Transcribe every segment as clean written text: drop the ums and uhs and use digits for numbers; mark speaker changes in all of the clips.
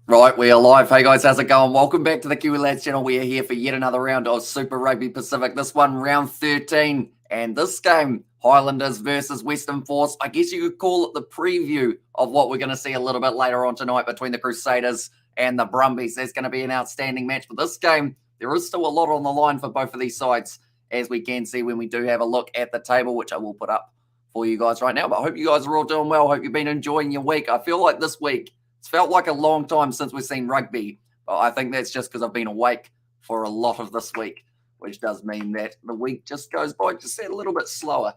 Speaker 1: Right, we are live. Hey guys, how's it going? Welcome back to the Kiwi Lads channel. We are here for yet another round of Super Rugby Pacific. This one, round 13. And this game, Highlanders versus Western Force. I guess you could call it the preview of what we're going to see a little bit later on tonight between the Crusaders and the Brumbies. There's going to be an outstanding match. But this game, there is still a lot on the line for both of these sides, as we can see when we do have a look at the table, which I will put up for you guys right now. But I hope you guys are all doing well. I hope you've been enjoying your week. I feel like this week, it's felt like a long time since we've seen rugby, but I think that's just because I've been awake for a lot of this week, which does mean that the week just goes by just a little bit slower,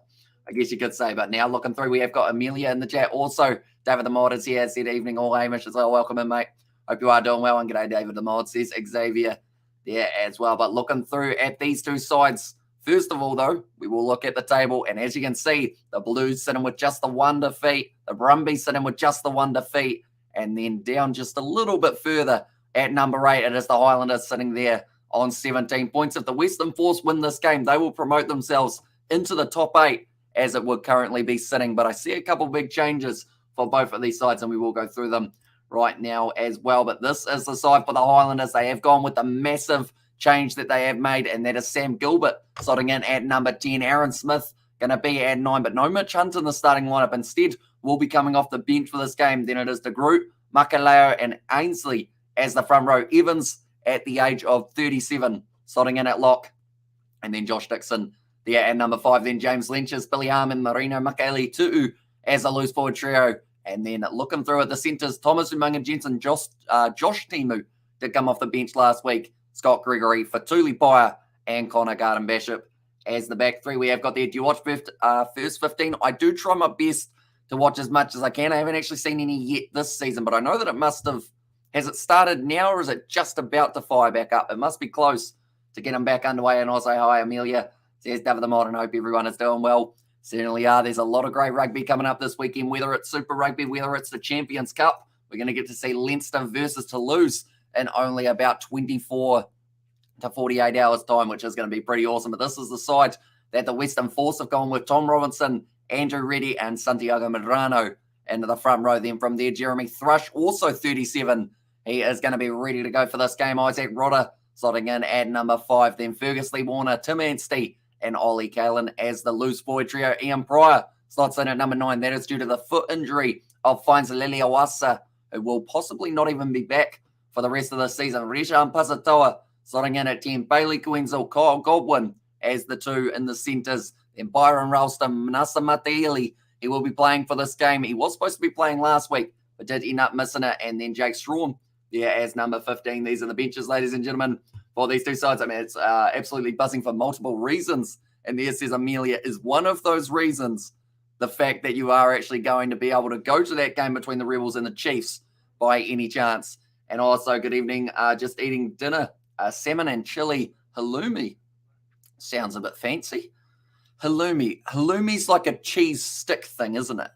Speaker 1: I guess you could say. But now looking through, we have got Amelia in the chat. Also, David the Mod is here. Said evening all, Hamish as well. Welcome in, mate. Hope you are doing well. And g'day, David the Mod, says Xavier there as well. But looking through at these two sides, first of all, though, we will look at the table. And as you can see, the Blues sitting with just the one defeat. The Brumbies sitting with just the one defeat. And then down just a little bit further at number 8, it is the Highlanders sitting there on 17 points. If the Western Force win this game, they will promote themselves into the top 8 as it would currently be sitting. But I see a couple big changes for both of these sides, and we will go through them right now as well. But this is the side for the Highlanders. They have gone with the massive change that they have made, and that is Sam Gilbert slotting in at number 10. Aaron Smith going to be at 9, but no Mitch Hunt in the starting lineup. Instead, will be coming off the bench for this game. Then it is De Groot, Makaleo, and Ainsley as the front row. Evans at the age of 37, slotting in at lock. And then Josh Dixon there at number 5. Then James Lynch's, Billy Harmon, Marino Makele Tu'u as a loose forward trio. And then looking through at the centres, Thomas Umunga Jensen, Josh Timu did come off the bench last week. Scott Gregory, Fatuli Paya, and Connor Garden Bishop as the back three. We have got there. Do you watch first 15? I do try my best to watch as much as I can. I haven't actually seen any yet this season, but I know that it must have. Has it started now, or is it just about to fire back up? It must be close to get them back underway. And I'll say hi, Amelia. Says David the Mod, and hope everyone is doing well. Certainly are. There's a lot of great rugby coming up this weekend, whether it's Super Rugby, whether it's the Champions Cup. We're going to get to see Leinster versus Toulouse in only about 24 to 48 hours time, which is going to be pretty awesome. But this is the side that the Western Force have gone with: Tom Robinson, Andrew Reddy, and Santiago Medrano into the front row. Then from there, Jeremy Thrush, also 37. He is going to be ready to go for this game. Isaac Rodder slotting in at number 5. Then Fergus Lee Warner, Tim Anstey, and Ollie Kalin as the loose forward trio. Ian Pryor slots in at number 9. That is due to the foot injury of Fines Liliawasa, who will possibly not even be back for the rest of the season. Rishan Pasatoa slotting in at 10. Bailey Quenzel, Kyle Godwin as the 2 in the centres. Then Byron Ralston, Manasa Mataili, he will be playing for this game. He was supposed to be playing last week, but did end up missing it. And then Jake Strawn there as number 15. These are the benches, ladies and gentlemen, for these two sides. I mean, it's absolutely buzzing for multiple reasons. And there says Amelia, is one of those reasons the fact that you are actually going to be able to go to that game between the Rebels and the Chiefs by any chance? And also, good evening, just eating dinner, salmon and chili halloumi. Sounds a bit fancy. Halloumi's like a cheese stick thing, isn't it?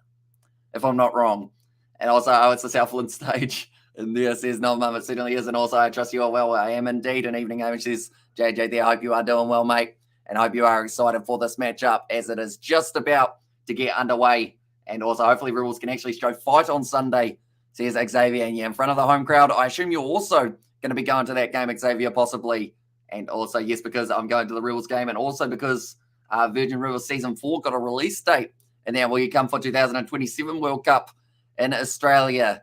Speaker 1: If I'm not wrong. And also, it's the Southland stage. And there says, no, Mum, it certainly is. And also, I trust you are well. I am indeed. An evening, Hamish says, JJ there. I hope you are doing well, mate. And I hope you are excited for this matchup as it is just about to get underway. And also, hopefully, Rebels can actually show fight on Sunday, says Xavier. And yeah, in front of the home crowd. I assume you're also going to be going to that game, Xavier, possibly. And also, yes, because I'm going to the Rebels game. And also because Virgin Rivers Season 4 got a release date. And then will you come for 2027 World Cup in Australia?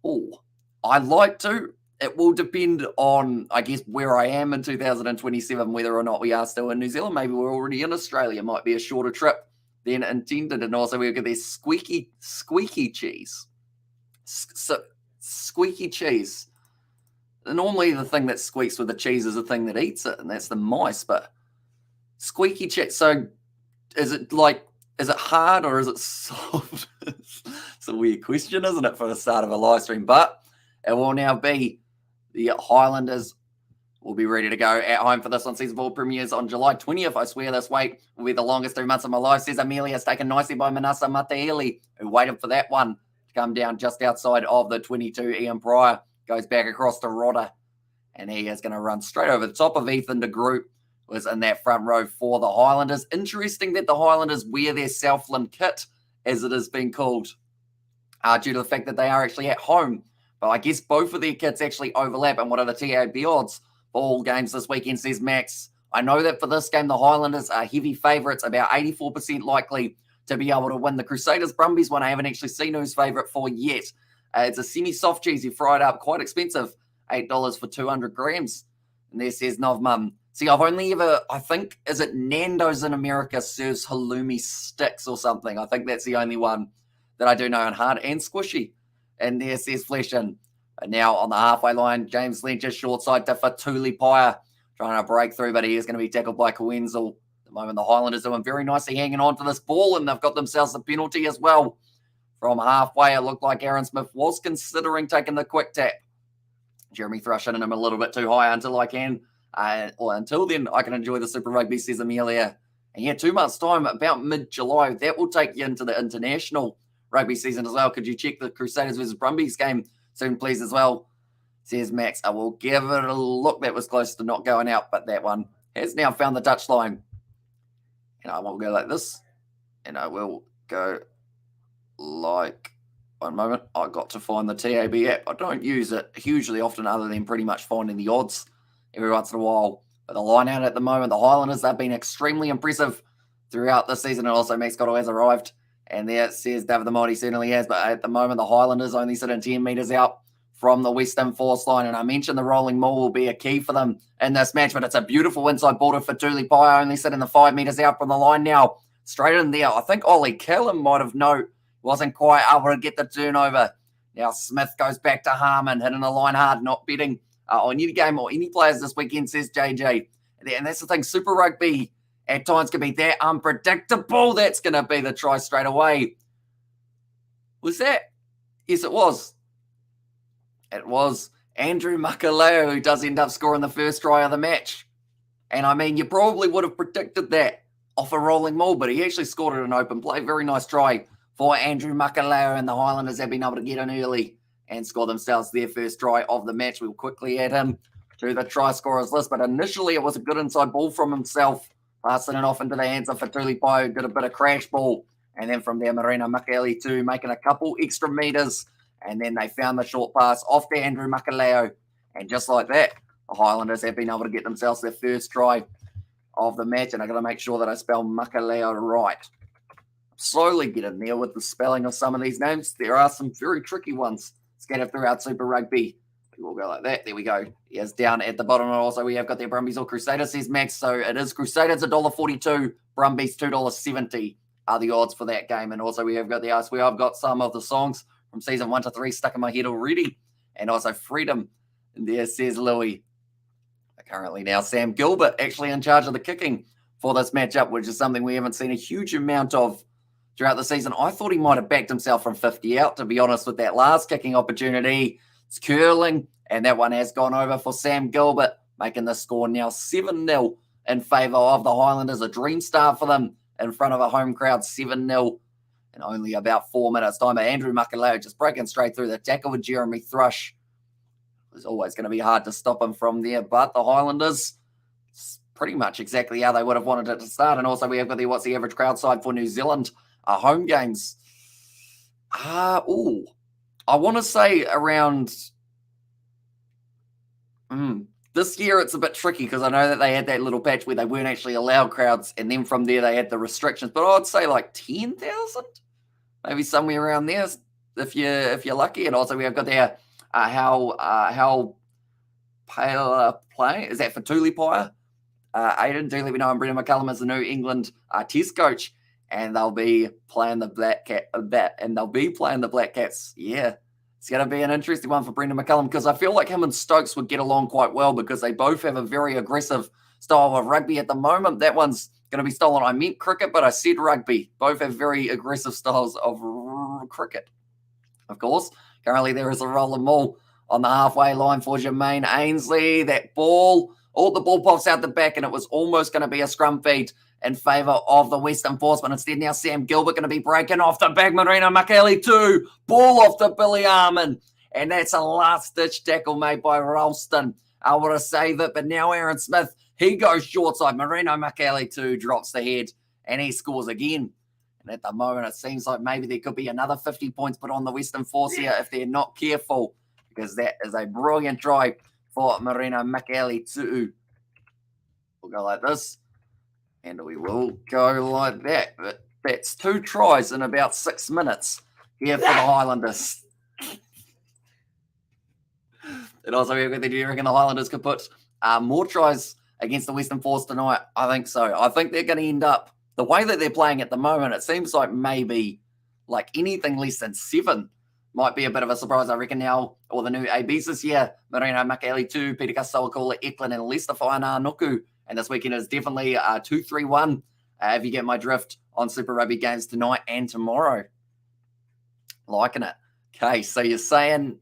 Speaker 1: Oh, I'd like to. It will depend on, I guess, where I am in 2027, whether or not we are still in New Zealand. Maybe we're already in Australia. It might be a shorter trip than intended. And also we'll get this squeaky cheese. Squeaky cheese. Normally the thing that squeaks with the cheese is the thing that eats it, and that's the mice. But squeaky cheese. So is it hard or is it soft? It's a weird question, isn't it, for the start of a live stream? But it will now be the Highlanders will be ready to go at home for this one. Season 4 premieres on July 20th. I swear this wait will be the longest 3 months of my life, says Amelia's taken nicely by Manasa Mataili, who waited for that one to come down just outside of the 22. Ian Pryor goes back across to Rodder, and he is going to run straight over the top of Ethan de Groot, was in that front row for the Highlanders. Interesting that the Highlanders wear their Southland kit, as it has been called, due to the fact that they are actually at home But I guess both of their kits actually overlap. And what are the TAB odds for all games this weekend, says Max? I know that for this game, the Highlanders are heavy favourites, about 84% likely to be able to win. The Crusaders Brumbies one, I haven't actually seen who's favourite for yet. It's a semi-soft cheese. You fry it up, quite expensive, $8 for 200 grams. And there says Novmum. See, I've only ever, I think, is it Nando's in America serves halloumi sticks or something? I think that's the only one that I do know, and hard and squishy. And there says Flesh in. But now on the halfway line, James Lynch is short side to Fatuli Paya, trying to break through, but he is going to be tackled by Coenzel. At the moment, the Highlanders doing very nicely hanging on to this ball, and they've got themselves a penalty as well. From halfway, it looked like Aaron Smith was considering taking the quick tap. Jeremy Thrush hitting him a little bit too high until I can. Or until then, I can enjoy the Super Rugby, says Amelia. And yeah, 2 months' time, about mid-July, that will take you into the international rugby season as well. Could you check the Crusaders versus Brumbies game soon, please, as well? Says Max. I will give it a look. That was close to not going out, but that one has now found the touchline. And I will go like this. And I will go like, one moment. I got to find the TAB app. I don't use it hugely often other than pretty much finding the odds every once in a while. But the line out at the moment, the Highlanders, they've been extremely impressive throughout this season. And also Max Cotto has arrived. And there it says David the Mighty certainly has. But at the moment, the Highlanders only sitting 10 metres out from the Western Force line. And I mentioned the rolling maul will be a key for them in this match. But it's a beautiful inside ball to Fatuli Paya, only sitting the 5 metres out from the line now. Straight in there. I think Ollie Callum might have wasn't quite able to get the turnover. Now Smith goes back to Harmon, hitting the line hard, not betting on any game or any players this weekend, says JJ. And that's the thing, Super Rugby at times can be that unpredictable. That's going to be the try straight away. Was that? Yes, it was. It was Andrew Makaleo who does end up scoring the first try of the match. And I mean, you probably would have predicted that off a rolling maul, but he actually scored it in open play. Very nice try for Andrew Makaleo, and the Highlanders have been able to get in early and score themselves their first try of the match. We'll quickly add him to the try scorers list, but initially it was a good inside ball from himself, passing it off into the hands of Fatuli Paya, who did a bit of crash ball, and then from there, Marina Makeli too, making a couple extra meters, and then they found the short pass off to Andrew Makaleo, and just like that, the Highlanders have been able to get themselves their first try of the match, and I got to make sure that I spell Makaleo right. Slowly get in there with the spelling of some of these names. There are some very tricky ones scattered throughout Super Rugby. We'll go like that. There we go. Yes, down at the bottom. Also, we have got their Brumbies or Crusaders, says Max. So it is Crusaders $1.42, Brumbies $2.70 are the odds for that game. And also we have got the ask where I've got some of the songs from season 1 to 3 stuck in my head already. And also Freedom. And there says Louis. Currently now Sam Gilbert actually in charge of the kicking for this matchup, which is something we haven't seen a huge amount of throughout the season. I thought he might have backed himself from 50 out, to be honest, with that last kicking opportunity. It's curling, and that one has gone over for Sam Gilbert, making the score now 7-0 in favour of the Highlanders. A dream start for them in front of a home crowd, 7-0 in only about 4 minutes' time. But Andrew Makaleo just breaking straight through the tackle with Jeremy Thrush. It was always going to be hard to stop him from there, but the Highlanders, pretty much exactly how they would have wanted it to start. And also we have got the what's the average crowd side for New Zealand home games. I want to say around this year it's a bit tricky because I know that they had that little patch where they weren't actually allowed crowds, and then from there they had the restrictions. But I'd say like 10,000, maybe somewhere around there if you're lucky. And also we have got there how Pale playing. Is that for Fatuli Paya? Aiden, do let me know. I'm Brendan McCullum as the New England Test coach, and they'll be playing the Black Cats. Yeah, it's going to be an interesting one for Brendan McCullum because I feel like him and Stokes would get along quite well because they both have a very aggressive style of rugby at the moment. That one's going to be stolen. I meant cricket, but I said rugby. Both have very aggressive styles of cricket. Of course, currently there is a rolling maul on the halfway line for Jermaine Ainsley. That ball, the ball pops out the back, and it was almost going to be a scrum feed in favour of the Western Force, but instead now Sam Gilbert going to be breaking off the back. Marina Makeli too. Ball off to Billy Armand. And that's a last-ditch tackle made by Ralston. I want to save it, but now Aaron Smith, he goes short side. Marino Makeli too drops the head, and he scores again. And at the moment, it seems like maybe there could be another 50 points put on the Western Force here if they're not careful. because that is a brilliant try for Marina Makele-Tu'u. We'll go like this, and we will go like that. But that's 2 tries in about 6 minutes here for the Highlanders. And also, do you reckon the Highlanders could put more tries against the Western Force tonight? I think so. I think they're going to end up, the way that they're playing at the moment, it seems like maybe like anything less than 7 might be a bit of a surprise. I reckon now, all the new ABs this year, Marina Makele-Tu'u, Peter Kasawakula, Eklund, and Lester Whainā-Nuku. And this weekend is definitely 2-3-1, if you get my drift, on Super Rugby games tonight and tomorrow. Liking it. Okay, so you're saying,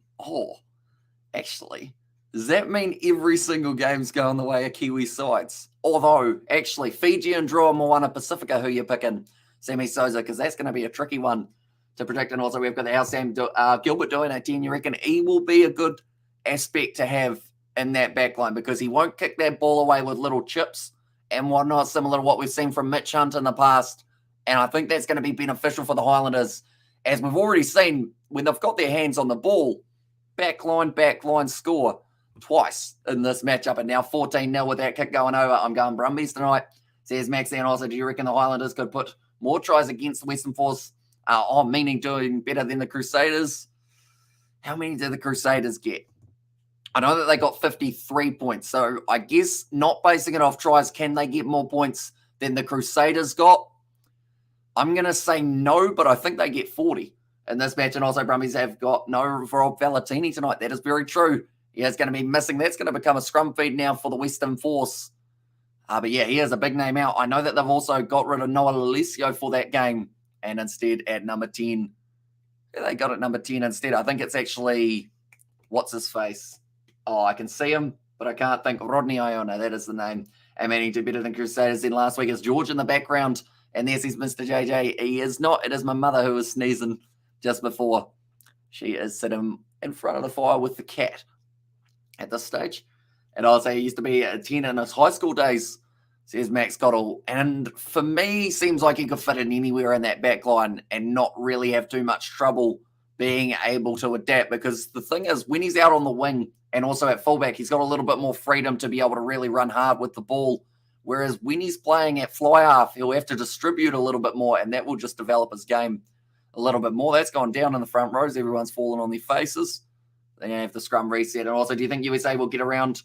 Speaker 1: actually, does that mean every single game's going the way of Kiwi sides? Although, actually, Fiji and draw Moana Pacifica, who you're picking, Sammy Souza, because that's going to be a tricky one to predict. And also, we've got the house Sam Gilbert doing at 10. You reckon he will be a good aspect to have in that backline because he won't kick that ball away with little chips and whatnot, similar to what we've seen from Mitch Hunt in the past. And I think that's going to be beneficial for the Highlanders, as we've already seen when they've got their hands on the ball. Backline score twice in this matchup, and now 14-0 with that kick going over. I'm going Brumbies tonight, says Max. And also, do you reckon the Highlanders could put more tries against the Western Force, meaning doing better than the Crusaders? How many did the Crusaders get? I know that they got 53 points, so I guess not basing it off tries, can they get more points than the Crusaders got? I'm going to say no, but I think they get 40 in this match. And also, Brumbies have got no Rob Valentini tonight. That is very true. He is going to be missing. That's going to become a scrum feed now for the Western Force. But yeah, he is a big name out. I know that they've also got rid of Noah Lolesio for that game, and instead at number 10. Yeah, they got at number 10 instead. I think it's actually, what's his face? Oh, I can see him, but I can't think. Rodney Iona, that is the name. And man, he did better than Crusaders. Then last week is George in the background. And there's his Mr. JJ. He is not. It is my mother who was sneezing just before. She is sitting in front of the fire with the cat at this stage. And also, he used to be a 10 in his high school days, says Max Goddell. And for me, seems like he could fit in anywhere in that back line and not really have too much trouble being able to adapt. Because the thing is, when he's out on the wing and also at fullback, he's got a little bit more freedom to be able to really run hard with the ball. Whereas when he's playing at fly half, he'll have to distribute a little bit more, and that will just develop his game a little bit more. That's gone down in the front rows. Everyone's fallen on their faces. They're going to have the scrum reset. And also, do you think USA will get around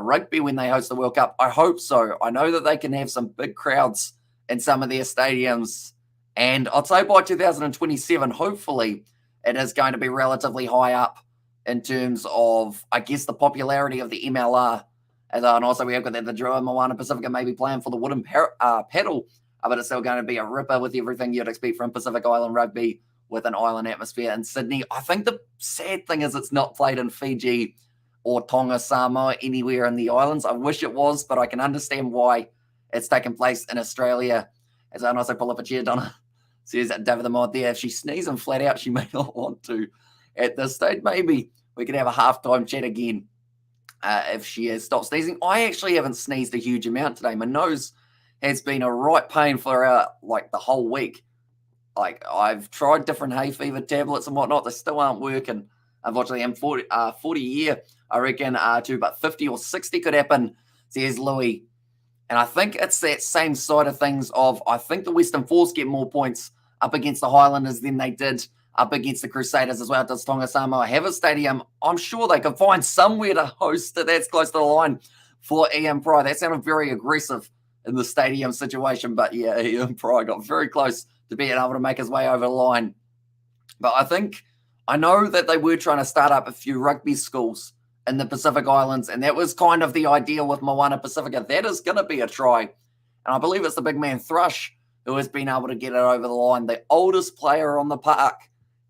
Speaker 1: rugby when they host the World Cup? I hope so. I know that they can have some big crowds in some of their stadiums. And I'd say by 2027, hopefully, it is going to be relatively high up in terms of, I guess, the popularity of the MLR. And also, we have got the Drua Moana Pacifica maybe playing for the wooden paddle, but it's still going to be a ripper with everything you'd expect from Pacific Island rugby with an island atmosphere in Sydney. I think the sad thing is it's not played in Fiji or Tonga, Samoa, anywhere in the islands. I wish it was, but I can understand why it's taken place in Australia. As I also pull up a chair, Donna says David the Mod there. If she's sneezing flat out, she may not want to at this stage. Maybe we could have a halftime chat again. If she has stopped sneezing. I actually haven't sneezed a huge amount today. My nose has been a right pain for like the whole week. Like, I've tried different hay fever tablets and whatnot. They still aren't working. Unfortunately, I'm 40 a year, I reckon, to about 50 or 60 could happen, says Louis. And I think it's that same side of things of, I think the Western Force get more points up against the Highlanders than they did up against the Crusaders as well. Does Tonga Samoa have a stadium? I'm sure they could find somewhere to host it that's close to the line for Ian Pry. That sounded very aggressive in the stadium situation, but yeah, Ian Pry got very close to being able to make his way over the line. But I know that they were trying to start up a few rugby schools in the Pacific Islands, and that was kind of the idea with Moana Pacifica. That is going to be a try. And I believe it's the big man Thrush who has been able to get it over the line. The oldest player on the park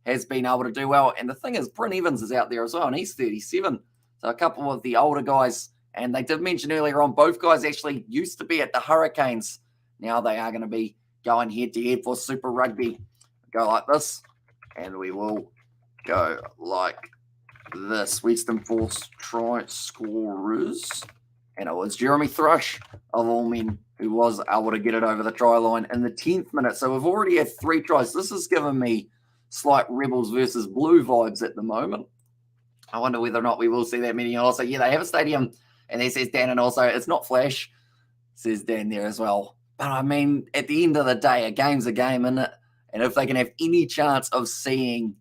Speaker 1: has been able to do well. And the thing is, Bryn Evans is out there as well, and he's 37. So a couple of the older guys, and they did mention earlier on, both guys actually used to be at the Hurricanes. Now they are going to be going head-to-head for Super Rugby. Go like this, and we will go like this. Western Force try scorers. And it was Jeremy Thrush, of all men, who was able to get it over the try line in the 10th minute. So we've already had 3 tries. This has given me slight Rebels versus Blue vibes at the moment. I wonder whether or not we will see that many. Also, yeah, they have a stadium, and there says Dan, and also it's not flash, says Dan there as well. But I mean, at the end of the day, a game's a game, isn't it? And if they can have any chance of seeing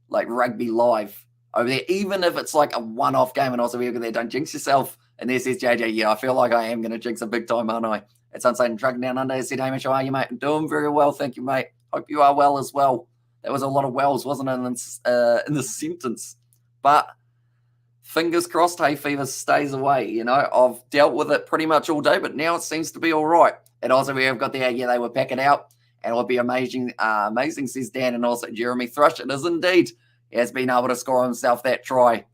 Speaker 1: like rugby live over there, even if it's like a one-off game, and also we're there, don't jinx yourself. And there says JJ, yeah, I feel like I am going to jinx a big time, aren't I? It's Unsafe and Trucking Down Under. I said, Hamish, how are you, mate? I'm doing very well, thank you, mate. Hope you are well as well. That was a lot of wells, wasn't it, in the sentence? But fingers crossed, hay fever stays away. You know, I've dealt with it pretty much all day, but now it seems to be all right. And also we have got there, yeah, they were packing out, and it would be amazing, says Dan, and also Jeremy Thrush. It is indeed. He has been able to score himself that try.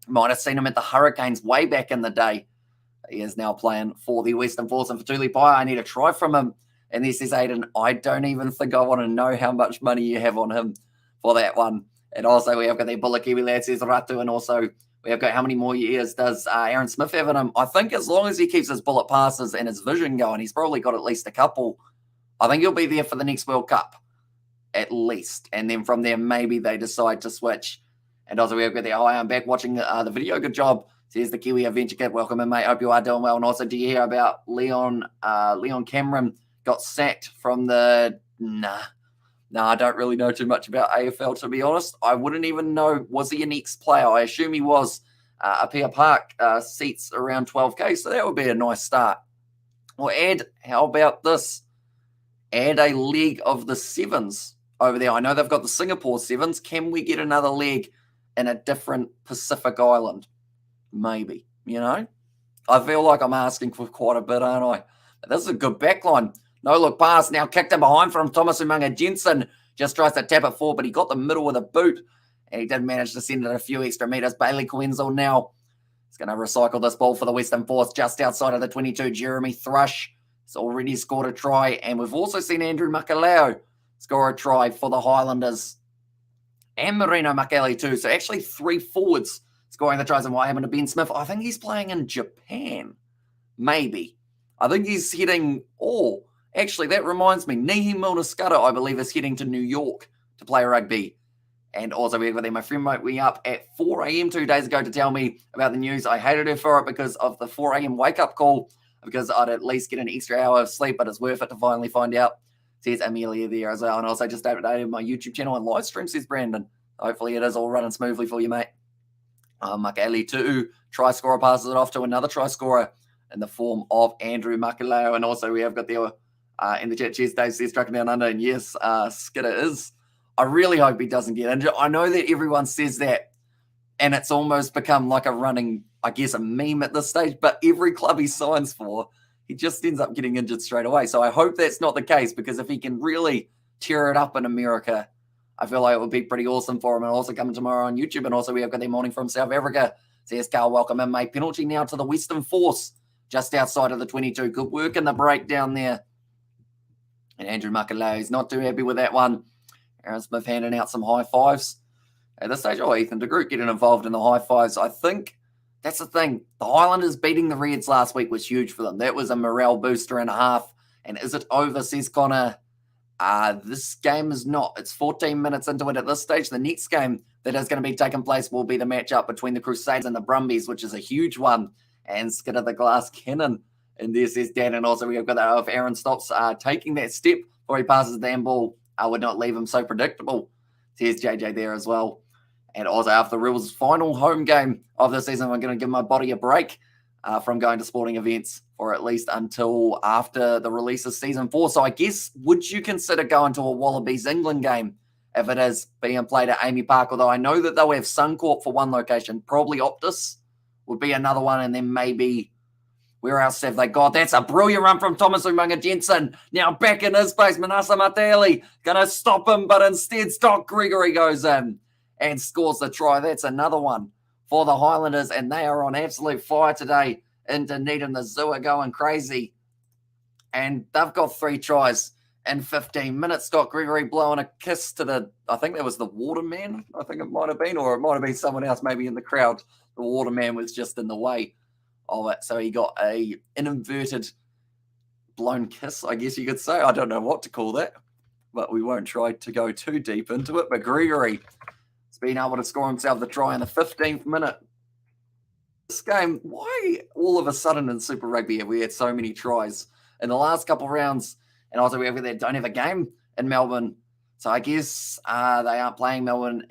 Speaker 1: Might have seen him at the Hurricanes way back in the day. He is now playing for the Western Force, and for Tuli Pai, I need a try from him. And this is Aiden. I don't even think I want to know how much money you have on him for that one. And also we have got the Bullock Kiwi lad, says Ratu, and also we have got how many more years does Aaron Smith have in him? I think as long as he keeps his bullet passes and his vision going, he's probably got at least a couple. I think he'll be there for the next World Cup, at least. And then from there, maybe they decide to switch. And also we have got the hi, I'm back watching the video. Good job. Says the Kiwi Adventure Kid. Welcome in, mate. Hope you are doing well. And also, do you hear about Leon Cameron got sacked from the... Nah, I don't really know too much about AFL, to be honest. I wouldn't even know. Was he an ex-player? I assume he was. Apia Park seats around 12K, so that would be a nice start. Or how about this? Add a leg of the sevens over there. I know they've got the Singapore sevens. Can we get another leg in a different Pacific island? Maybe, you know? I feel like I'm asking for quite a bit, aren't I? But this is a good backline. No look pass. Now kicked in behind from Thomas Umaga Jensen. Just tries to tap it forward, but he got the middle with a boot. And he did manage to send it a few extra meters. Bailey Quenzel now is going to recycle this ball for the Western Force just outside of the 22. Jeremy Thrush has already scored a try. And we've also seen Andrew Makaleo score a try for the Highlanders. And Marino Makele too. So actually 3 forwards scoring the tries. And why happened to Ben Smith? I think he's playing in Japan. Maybe. I think he's heading... Oh, actually, that reminds me. Nihi Milner-Skudder, I believe, is heading to New York to play rugby. And also, my friend woke me up at 4 a.m. 2 days ago to tell me about the news. I hated her for it because of the 4 a.m. wake-up call, because I'd at least get an extra hour of sleep, but it's worth it to finally find out. Says Amelia there as well. And also just updated my YouTube channel and live stream, says Brandon. Hopefully it is all running smoothly for you, mate. Makele too, try scorer passes it off to another try scorer in the form of Andrew Makaleo. And also we have got there in the chat, cheers, Dave says Trucking Down Under. And yes, Skidder is. I really hope he doesn't get injured. I know that everyone says that, and it's almost become like a running, I guess, a meme at this stage, but every club he signs for, he just ends up getting injured straight away. So I hope that's not the case, because if he can really tear it up in America, I feel like it would be pretty awesome for him. And also coming tomorrow on YouTube. And also we have got their morning from South Africa. Says Carl, welcome in, mate. Penalty now to the Western Force, just outside of the 22. Good work in the break down there. And Andrew Makaleo is not too happy with that one. Aaron Smith handing out some high fives. At this stage, Ethan de Groot getting involved in the high fives. I think that's the thing. The Highlanders beating the Reds last week was huge for them. That was a morale booster and a half. And is it over, says Connor? This game is not. It's 14 minutes into it at this stage. The next game that is going to be taking place will be the matchup between the Crusaders and the Brumbies, which is a huge one. And Skidder the Glass Cannon. And there says Dan. And also we have got that if Aaron stops taking that step before he passes the damn ball, I would not leave him so predictable. Says JJ there as well. And also after the Reels' final home game of the season, I'm going to give my body a break from going to sporting events for at least until after the release of season 4. So I guess, would you consider going to a Wallabies England game if it is being played at Amy Park? Although I know that they'll have Suncorp for one location. Probably Optus would be another one. And then maybe... Where else have they got? That's a brilliant run from Thomas Umaga Jensen. Now back in his place, Manasa Mateli going to stop him, but instead Scott Gregory goes in and scores the try. That's another one for the Highlanders, and they are on absolute fire today in Dunedin. The Zoo are going crazy, and they've got 3 tries in 15 minutes. Scott Gregory blowing a kiss to the, I think that was the Waterman, I think it might have been, or it might have been someone else maybe in the crowd. The Waterman was just in the way of it. So he got an inverted blown kiss, I guess you could say. I don't know what to call that, but we won't try to go too deep into it. But Gregory He's been able to score himself the try in the 15th minute. This game, why all of a sudden in Super Rugby have we had so many tries in the last couple of rounds? And also, we don't have a game in Melbourne. So I guess they aren't playing Melbourne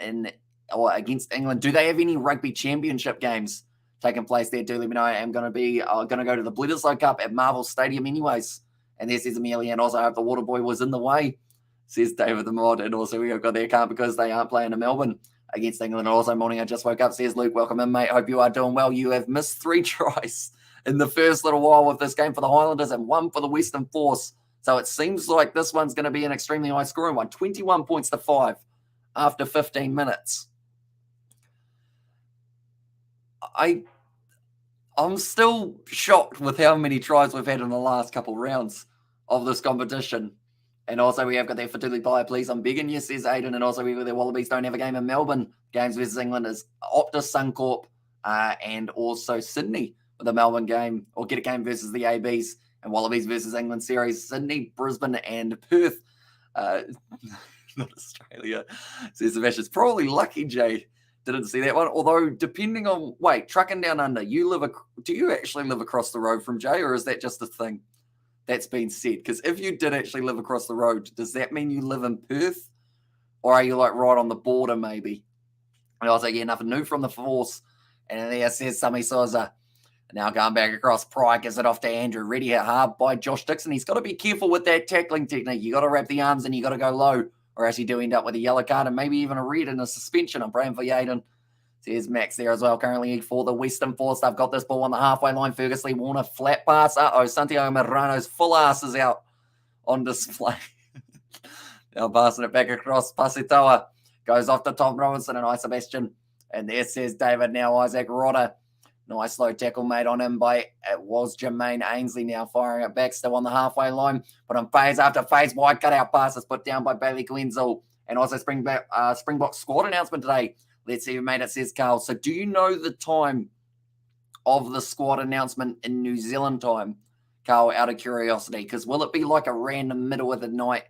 Speaker 1: against England. Do they have any rugby championship games taking place there? Do let me know. I am going to go to the Bledisloe Cup at Marvel Stadium anyways. And there says Amelia, and also I hope the water boy was in the way, says David the Mod. And also we have got their camp because they aren't playing in Melbourne against England. Also, morning, I just woke up, says Luke. Welcome in, mate. Hope you are doing well. You have missed 3 tries in the first little while with this game for the Highlanders and 1 for the Western Force. So it seems like this one's going to be an extremely high scoring one. 21 points to 5 after 15 minutes. I'm still shocked with how many tries we've had in the last couple rounds of this competition. And also, we have got that Fatuli Player, please. I'm begging you, says Aiden. And also, the Wallabies don't have a game in Melbourne. Games versus England is Optus, Suncorp, and also Sydney with a Melbourne game, or get a game versus the ABs, and Wallabies versus England series, Sydney, Brisbane, and Perth. Not Australia, says Sebastian. It's probably lucky, Jay. Didn't see that one. Although, depending on, trucking down under, do you actually live across the road from Jay, or is that just a thing that's been said? Because if you did actually live across the road, does that mean you live in Perth? Or are you like right on the border, maybe? And I was like, yeah, nothing new from the Force. And there says Sammy Souza. Now going back across, Pryor gives it off to Andrew. Ready hit hard by Josh Dixon. He's got to be careful with that tackling technique. You got to wrap the arms and you got to go low, or else you do end up with a yellow card and maybe even a red and a suspension. I'm praying for Yaden. There's Max there as well. Currently for the Western Force. They've got this ball on the halfway line. Fergus Lee Warner flat pass. Santiago Marano's full ass is out on display. Now passing it back across. Pasitoa goes off to Tom Robinson and Sebastian. And there says David now. Isaac Rodder. Nice low tackle made on him by, it was Jermaine Ainsley now firing it back, still on the halfway line. But on phase after phase, wide cutout passes put down by Bailey Glenzel. And also Springbok squad announcement today. Let's see who made it, says Carl. So do you know the time of the squad announcement in New Zealand time, Carl, out of curiosity? Because will it be like a random middle of the night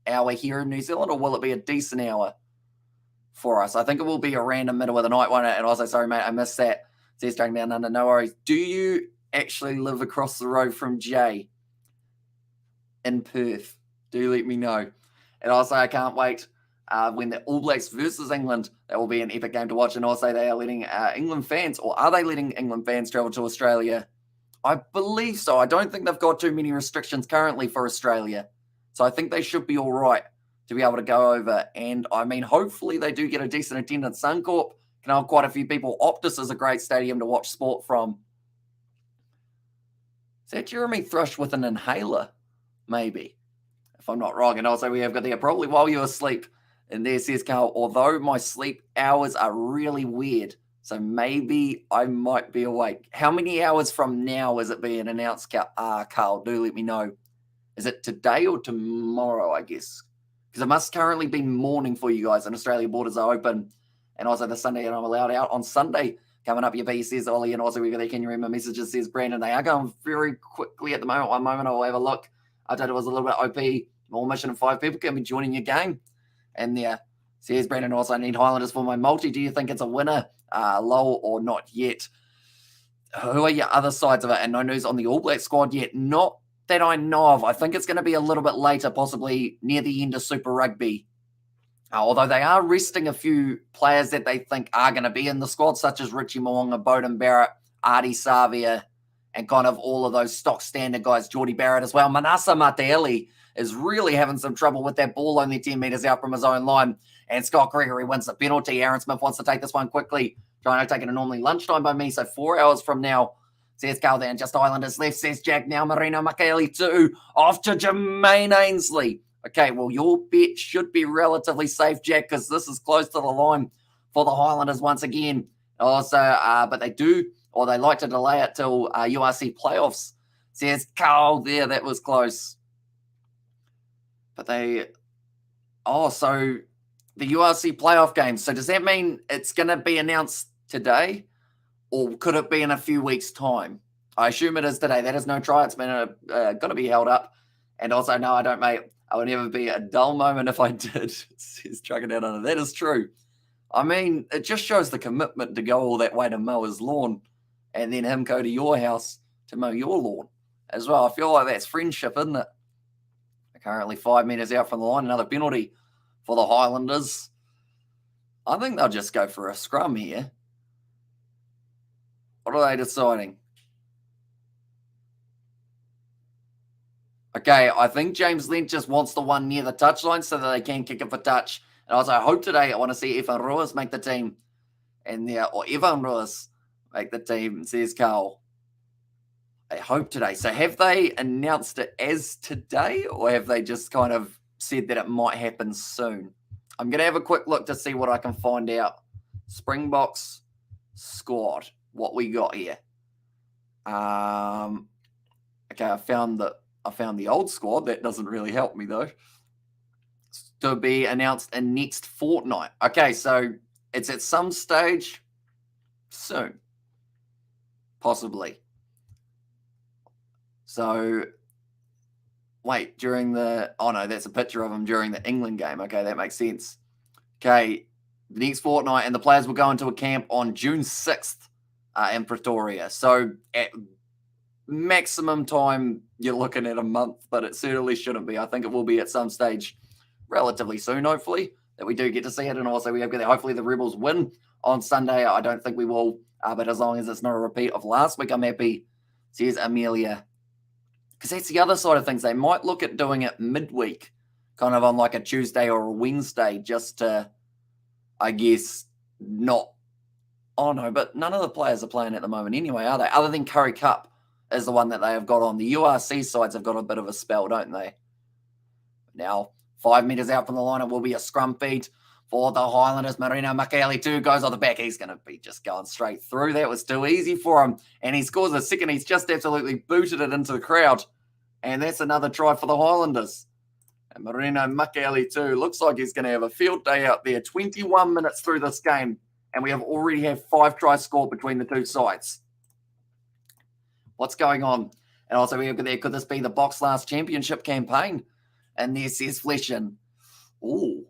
Speaker 1: hour here in New Zealand, or will it be a decent hour for us? I think it will be a random middle of the night one. And also, sorry, mate, I missed that. Says Dragging Down Under, no worries. Do you actually live across the road from Jay in Perth? Do let me know. And also, I can't wait when the All Blacks versus England. That will be an epic game to watch. And also, they are letting England fans, or are they letting England fans travel to Australia? I believe so. I don't think they've got too many restrictions currently for Australia. So I think they should be all right to be able to go over. And I mean, hopefully they do get a decent attendance. Suncorp can hold quite a few people. Optus is a great stadium to watch sport from. Is that Jeremy Thrush with an inhaler? Maybe, if I'm not wrong. And also we have got there, probably while you're asleep. And there says Carl, although my sleep hours are really weird, so maybe I might be awake. How many hours from now is it being announced, Carl? Do let me know. Is it today or tomorrow, I guess? Because it must currently be morning for you guys, and Australia borders are open. And also the Sunday, and I'm allowed out on Sunday. Coming up, your B says Ollie, and also we got there. Can you read my messages? Says Brandon. They are going very quickly at the moment. One moment, I'll have a look. I thought it was a little bit OP. More mission, 5 people can be joining your game. And there says Brandon. Also, I need Highlanders for my multi. Do you think it's a winner? Low or not yet? Who are your other sides of it? And no news on the All Black squad yet. Not that I know of. I think it's going to be a little bit later, possibly near the end of Super Rugby. Although they are resting a few players that they think are going to be in the squad, such as Richie Mo'unga, Bowden Barrett, Artie Savia, and kind of all of those stock standard guys, Geordie Barrett as well. Manasa Mateeli is really having some trouble with that ball only 10 metres out from his own line. And Scott Gregory wins the penalty. Aaron Smith wants to take this one quickly. Trying to take it at normally lunchtime by me, so 4 hours from now. Says Carl there, and just Highlanders left, says Jack now. Marino Makaeli 2, off to Jermaine Ainsley. Okay, well, your bet should be relatively safe, Jack, because this is close to the line for the Highlanders once again. Also, but they do, or they like to delay it till URC playoffs. Says Carl there, that was close. But so the URC playoff games. So does that mean it's going to be announced today, or could it be in a few weeks' time? I assume it is today. That is no try. It's been going to be held up. And also, no, I don't, mate. I would never be a dull moment if I did. Says Trucking Down Under. That is true. I mean, it just shows the commitment to go all that way to mow his lawn and then him go to your house to mow your lawn as well. I feel like that's friendship, isn't it? Currently 5 metres out from the line. Another penalty for the Highlanders. I think they'll just go for a scrum here. What are they deciding? Okay, I think James Lent just wants the one near the touchline so that they can kick it for touch. And also, I hope today I want to see Evan Ruiz make the team. Or Evan Ruiz make the team, says Carl. I hope today. So have they announced it as today, or have they just kind of said that it might happen soon? I'm going to have a quick look to see what I can find out. Springboks squad, what we got here. Okay, I found the old squad. That doesn't really help me though. It's to be announced in next fortnight. Okay, so it's at some stage soon, possibly. So, wait, during the... Oh, no, that's a picture of him during the England game. Okay, that makes sense. Okay, the next fortnight, and the players will go into a camp on June 6th in Pretoria. So, at maximum time, you're looking at a month, but it certainly shouldn't be. I think it will be at some stage relatively soon, hopefully, that we do get to see it. And also, we have got hopefully the Rebels win on Sunday. I don't think we will, but as long as it's not a repeat of last week, I'm happy, says Amelia. Because that's the other side of things. They might look at doing it midweek, kind of on like a Tuesday or a Wednesday, just to, I guess, not... Oh, no, but none of the players are playing at the moment anyway, are they? Other than Curry Cup is the one that they have got on. The URC sides have got a bit of a spell, don't they? Now, 5 metres out from the line, it will be a scrum feed for the Highlanders. Marino Makaele goes on the back. He's going to be just going straight through. That was too easy for him. And he scores a second. He's just absolutely booted it into the crowd. And that's another try for the Highlanders. And Marino Makaele looks like he's going to have a field day out there. 21 minutes through this game. And we have already had 5 tries scored between the two sides. What's going on? And also, could this be the Box Last Championship campaign? And there says Fleshin. Ooh.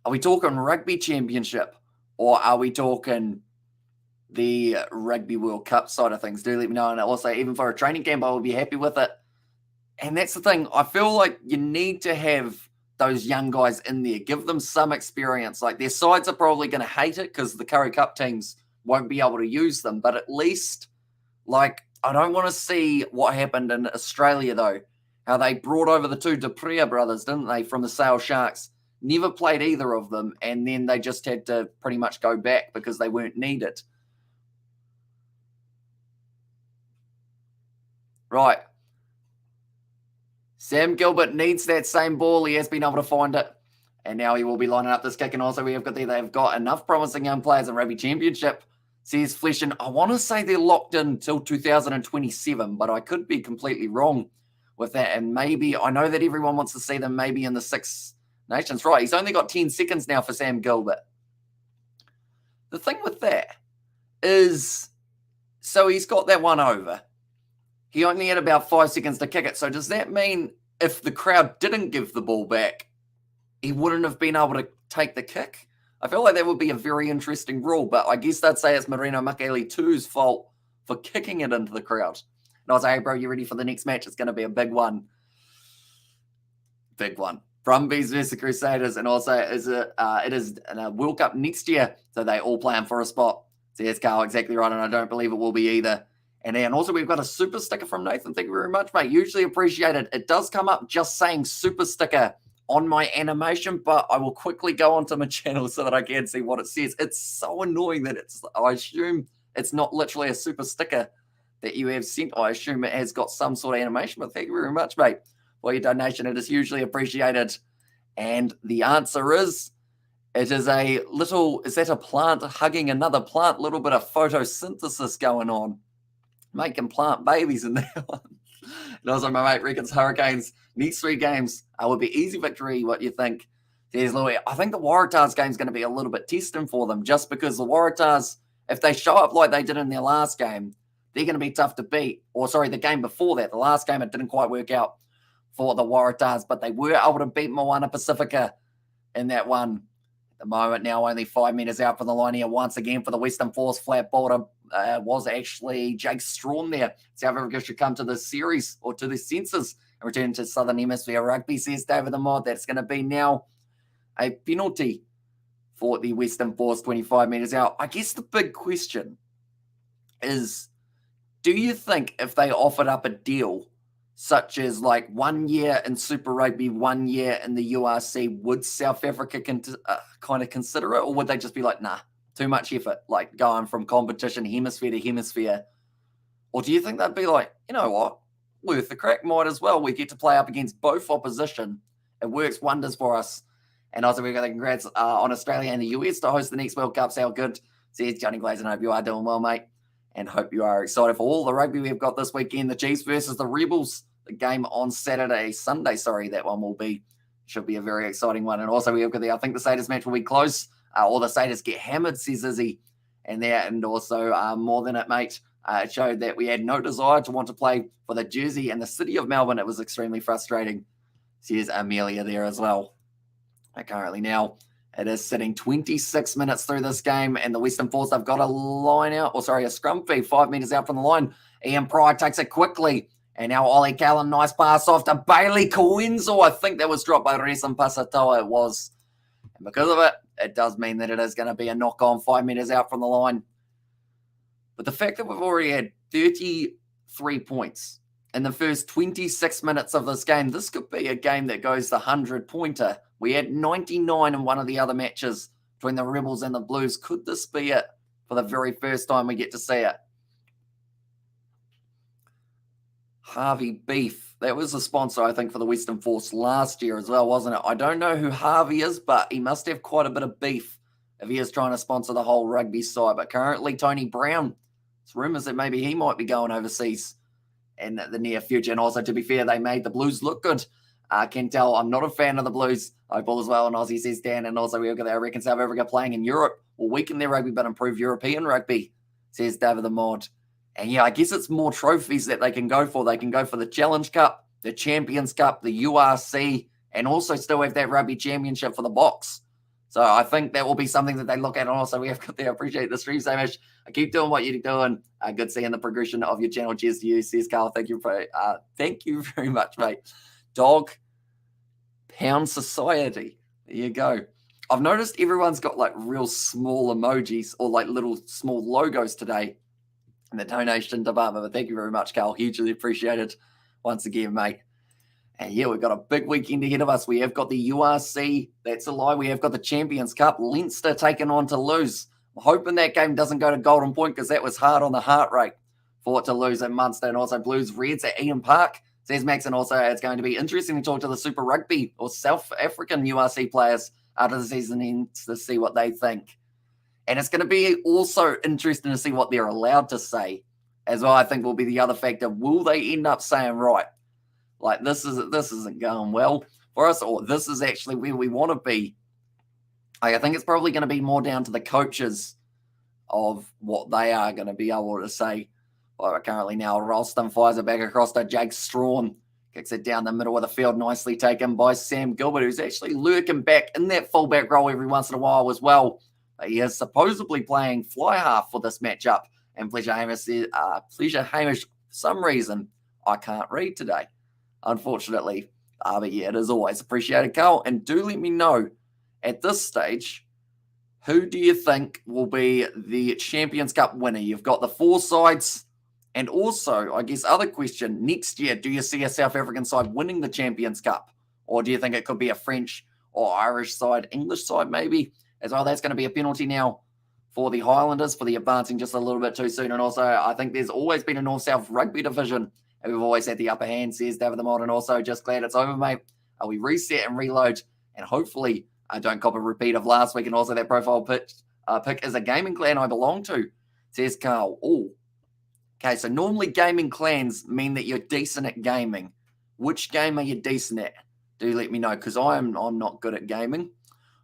Speaker 1: Are we talking Rugby Championship? Or are we talking the Rugby World Cup side of things? Do let me know. And also, even for a training camp, I would be happy with it. And that's the thing. I feel like you need to have those young guys in there. Give them some experience. Like, their sides are probably going to hate it because the Curry Cup teams won't be able to use them. But at least, like, I don't want to see what happened in Australia, though. How they brought over the two Dupria brothers, didn't they, from the Sale Sharks. Never played either of them, and then they just had to pretty much go back because they weren't needed. Right. Sam Gilbert needs that same ball. He has been able to find it, and now he will be lining up this kick. And also, they've got enough promising young players in Rugby Championship, says Fleshin. I want to say they're locked in till 2027, but I could be completely wrong with that. And maybe, I know that everyone wants to see them maybe in the Six Nations. Right, he's only got 10 seconds now for Sam Gilbert. The thing with that is, so he's got that one over. He only had about 5 seconds to kick it. So does that mean if the crowd didn't give the ball back, he wouldn't have been able to take the kick? I feel like that would be a very interesting rule, but I guess they'd say it's Marino Makaele 2's fault for kicking it into the crowd. And I was like, hey, bro, you ready for the next match? It's going to be a big one. Big one. Brumbies versus Crusaders, and also it is a World Cup next year, so they all playing for a spot. So yes, Carl, exactly right, and I don't believe it will be either. And also we've got a super sticker from Nathan. Thank you very much, mate. Usually appreciated. It does come up just saying super sticker on my animation, but I will quickly go onto my channel so that I can see what it says. It's so annoying that I assume it's not literally a super sticker that you have sent. I assume it has got some sort of animation, but thank you very much, mate, for your donation. It is hugely appreciated. And the answer is, it is a little, is that a plant hugging another plant? A little bit of photosynthesis going on. Making plant babies in that one. And also my mate reckons Hurricanes next 3 games would be easy victory. What do you think? There's Louis. I think the Waratahs game is going to be a little bit testing for them, just because the Waratahs, if they show up like they did in their last game, they're going to be tough to beat. Or sorry, the game before that, the last game, it didn't quite work out for the Waratahs, but they were able to beat Moana Pacifica in that one. At the moment now, only 5 metres out from the line here. Once again for the Western Force, flat bowler was actually Jake Strawn there. South Africa should come to the series or to the senses and return to Southern Hemisphere rugby, says David the Mod. That's going to be now a penalty for the Western Force, 25 metres out. I guess the big question is, do you think if they offered up a deal such as like 1 year in Super Rugby, 1 year in the URC, would South Africa kind of consider it? Or would they just be like, nah, too much effort, like going from competition hemisphere to hemisphere? Or do you think they'd be like, you know what, worth the crack, might as well. We get to play up against both opposition. It works wonders for us. And also, we've got the congrats on Australia and the US to host the next World Cup. How good? Says Johnny Glazer. Hope you are doing well, mate. And hope you are excited for all the rugby we've got this weekend. The Chiefs versus the Rebels. The game on Sunday. That one should be a very exciting one. And also, we've got I think the Satyrs match will be close. Or the Satyrs get hammered, says Izzy. And also, more than it, mate. It showed that we had no desire to want to play for the jersey and the city of Melbourne. It was extremely frustrating. Says Amelia there as well. Currently now, it is sitting 26 minutes through this game, and the Western Force have got a scrum feed 5 metres out from the line. Ian Pryor takes it quickly, and now Ollie Callan, nice pass off to Bailey Coenzo. I think that was dropped by Resan Pasatoa. It was. And because of it, it does mean that it is going to be a knock-on 5 metres out from the line. But the fact that we've already had 33 points in the first 26 minutes of this game, this could be a game that goes the 100-pointer. We had 99 in one of the other matches between the Rebels and the Blues. Could this be it for the very first time we get to see it? Harvey Beef. That was the sponsor, I think, for the Western Force last year as well, wasn't it? I don't know who Harvey is, but he must have quite a bit of beef if he is trying to sponsor the whole rugby side. But currently, Tony Brown, it's rumours that maybe he might be going overseas in the near future. And also, to be fair, they made the Blues look good. Can tell I'm not a fan of the Blues. I hope all as well. And Aussie, says Dan. And also, we've got our reckon South Africa playing in Europe will weaken their rugby but improve European rugby, says David the Mod. And yeah, I guess it's more trophies that they can go for. They can go for the Challenge Cup, the Champions Cup, the URC, and also still have that rugby championship for the box. So I think that will be something that they look at. And also, we have got there. Appreciate the stream so much. I keep doing what you're doing. Good seeing the progression of your channel. Cheers to you, says Carl. Thank you very much, mate. Dog Pound Society. There you go. I've noticed everyone's got like real small emojis or like little small logos today in the donation department. But thank you very much, Carl. Hugely appreciated once again, mate. And yeah, we've got a big weekend ahead of us. We have got the URC. That's a lie. We have got the Champions Cup. Leinster taking on Toulouse. I'm hoping that game doesn't go to Golden Point because that was hard on the heart rate for Toulouse and Munster. And also Blues Reds at Eden Park. Says Max, and also it's going to be interesting to talk to the Super Rugby or South African URC players after the season ends to see what they think. And it's going to be also interesting to see what they're allowed to say as well. I think will be the other factor. Will they end up saying, right, like this isn't going well for us, or this is actually where we want to be? I think it's probably going to be more down to the coaches of what they are going to be able to say. Well, currently now, Ralston fires it back across to Jake Strawn. Kicks it down the middle of the field, nicely taken by Sam Gilbert, who's actually lurking back in that fullback role every once in a while as well. He is supposedly playing fly half for this matchup. And Pleasure Hamish, for some reason, I can't read today, unfortunately. But yeah, it is always appreciated, Carl. And do let me know at this stage, who do you think will be the Champions Cup winner? You've got the four sides. And also, I guess, other question, next year, do you see a South African side winning the Champions Cup? Or do you think it could be a French or Irish side, English side maybe? As well, that's going to be a penalty now for the Highlanders for the advancing just a little bit too soon. And also, I think there's always been a North-South rugby division, and we've always had the upper hand, says David the Mod. And also, just glad it's over, mate. We reset and reload, and hopefully I don't cop a repeat of last week. And also, that profile pick is a gaming clan I belong to, says Carl. Oh. Okay, so normally gaming clans mean that you're decent at gaming. Which game are you decent at? Do let me know, because I'm not good at gaming.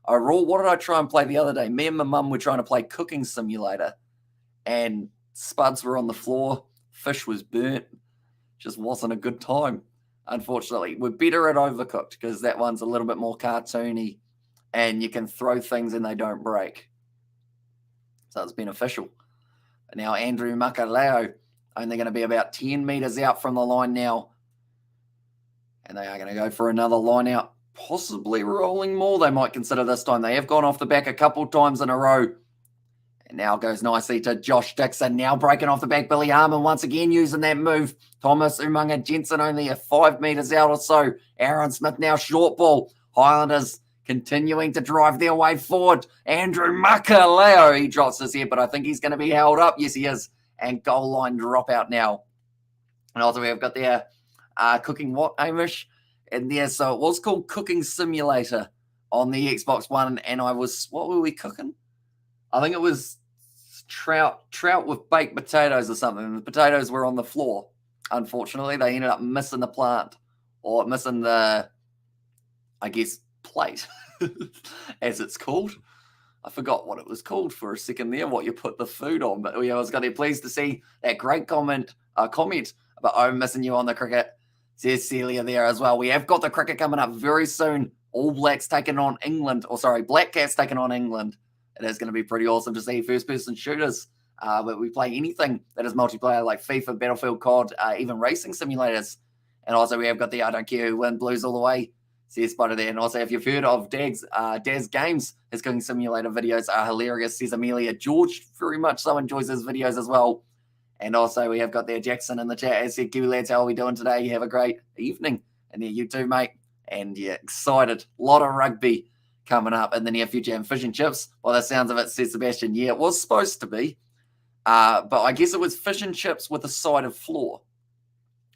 Speaker 1: Overall, what did I try and play the other day? Me and my mum were trying to play Cooking Simulator, and spuds were on the floor. Fish was burnt. Just wasn't a good time, unfortunately. We're better at Overcooked, because that one's a little bit more cartoony and you can throw things and they don't break. So it's beneficial. Now Andrew Makaleo only going to be about 10 metres out from the line now. And they are going to go for another line out, possibly rolling more. They might consider this time. They have gone off the back a couple times in a row. And now goes nicely to Josh Dixon. Now breaking off the back. Billy Harmon once again using that move. Thomas Umaga Jensen only 5 metres out or so. Aaron Smith now short ball. Highlanders continuing to drive their way forward. Andrew Makaleo, he drops his head, but I think he's going to be held up. Yes, he is. And goal line dropout now. And also we've got their cooking what, Amish? And there, so it was called Cooking Simulator on the Xbox One. And what were we cooking? I think it was trout with baked potatoes or something. The potatoes were on the floor. Unfortunately, they ended up missing the plant or missing the, I guess, plate, as it's called. I forgot what it was called for a second there, what you put the food on. But I was going to be pleased to see that great comment about I'm missing you on the cricket. Says Celia there as well. We have got the cricket coming up very soon. All Blacks taking on England, Black Cats taking on England. It is going to be pretty awesome to see first-person shooters. But we play anything that is multiplayer, like FIFA, Battlefield, COD, even racing simulators. And also we have got the I Don't Care Who Win Blues All the Way. Says Spider there. And also if you've heard of Daz Games, his cooking simulator videos are hilarious. Says Amelia. George very much so enjoys his videos as well. And also we have got there Jackson in the chat. As said, Kiwi lads, how are we doing today? You have a great evening. And yeah, you too, mate. And yeah, excited. A lot of rugby coming up in the near future. And fish and chips, by the sounds of it, says Sebastian. Yeah, it was supposed to be. But I guess it was fish and chips with a side of flour.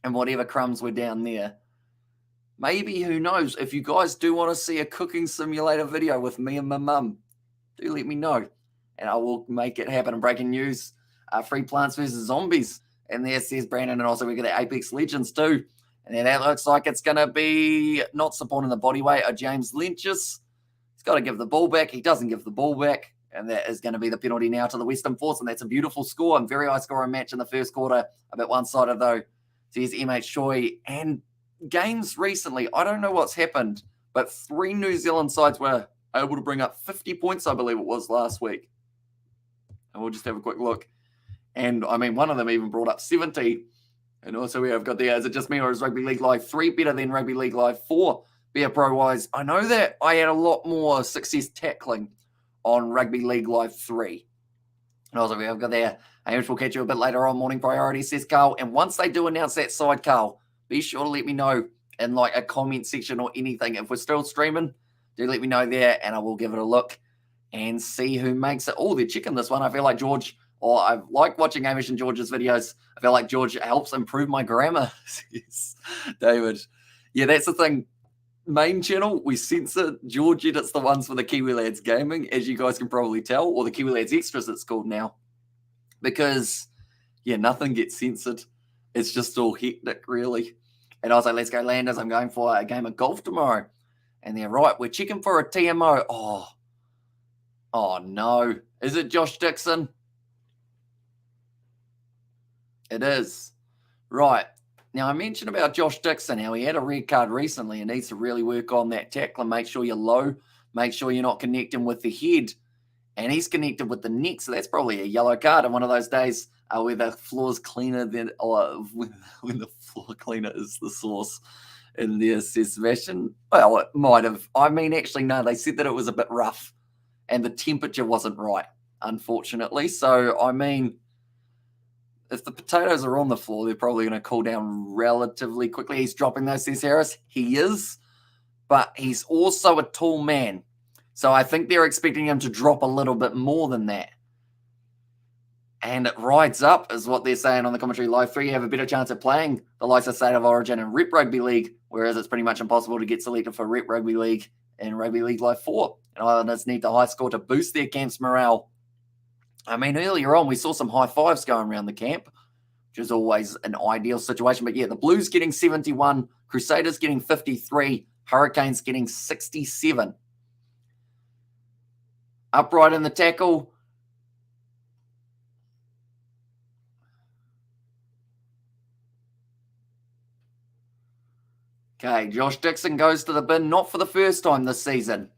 Speaker 1: And whatever crumbs were down there. Maybe, who knows, if you guys do want to see a cooking simulator video with me and my mum, do let me know. And I will make it happen. And breaking news, Free Plants versus Zombies. And there says Brandon, and also we got the Apex Legends too. And then that looks like it's going to be not supporting the body weight of James Lynch's. He's got to give the ball back. He doesn't give the ball back. And that is going to be the penalty now to the Western Force. And that's a beautiful score and very high scoring match in the first quarter. A bit one-sided though. Says MH Choi. And games recently, I don't know what's happened, but 3 New Zealand sides were able to bring up 50 points, I believe it was last week. And we'll just have a quick look. And I mean, one of them even brought up 70. And also we have got the, is it just me or is Rugby League Live 3 better than Rugby League Live 4? Beer Pro-wise, I know that I had a lot more success tackling on Rugby League Live 3. And also we have got there, we'll catch you a bit later on, morning priority, says Carl. And once they do announce that side, Carl, be sure to let me know in like a comment section or anything. If we're still streaming, do let me know there and I will give it a look and see who makes it. Oh, they're checking this one. I feel like George, or I like watching Amish and George's videos. I feel like George helps improve my grammar. Yes, David. Yeah, that's the thing. Main channel, we censor. George edits the ones for the Kiwi Lads Gaming, as you guys can probably tell, or the Kiwi Lads Extras it's called now. Because, yeah, nothing gets censored. It's just all hectic, really. And I was like, let's go Landers. I'm going for a game of golf tomorrow. And they're right. We're checking for a TMO. Oh, no. Is it Josh Dixon? It is. Right. Now, I mentioned about Josh Dixon, how he had a red card recently and needs to really work on that tackle. Make sure you're low. Make sure you're not connecting with the head. And he's connected with the neck, so that's probably a yellow card. And one of those days where the floor's cleaner than, or when the floor cleaner is the source in there, says Sebastian. Well, it might have. I mean, actually, no, they said that it was a bit rough and the temperature wasn't right, unfortunately. So, I mean, if the potatoes are on the floor, they're probably going to cool down relatively quickly. He's dropping those, says Harris. He is, but he's also a tall man. So I think they're expecting him to drop a little bit more than that. And it rides up, is what they're saying on the commentary. Live 3 have a better chance of playing the likes of State of Origin and Rep Rugby League, whereas it's pretty much impossible to get selected for Rep Rugby League and Rugby League Live 4. And Islanders need the high score to boost their camp's morale. I mean, earlier on, we saw some high fives going around the camp, which is always an ideal situation. But yeah, the Blues getting 71, Crusaders getting 53, Hurricanes getting 67. Upright in the tackle. Okay, Josh Dixon goes to the bin, not for the first time this season.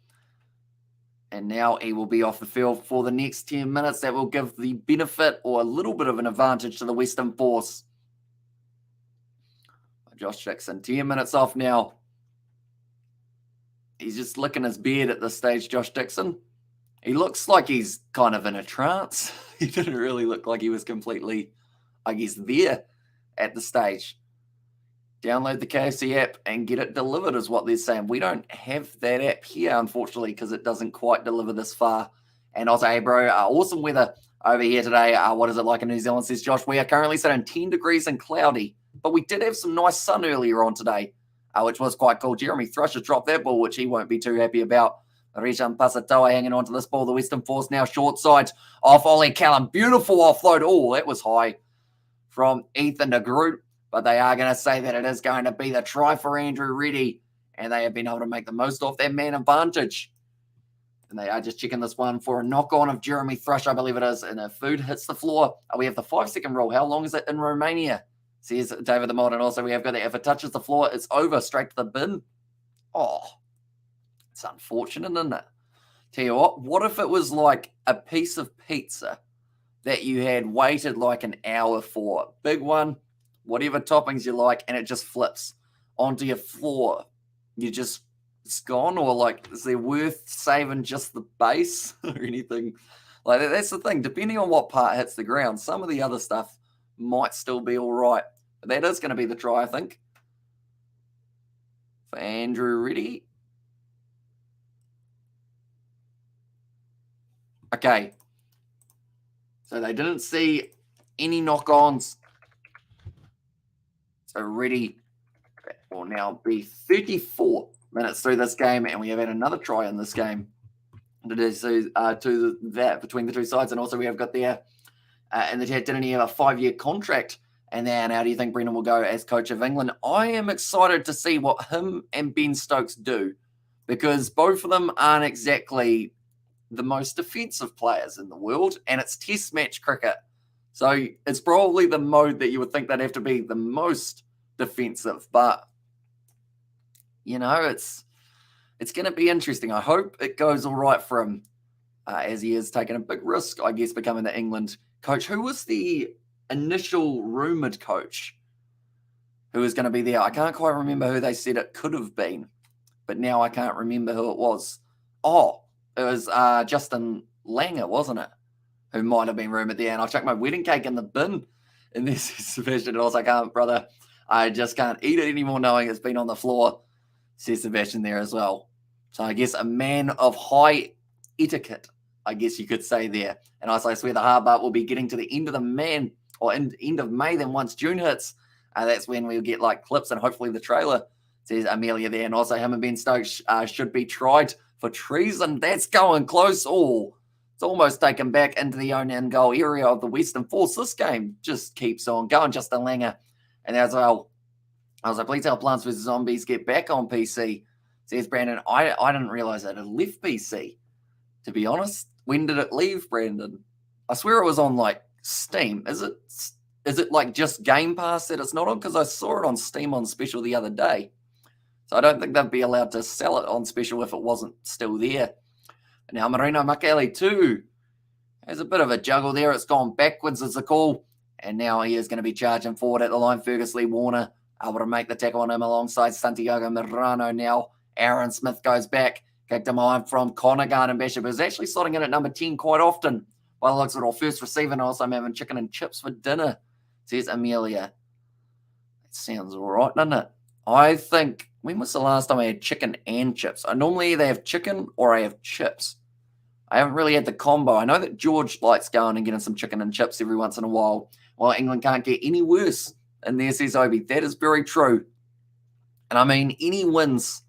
Speaker 1: And now he will be off the field for the next 10 minutes. That will give the benefit or a little bit of an advantage to the Western Force. Josh Dixon, 10 minutes off now. He's just licking his beard at this stage, Josh Dixon. He looks like he's kind of in a trance. He didn't really look like he was completely, I guess, there at the stage. Download the KFC app and get it delivered is what they're saying. We don't have that app here, unfortunately, because it doesn't quite deliver this far. And also, hey, bro, awesome weather over here today. What is it like in New Zealand, says Josh? We are currently sitting 10 degrees and cloudy, but we did have some nice sun earlier on today, which was quite cool. Jeremy Thrusher dropped that ball, which he won't be too happy about. Rejan Pasatoa hanging on to this ball. The Western Force now short side off Ollie Callum. Beautiful offload. Oh, that was high from Ethan de Groot. But they are going to say that it is going to be the try for Andrew Reddy. And they have been able to make the most of their man advantage. And they are just checking this one for a knock-on of Jeremy Thrush, I believe it is. And if food hits the floor, we have the 5-second rule. How long is it in Romania? Says David the Mod. And also we have got that if it touches the floor, it's over, straight to the bin. Oh, it's unfortunate, isn't it? Tell you what if it was like a piece of pizza that you had waited like an hour for? Big one, whatever toppings you like, and it just flips onto your floor. It's gone, or like, is it worth saving just the base or anything? Like, that's the thing. Depending on what part hits the ground, some of the other stuff might still be all right. But that is going to be the try, I think, for Andrew Reddy. Okay. So they didn't see any knock-ons. So Reddy will now be 34 minutes through this game, and we have had another try in this game to that between the two sides. And also we have got there in the chat, didn't he have a 5-year contract? And then how do you think Brendan will go as coach of England? I am excited to see what him and Ben Stokes do, because both of them aren't exactly the most defensive players in the world, and it's test match cricket. So it's probably the mode that you would think they'd have to be the most defensive. But, you know, it's going to be interesting. I hope it goes all right for him, as he is taking a big risk, I guess, becoming the England coach. Who was the initial rumoured coach who was going to be there? I can't quite remember who they said it could have been, but now I can't remember who it was. Oh, it was Justin Langer, wasn't it? Who might have been rumoured there. And I'll chuck my wedding cake in the bin in this Sebastian. And I was like, brother, I just can't eat it anymore knowing it's been on the floor, says Sebastian there as well. So I guess a man of high etiquette, I guess you could say there. And I swear the hard part will be getting to the end of end of May. Then once June hits, that's when we'll get like clips and hopefully the trailer, says Amelia there. And also him and Ben Stokes should be tried for treason. That's going close. Oh, it's almost taken back into the own end goal area of the Western Force. This game just keeps on going. Justin Langer. And as well, I was like, please help Plants vs. Zombies get back on PC, says Brandon. I didn't realize that it left PC, to be honest. When did it leave, Brandon? I swear it was on like Steam. Is it like just Game Pass that it's not on? Because I saw it on Steam on special the other day. So I don't think they'd be allowed to sell it on special if it wasn't still there. Now Marino Makele too has a bit of a juggle there. It's gone backwards as a call. And now he is going to be charging forward at the line. Fergus Lee Warner able to make the tackle on him alongside Santiago Mirano now. Aaron Smith goes back. Kicked him on from Connor Garden Bishop, who's actually slotting in at number 10 quite often. By the looks of it all, first receiver, and also I'm having chicken and chips for dinner, says Amelia. That sounds all right, doesn't it? I think, when was the last time I had chicken and chips? I normally either have chicken or I have chips. I haven't really had the combo. I know that George likes going and getting some chicken and chips every once in a while. Well, England can't get any worse. And there, says Obi. That is very true. And I mean, any wins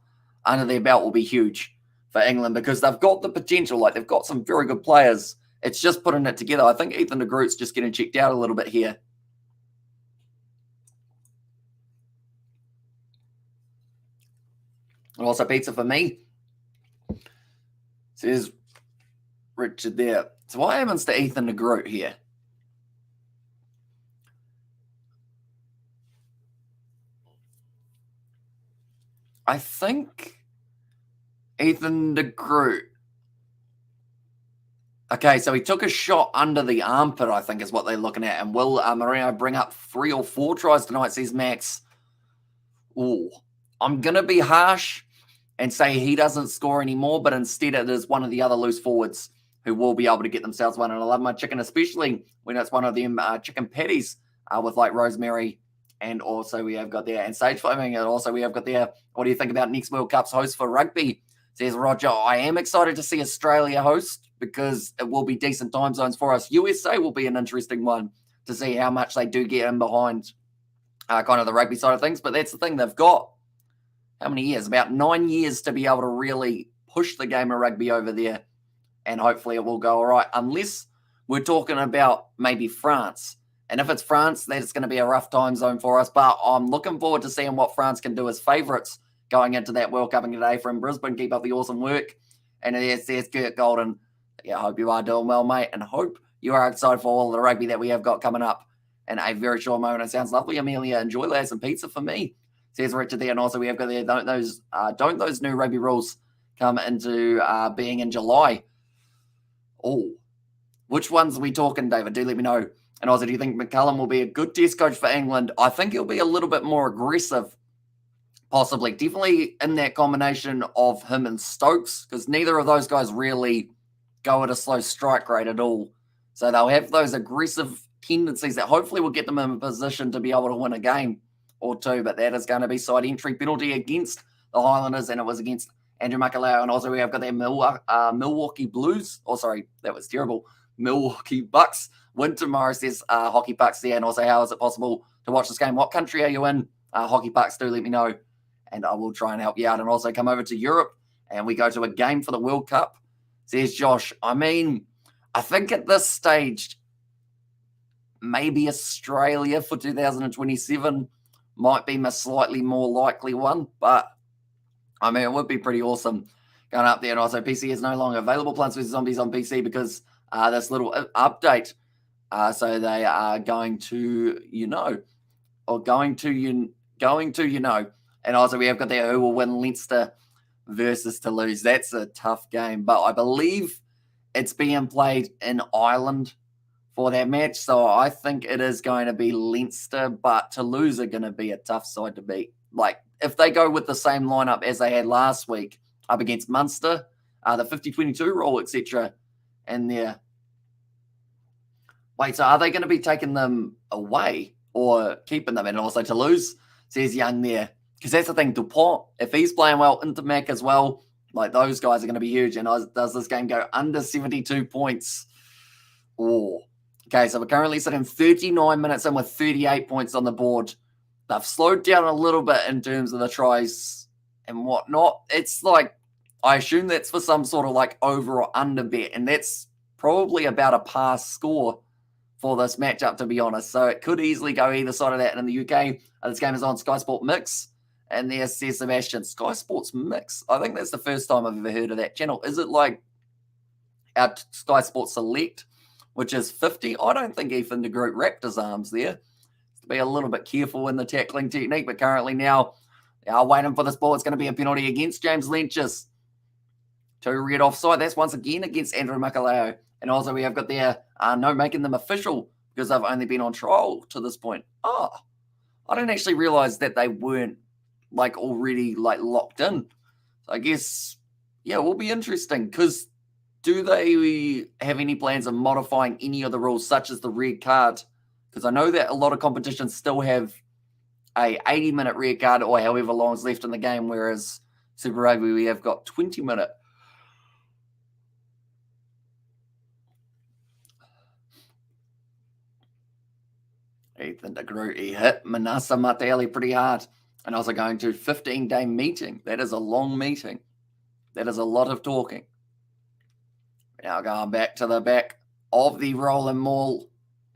Speaker 1: under their belt will be huge for England because they've got the potential. Like, they've got some very good players. It's just putting it together. I think Ethan de Groot's just getting checked out a little bit here. And also pizza for me, says Richard there. So what happens to Ethan de Groot here? I think Ethan de Groot Okay, so he took a shot under the armpit, I think is what they're looking at. And will Marino bring up 3 or 4 tries tonight, says Max. Ooh, I'm going to be harsh and say he doesn't score anymore, but instead it is one of the other loose forwards who will be able to get themselves one. And I love my chicken, especially when it's one of them chicken patties with like rosemary. And also we have got there, and sage flaming, and also we have got there, what do you think about next World Cup's host for rugby? Says Roger, I am excited to see Australia host because it will be decent time zones for us. USA will be an interesting one to see how much they do get in behind kind of the rugby side of things. But that's the thing, they've got how many years? About 9 years to be able to really push the game of rugby over there. And hopefully it will go all right, unless we're talking about maybe France. And if it's France, that's going to be a rough time zone for us. But I'm looking forward to seeing what France can do as favourites going into that World Cup. And today from Brisbane, keep up the awesome work. And there's Kurt Golden. Yeah, I hope you are doing well, mate. And hope you are excited for all of the rugby that we have got coming up in a very short moment. It sounds lovely, Amelia. Enjoy that, some pizza for me, says Richard there. And also we have got there, don't those new rugby rules come into being in July? Oh, which ones are we talking, David? Do let me know. And also, do you think McCullum will be a good test coach for England? I think he'll be a little bit more aggressive, possibly. Definitely in that combination of him and Stokes, because neither of those guys really go at a slow strike rate at all. So they'll have those aggressive tendencies that hopefully will get them in a position to be able to win a game or two. But that is going to be side entry penalty against the Highlanders, and it was against Andrew Makalau. And also we have got their Milwaukee Blues. Oh, sorry, that was terrible. Milwaukee Bucks win tomorrow, says Hockey Pucks there. And also, how is it possible to watch this game? What country are you in? Hockey Pucks, do let me know, and I will try and help you out. And also come over to Europe, and we go to a game for the World Cup, says Josh. I mean, I think at this stage, maybe Australia for 2027 might be my slightly more likely one, but I mean, it would be pretty awesome going up there. And also, PC is no longer available, Plants vs. Zombies on PC, because this little update. So they are going to, And also we have got there who will win Leinster versus Toulouse. That's a tough game, but I believe it's being played in Ireland for that match. So I think it is going to be Leinster, but Toulouse are going to be a tough side to beat. Like, if they go with the same lineup as they had last week up against Munster, the 50-22 rule, etc., and they're... Wait, so are they going to be taking them away or keeping them? And also Toulouse, says Young there. Because that's the thing, Dupont, if he's playing well, Intermac as well, like those guys are going to be huge. And does this game go under 72 points? Oh, okay, so we're currently sitting 39 minutes in with 38 points on the board. They've slowed down a little bit in terms of the tries and whatnot. It's like, I assume that's for some sort of like over or under bet, and that's probably about a pass score for this matchup, to be honest. So it could easily go either side of that. And in the UK, this game is on Sky Sport Mix. And there's says Sebastian, Sky Sports Mix. I think that's the first time I've ever heard of that channel. Is it like our Sky Sports Select, which is 50? I don't think Ethan de Groot wrapped his arms there. To be a little bit careful in the tackling technique. But currently now, they are waiting for this ball. It's going to be a penalty against James Lynch's. 2 red offside. That's once again against Andrew Makalau. And also we have got there no making them official because they've only been on trial to this point. Oh, I didn't actually realize that they weren't like already like locked in. So I guess, yeah, it will be interesting, because do they have any plans of modifying any of the rules such as the red card? Because I know that a lot of competitions still have a 80-minute red card or however long is left in the game, whereas Super Rugby we have got 20-minute. Ethan de Groot, he hit Manasa Mataele pretty hard. And also going to 15-day meeting. That is a long meeting. That is a lot of talking. Now going back to the back of the Roland Mall.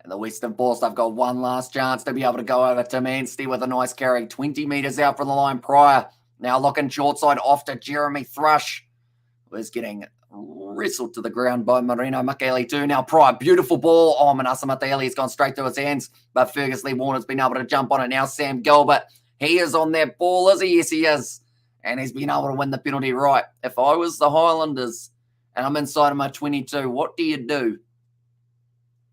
Speaker 1: And the Western Force, they've got one last chance to be able to go over to Manstey with a nice carry. 20 metres out from the line prior. Now looking short side off to Jeremy Thrush. Was getting wrestled to the ground by Marino Makaele too. Now Pryor, beautiful ball. Oh, Manasa Mataele has gone straight to his hands, but Fergus Lee Warner's been able to jump on it. Now Sam Gilbert, he is on that ball, is he? Yes, he is. And he's been able to win the penalty right. If I was the Highlanders and I'm inside of my 22. What do you do?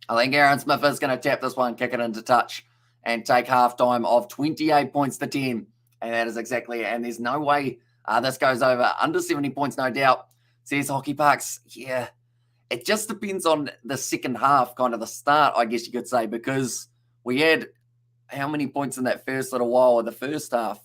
Speaker 1: I think Aaron Smith is going to tap this one, kick it into touch, and take halftime of 28 points to 10. And that is exactly it. And there's no way this goes over. Under 70 points, no doubt. Says Hockey Parks, yeah. It just depends on the second half, kind of the start, I guess you could say, because we had how many points in that first little while of the first half?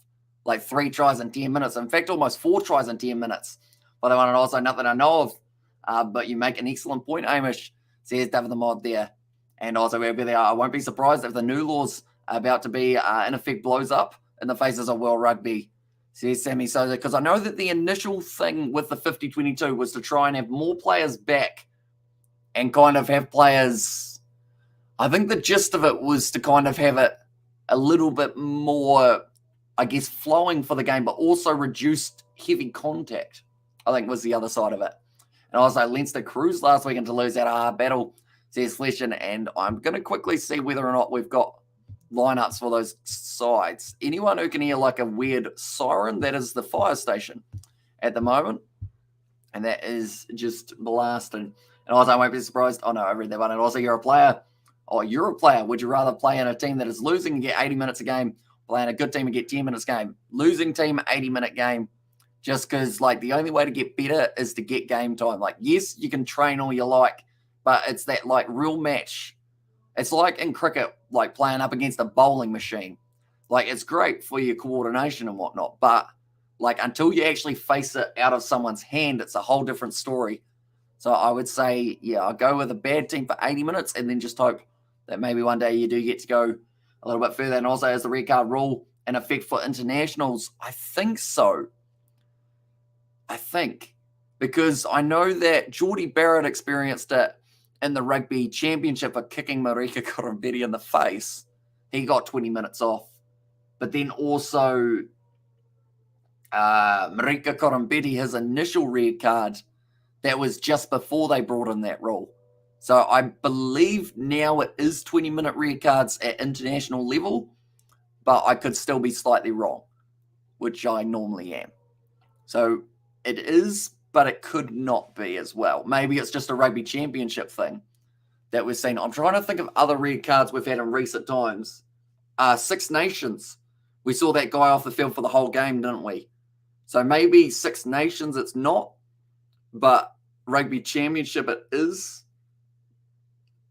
Speaker 1: Like 3 tries in 10 minutes. In fact, almost 4 tries in 10 minutes. But I want to also nothing I know of. But you make an excellent point, Amish. Says David the Mod there. And also, I won't be surprised if the new laws are about to be, in effect, blows up in the faces of World Rugby. Says Sammy Souza. Because I know that the initial thing with the 50-22 was to try and have more players back and kind of have players. I think the gist of it was to kind of have it a little bit more, I guess, flowing for the game, but also reduced heavy contact, I think was the other side of it. And also, Leinster cruised last weekend to lose that hard battle, says Fleshin, and I'm going to quickly see whether or not we've got lineups for those sides. Anyone who can hear like a weird siren, that is the fire station at the moment. And that is just blasting. And also, I won't be surprised. Oh, no, I read that one. And also, you're a player. Oh, you're a player. Would you rather play in a team that is losing and get 80 minutes a game, play in a good team and get 10 minutes a game? Losing team, 80-minute game. Just because, like, the only way to get better is to get game time. Like, yes, you can train all you like, but it's that, like, real match. It's like in cricket, like, playing up against a bowling machine. Like, it's great for your coordination and whatnot, but, like, until you actually face it out of someone's hand, it's a whole different story. So I would say, yeah, I'll go with a bad team for 80 minutes and then just hope that maybe one day you do get to go a little bit further. And also, as the red card rule in effect for internationals, I think so. Because I know that Geordie Barrett experienced it in the Rugby Championship for kicking Marika Korombeti in the face. He got 20 minutes off. But then also, Marika Korombeti, his initial red card, that was just before they brought in that rule. So I believe now it is 20-minute red cards at international level, but I could still be slightly wrong, which I normally am. So it is, but it could not be as well. Maybe it's just a rugby championship thing that we've seen. I'm trying to think of other red cards we've had in recent times. Six Nations. We saw that guy off the field for the whole game, didn't we? So maybe Six Nations it's not, but rugby championship it is.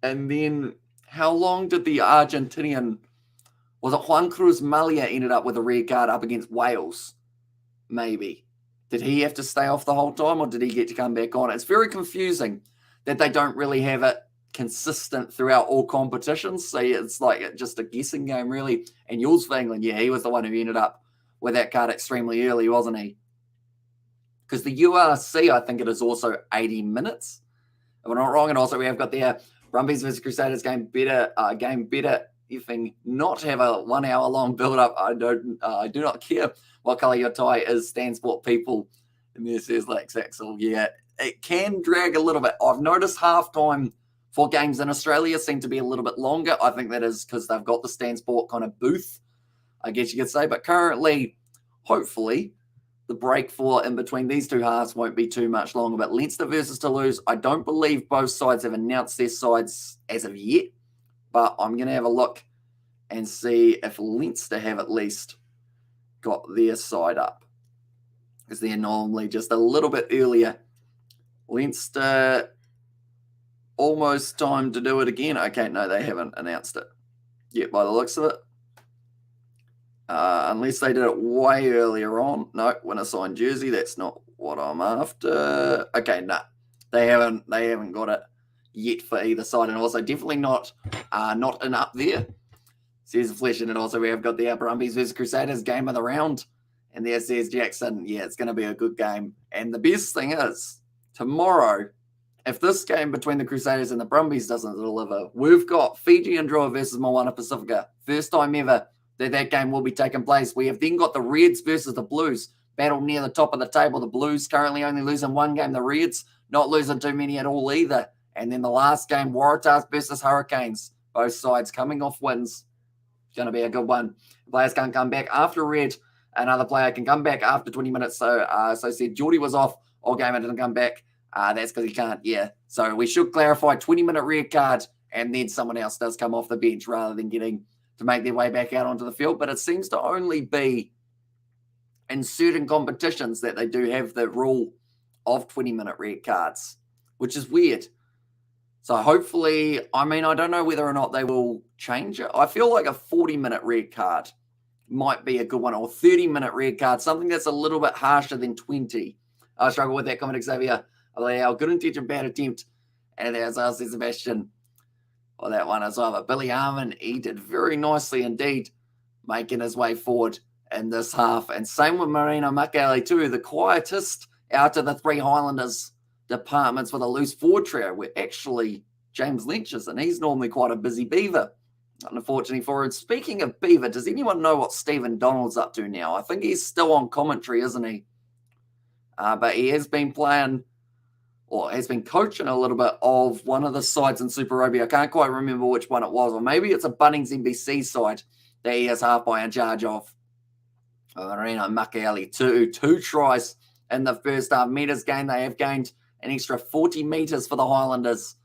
Speaker 1: And then how long did the Argentinian, was it Juan Cruz Malia ended up with a red card up against Wales? Maybe. Did he have to stay off the whole time or did he get to come back on? It's very confusing that they don't really have it consistent throughout all competitions. So it's like just a guessing game, really. And Jules for England, yeah, he was the one who ended up with that card extremely early, wasn't he? Because the URC, I think it is also 80 minutes, if I'm not wrong. And also we have got the Brumbies versus Crusaders game better. If not have a 1 hour long build up, I do not care what color your tie is. Stand Sport people, and there says Lex Axel. Yeah, it can drag a little bit. I've noticed halftime for games in Australia seem to be a little bit longer. I think that is because they've got the Stand Sport kind of booth, I guess you could say. But currently, hopefully, the break for in between these two halves won't be too much longer. But Leinster versus Toulouse, I don't believe both sides have announced their sides as of yet. But I'm going to have a look and see if Leinster have at least got their side up. Because they're normally just a little bit earlier. Leinster, almost time to do it again. Okay, no, they haven't announced it yet by the looks of it. Unless they did it way earlier on. No, when I signed jersey, that's not what I'm after. Okay, no, they haven't got it yet for either side, and also definitely not in up there. Says Flesh, and also we have got the Brumbies versus Crusaders game of the round, and there says Jackson. Yeah, it's going to be a good game, and the best thing is tomorrow, if this game between the Crusaders and the Brumbies doesn't deliver, we've got Fiji and Drua versus Moana Pacifica. First time ever that game will be taking place. We have then got the Reds versus the Blues. Battle near the top of the table. The Blues currently only losing one game. The Reds not losing too many at all either. And then the last game, Waratahs versus Hurricanes. Both sides coming off wins. It's going to be a good one. Players can't come back after red. Another player can come back after 20 minutes. So said Geordie was off all game and didn't come back. That's because he can't, yeah. So we should clarify 20-minute red card, and then someone else does come off the bench rather than getting to make their way back out onto the field. But it seems to only be in certain competitions that they do have the rule of 20-minute red cards, which is weird. So hopefully, I mean, I don't know whether or not they will change it. I feel like a 40-minute red card might be a good one, or 30-minute red card, something that's a little bit harsher than 20. I struggle with that comment, Xavier. Good intention, bad attempt. And there's us, Sebastian. Or that one as well. But Billy Harmon, he did very nicely indeed, making his way forward in this half. And same with Marino Makali too, the quietest out of the three Highlanders departments for the loose forward trio, where actually James Lynch is, and he's normally quite a busy beaver. Unfortunately for him. Speaking of beaver, does anyone know what Stephen Donald's up to now? I think he's still on commentary, isn't he? But he has been playing, or has been coaching a little bit of one of the sides in Super Rugby. I can't quite remember which one it was, or maybe it's a Bunnings NBC side that he has half by in charge of. Marino Makali, two tries in the first half. Meters gained, they have gained an extra 40 meters for the Highlanders.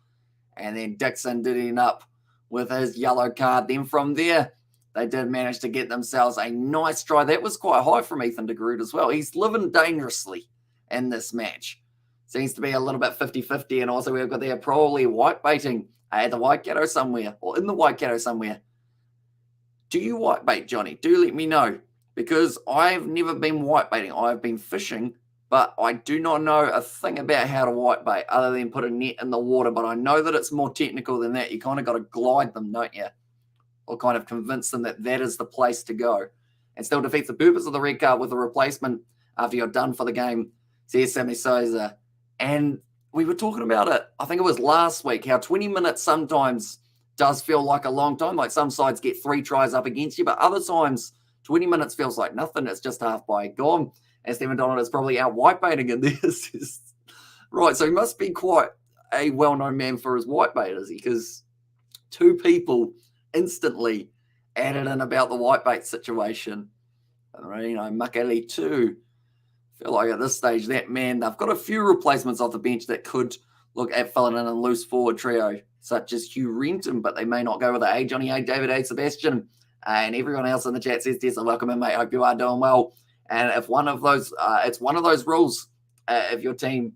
Speaker 1: And then Dixon did end up with his yellow card. Then from there, they did manage to get themselves a nice try. That was quite high from Ethan de Groot as well. He's living dangerously in this match. Seems to be a little bit 50-50. And also we've got there probably white baiting at the Waikato somewhere, or in the Waikato somewhere. Do you white bait, Johnny? Do let me know, because I've never been white baiting. I've been fishing, but I do not know a thing about how to white bait other than put a net in the water. But I know that it's more technical than that. You kind of got to glide them, don't you? Or kind of convince them that that is the place to go. And still defeats the purpose of the red card with a replacement after you're done for the game, says Sammy Souza. And we were talking about it, I think it was last week, how 20 minutes sometimes does feel like a long time. Like some sides get 3 tries up against you, but other times 20 minutes feels like nothing. It's just half by gone. And Stephen Donald is probably out whitebaiting in this. Right, so he must be quite a well-known man for his whitebait, is he? Because 2 people instantly added in about the whitebait situation. Makali too. Feel like at this stage, that man, they've got a few replacements off the bench that could look at filling in a loose forward trio, such as Hugh Renton, but they may not go with it. Hey, Johnny, hey, David, hey, Sebastian, and everyone else in the chat says, Tessa, welcome in, mate. Hope you are doing well. And if one of those, it's one of those rules, if your team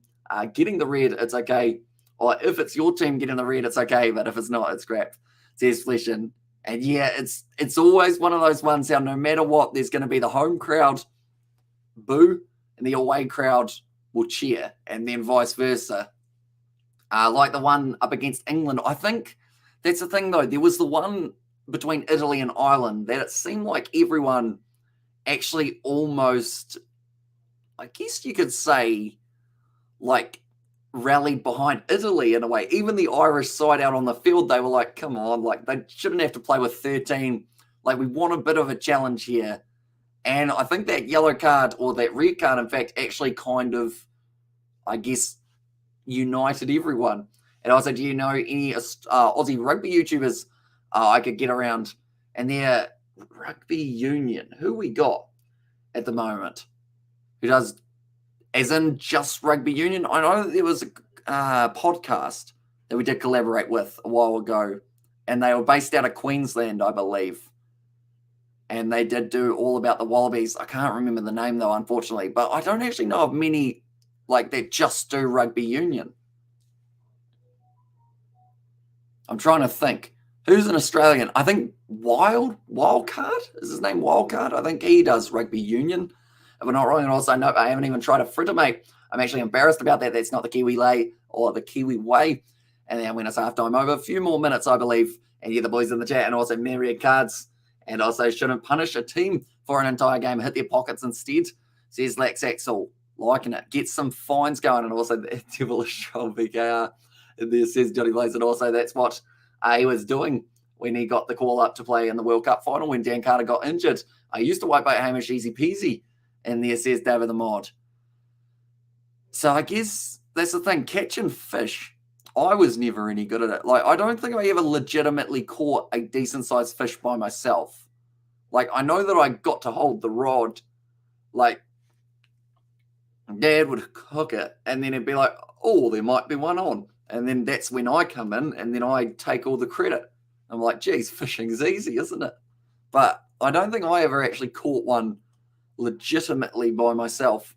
Speaker 1: getting the red, it's okay. Or if it's your team getting the red, it's okay. But if it's not, it's crap. Says Fleshin. And yeah, it's always one of those ones how no matter what, there's going to be the home crowd boo and the away crowd will cheer, and then vice versa. Like the one up against England. I think that's the thing, though. There was the one between Italy and Ireland that it seemed like everyone actually almost, I guess you could say, like, rallied behind Italy in a way. Even the Irish side out on the field, they were like, come on, like, they shouldn't have to play with 13. Like, we want a bit of a challenge here. And I think that yellow card, or that red card, in fact, actually kind of, I guess, united everyone. And also, do you know any Aussie rugby YouTubers I could get around? And they're rugby union. Who we got at the moment? Who does, as in just rugby union? I know that there was a podcast that we did collaborate with a while ago, and they were based out of Queensland, I believe. And they did do all about the Wallabies. I can't remember the name, though, unfortunately. But I don't actually know of many like that just do rugby union. I'm trying to think. Who's an Australian? I think Wildcard? Is his name Wildcard? I think he does rugby union. If I'm not wrong, and also, no, I haven't even tried a fritter, mate. I'm actually embarrassed about that. That's not the Kiwi lay or the Kiwi way. And then when it's halftime, over a few more minutes, I believe. And yeah, the boys in the chat, and also myriad cards. And also shouldn't punish a team for an entire game. Hit their pockets instead, says Lex Axel. Liking it. Get some fines going. And also the devilish troll VKR. And there says Johnny Blaze. And also that's what he was doing when he got the call up to play in the World Cup final when Dan Carter got injured. I used to wipe out Hamish easy peasy. And there says David the Mod. So I guess that's the thing. Catching fish. I was never any good at it. Like, I don't think I ever legitimately caught a decent-sized fish by myself. Like, I know that I got to hold the rod. Like, Dad would cook it, and then it'd be like, oh, there might be one on. And then that's when I come in and then I take all the credit. I'm like, geez, fishing's easy, isn't it? But I don't think I ever actually caught one legitimately by myself.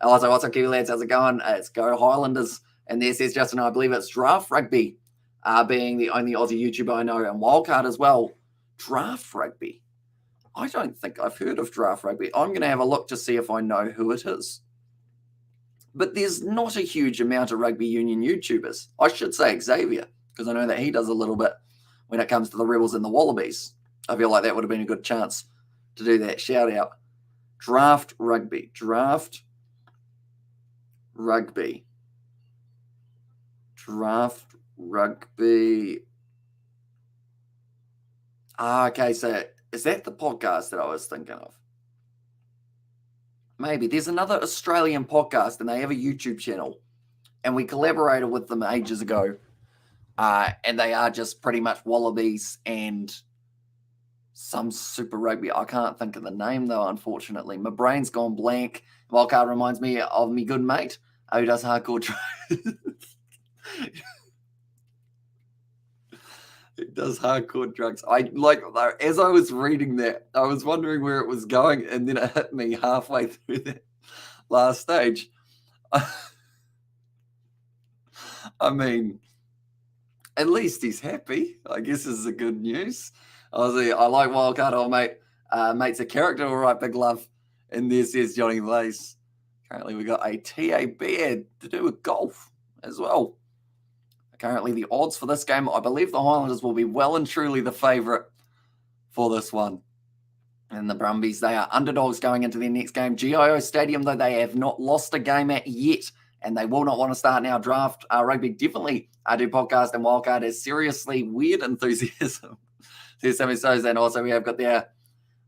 Speaker 1: Also, what's up, Kiwi lads? How's it going? It's Go Highlanders. And there says Justin, I believe it's Draft Rugby, being the only Aussie YouTuber I know, and Wildcard as well. Draft Rugby. I don't think I've heard of Draft Rugby. I'm going to have a look to see if I know who it is. But there's not a huge amount of rugby union YouTubers. I should say Xavier, because I know that he does a little bit when it comes to the Rebels and the Wallabies. I feel like that would have been a good chance to do that shout out. Draft Rugby. Draft Rugby. Draft Rugby. Okay, so is that the podcast that I was thinking of? Maybe. There's another Australian podcast and they have a YouTube channel. And we collaborated with them ages ago. And they are just pretty much Wallabies and some Super Rugby. I can't think of the name, though, unfortunately. My brain's gone blank. Wildcard reminds me of me good mate who does hardcore drugs. It does hardcore drugs. As I was reading that, I was wondering where it was going, and then it hit me halfway through that last stage. I mean, at least he's happy. I guess this is a good news. I like Wildcard. Oh, mate. Mate's a character. All right, big love. And there says Johnny Lace. Currently, we got a TAB ad to do with golf as well. Currently, the odds for this game, I believe the Highlanders will be well and truly the favourite for this one. And the Brumbies, they are underdogs going into their next game. GIO Stadium, though, they have not lost a game at yet. And they will not want to start now. Draft Rugby definitely do podcast, and Wildcard has seriously weird enthusiasm. And also we have got there,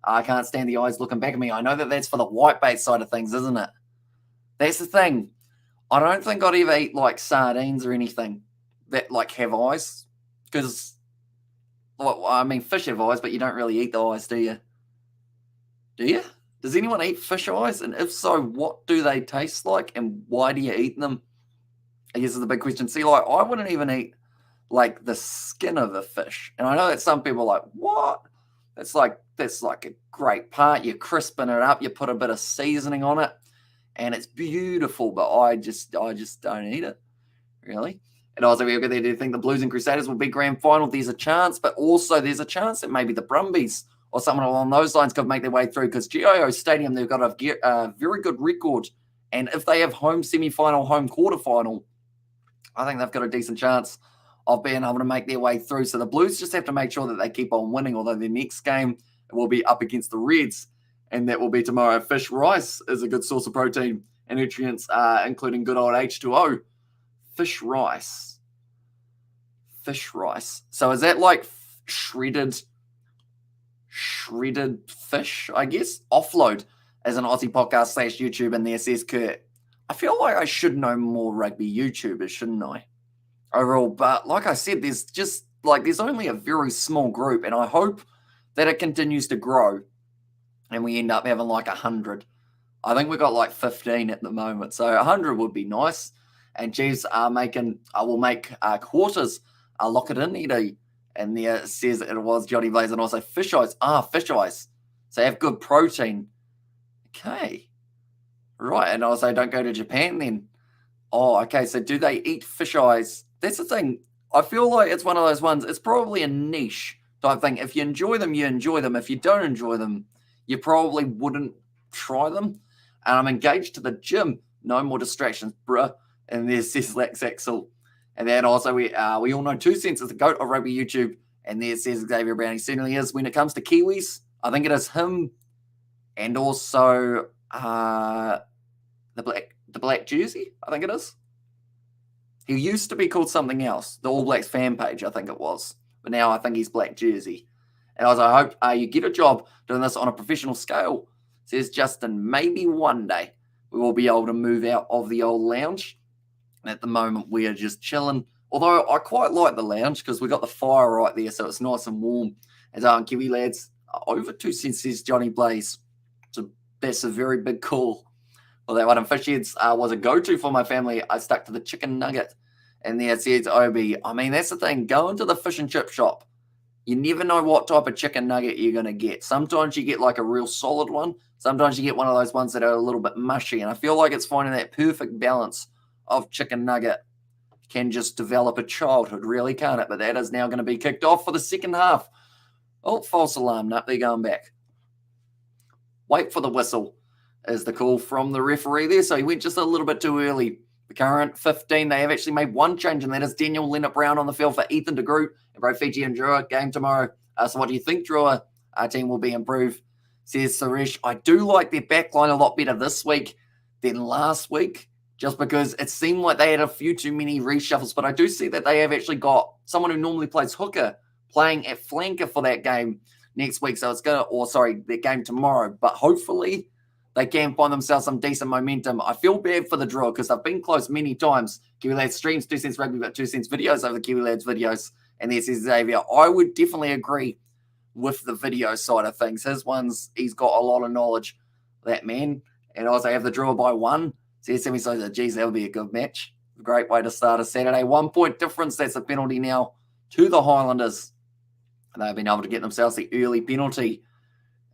Speaker 1: I can't stand the eyes looking back at me. I know that that's for the whitebait side of things, isn't it? That's the thing. I don't think I'd ever eat like sardines or anything that like have eyes, because I mean, fish have eyes, but you don't really eat the eyes, do you? Do you? Does anyone eat fish eyes? And if so, what do they taste like, and why do you eat them? I guess is the big question. See, like, I wouldn't even eat like the skin of a fish, and I know that some people are like, what? That's like a great part. You're crisping it up, you put a bit of seasoning on it, and it's beautiful. But I just don't eat it, really. And also, we do you think the Blues and Crusaders will be grand final? There's a chance, but also there's a chance that maybe the Brumbies or someone along those lines could make their way through, because GIO Stadium, they've got a very good record. And if they have home semi-final, home quarterfinal, I think they've got a decent chance of being able to make their way through. So the Blues just have to make sure that they keep on winning, although their next game will be up against the Reds, and that will be tomorrow. Fish rice is a good source of protein and nutrients, including good old H2O. Fish rice. Fish rice. So is that like shredded fish, I guess? Offload as an Aussie podcast / YouTube, and there says Kurt. I feel like I should know more rugby YouTubers, shouldn't I? Overall, but like I said, there's only a very small group, and I hope that it continues to grow and we end up having like 100. I think we've got like 15 at the moment, so 100 would be nice. And Chiefs are will make quarters. Lock it in, Eddie. And there it says it was Johnny Blaze, and also fish eyes. Fish eyes. So have good protein. Okay. Right, and also don't go to Japan then. Oh, okay, so do they eat fish eyes? That's the thing. I feel like it's one of those ones, it's probably a niche type thing. If you enjoy them, you enjoy them. If you don't enjoy them, you probably wouldn't try them. And I'm engaged to the gym. No more distractions, bruh. And there's says Lex Axel. And then also we all know 2 Cents is the GOAT of rugby YouTube. And there says Xavier Brown. He certainly is. When it comes to Kiwis, I think it is him, and also the black jersey, I think it is. He used to be called something else. The All Blacks fan page, I think it was. But now I think he's black jersey. And I hope you get a job doing this on a professional scale. Says Justin, maybe one day we will be able to move out of the old lounge. And at the moment, we are just chilling. Although I quite like the lounge because we got the fire right there, so it's nice and warm. As Kiwi lads, over 2 cents, says Johnny Blaze. So that's a very big call Well, that one in fish heads was a go-to for my family. I stuck to the chicken nugget. And there says Obi. I mean, that's the thing. Go into the fish and chip shop. You never know what type of chicken nugget you're going to get. Sometimes you get like a real solid one. Sometimes you get one of those ones that are a little bit mushy. And I feel like it's finding that perfect balance of chicken nugget can just develop a childhood, really, can't it? But that is now going to be kicked off for the second half. Oh, false alarm. No, they're going back. Wait for the whistle is the call from the referee there. So he went just a little bit too early. The current 15, they have actually made one change, and that is Daniel Leonard Brown on the field for Ethan de Groot and both Fiji and Drua game tomorrow. So what do you think, Drua? Our team will be improved, says Suresh. I do like their backline a lot better this week than last week, just because it seemed like they had a few too many reshuffles, but I do see that they have actually got someone who normally plays hooker playing at flanker for that game next week. So it's going to, their game tomorrow, but hopefully they can find themselves some decent momentum. I feel bad for the draw because they've been close many times. Kiwi Lads streams 2 Cents Rugby, but 2 Cents videos over the Kiwi Lads videos. And there says Xavier. I would definitely agree with the video side of things. His ones, he's got a lot of knowledge, that man. And also have the draw by 1. Says Sammy Sosa, geez, that'll be a good match. Great way to start a Saturday. 1 point difference. That's a penalty now to the Highlanders. And they've been able to get themselves the early penalty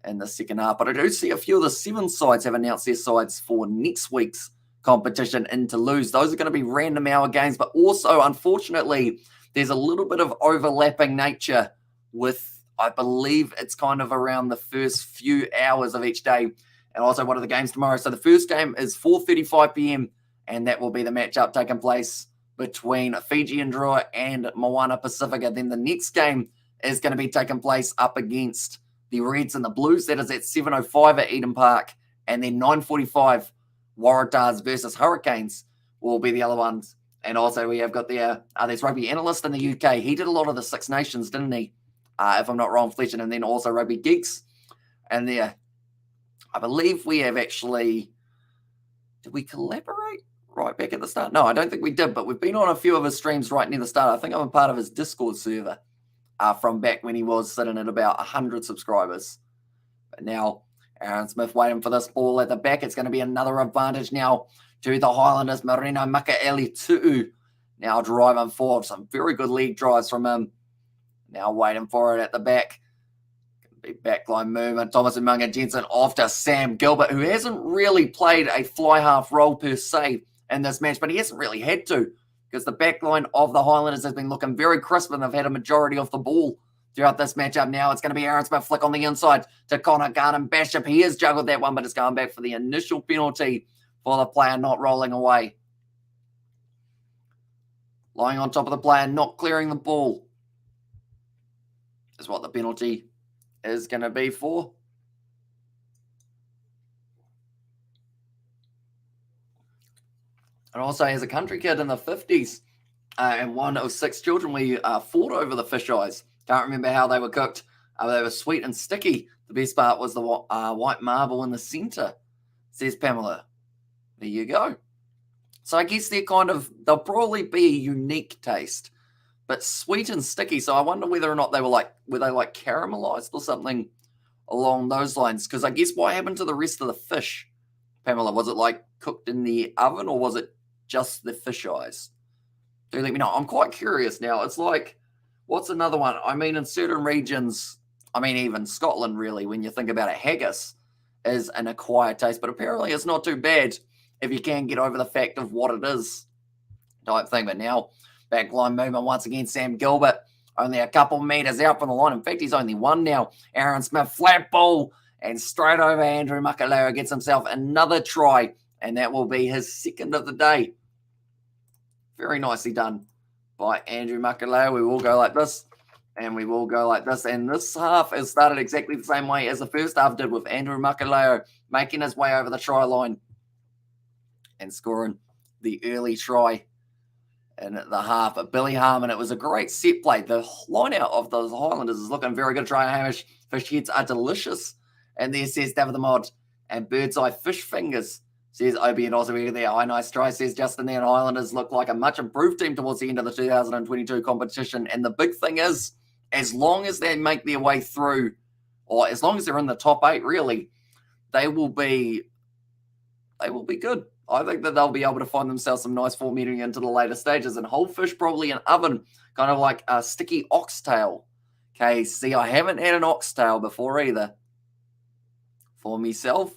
Speaker 1: in the second half. But I do see a few of the 7 sides have announced their sides for next week's competition in Toulouse. Those are going to be random hour games, but also, unfortunately, there's a little bit of overlapping nature with, I believe it's kind of around the first few hours of each day. And also, what are the games tomorrow? So the first game is 4:35 p.m., and that will be the matchup taking place between Fiji and Drua and Moana Pacifica. Then the next game is going to be taking place up against the Reds and the Blues. That is at 7:05 at Eden Park. And then 9:45, Waratahs versus Hurricanes will be the other ones. And also we have got there's Rugby Analyst in the UK. He did a lot of the Six Nations, didn't he? If I'm not wrong, Fletcher. And then also Rugby Geeks. And there, I believe we have actually, did we collaborate right back at the start? No, I don't think we did, but we've been on a few of his streams right near the start. I think I'm a part of his Discord server from back when he was sitting at about 100 subscribers. But now Aaron Smith waiting for this ball at the back. It's going to be another advantage now to the Highlanders. Marino Makaeli Tu'u now driving forward. Some very good league drives from him. Now waiting for it at the back. Going to be backline movement. Thomas Umunga Jensen off to Sam Gilbert, who hasn't really played a fly half role per se in this match, but he hasn't really had to, because the backline of the Highlanders has been looking very crisp and they've had a majority of the ball throughout this matchup. Now it's going to be Aaron Smith flick on the inside to Connor Garden Bishop. He has juggled that one, but it's going back for the initial penalty for the player not rolling away. Lying on top of the player, not clearing the ball is what the penalty is going to be for. And also, as a country kid in the 50s and one of 6 children, we fought over the fish eyes. Can't remember how they were cooked. They were sweet and sticky. The best part was the white marble in the center, says Pamela. There you go. So I guess they'll probably be a unique taste, but sweet and sticky. So I wonder whether or not were they caramelized or something along those lines? Because I guess what happened to the rest of the fish, Pamela? Was it like cooked in the oven, or was it just the fish eyes? Do let me know. I'm quite curious now. It's like, what's another one? I mean, in certain regions, I mean, even Scotland, really, when you think about it, haggis is an acquired taste, but apparently it's not too bad if you can get over the fact of what it is type thing. But now, backline movement once again, Sam Gilbert, only a couple meters out from the line. In fact, he's only one now. Aaron Smith, flat ball, and straight over Andrew Makaleo gets himself another try, and that will be his second of the day. Very nicely done by Andrew Makaleo. We will go like this, and we will go like this. And this half has started exactly the same way as the first half did, with Andrew Makaleo making his way over the try line and scoring the early try in the half. But Billy Harmon, it was a great set play. The line out of those Highlanders is looking very good. Try Hamish. Fish heads are delicious. And there says David the Mod. And Bird's Eye Fish Fingers, says Obi and Oswego there. Oh, nice try, says Justin there. And Highlanders look like a much improved team towards the end of the 2022 competition. And the big thing is, as long as they make their way through, or as long as they're in the top 8, really, they will be they will be good. I think that they'll be able to find themselves some nice form heading into the later stages. And whole fish, probably an oven, kind of like a sticky oxtail. Okay, see, I haven't had an oxtail before either for myself.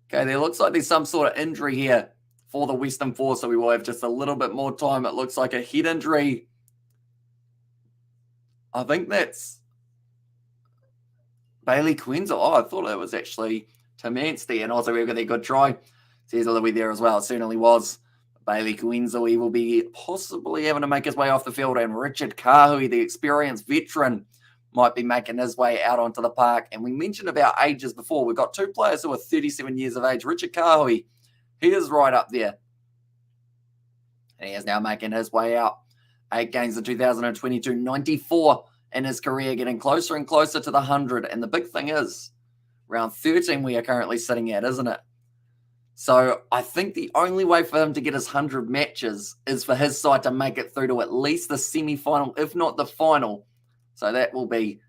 Speaker 1: Okay, there looks like there's some sort of injury here for the Western Force, so we will have just a little bit more time. It looks like a head injury. I think that's Bailey Quenzel. Oh, I thought it was actually Tim Anstey, and also we've got a good try. Says all the way there as well. It certainly was. Bailey Quenzel, he will be possibly having to make his way off the field, and Richard Kahui, the experienced veteran, might be making his way out onto the park. And we mentioned about ages before. We've got two players who are 37 years of age. Richard Kahui, he is right up there. And he is now making his way out. 8 games in 2022, 94 in his career, getting closer and closer to the 100. And the big thing is, round 13 we are currently sitting at, isn't it? So I think the only way for him to get his 100 matches is for his side to make it through to at least the semi-final, if not the final. So that will be,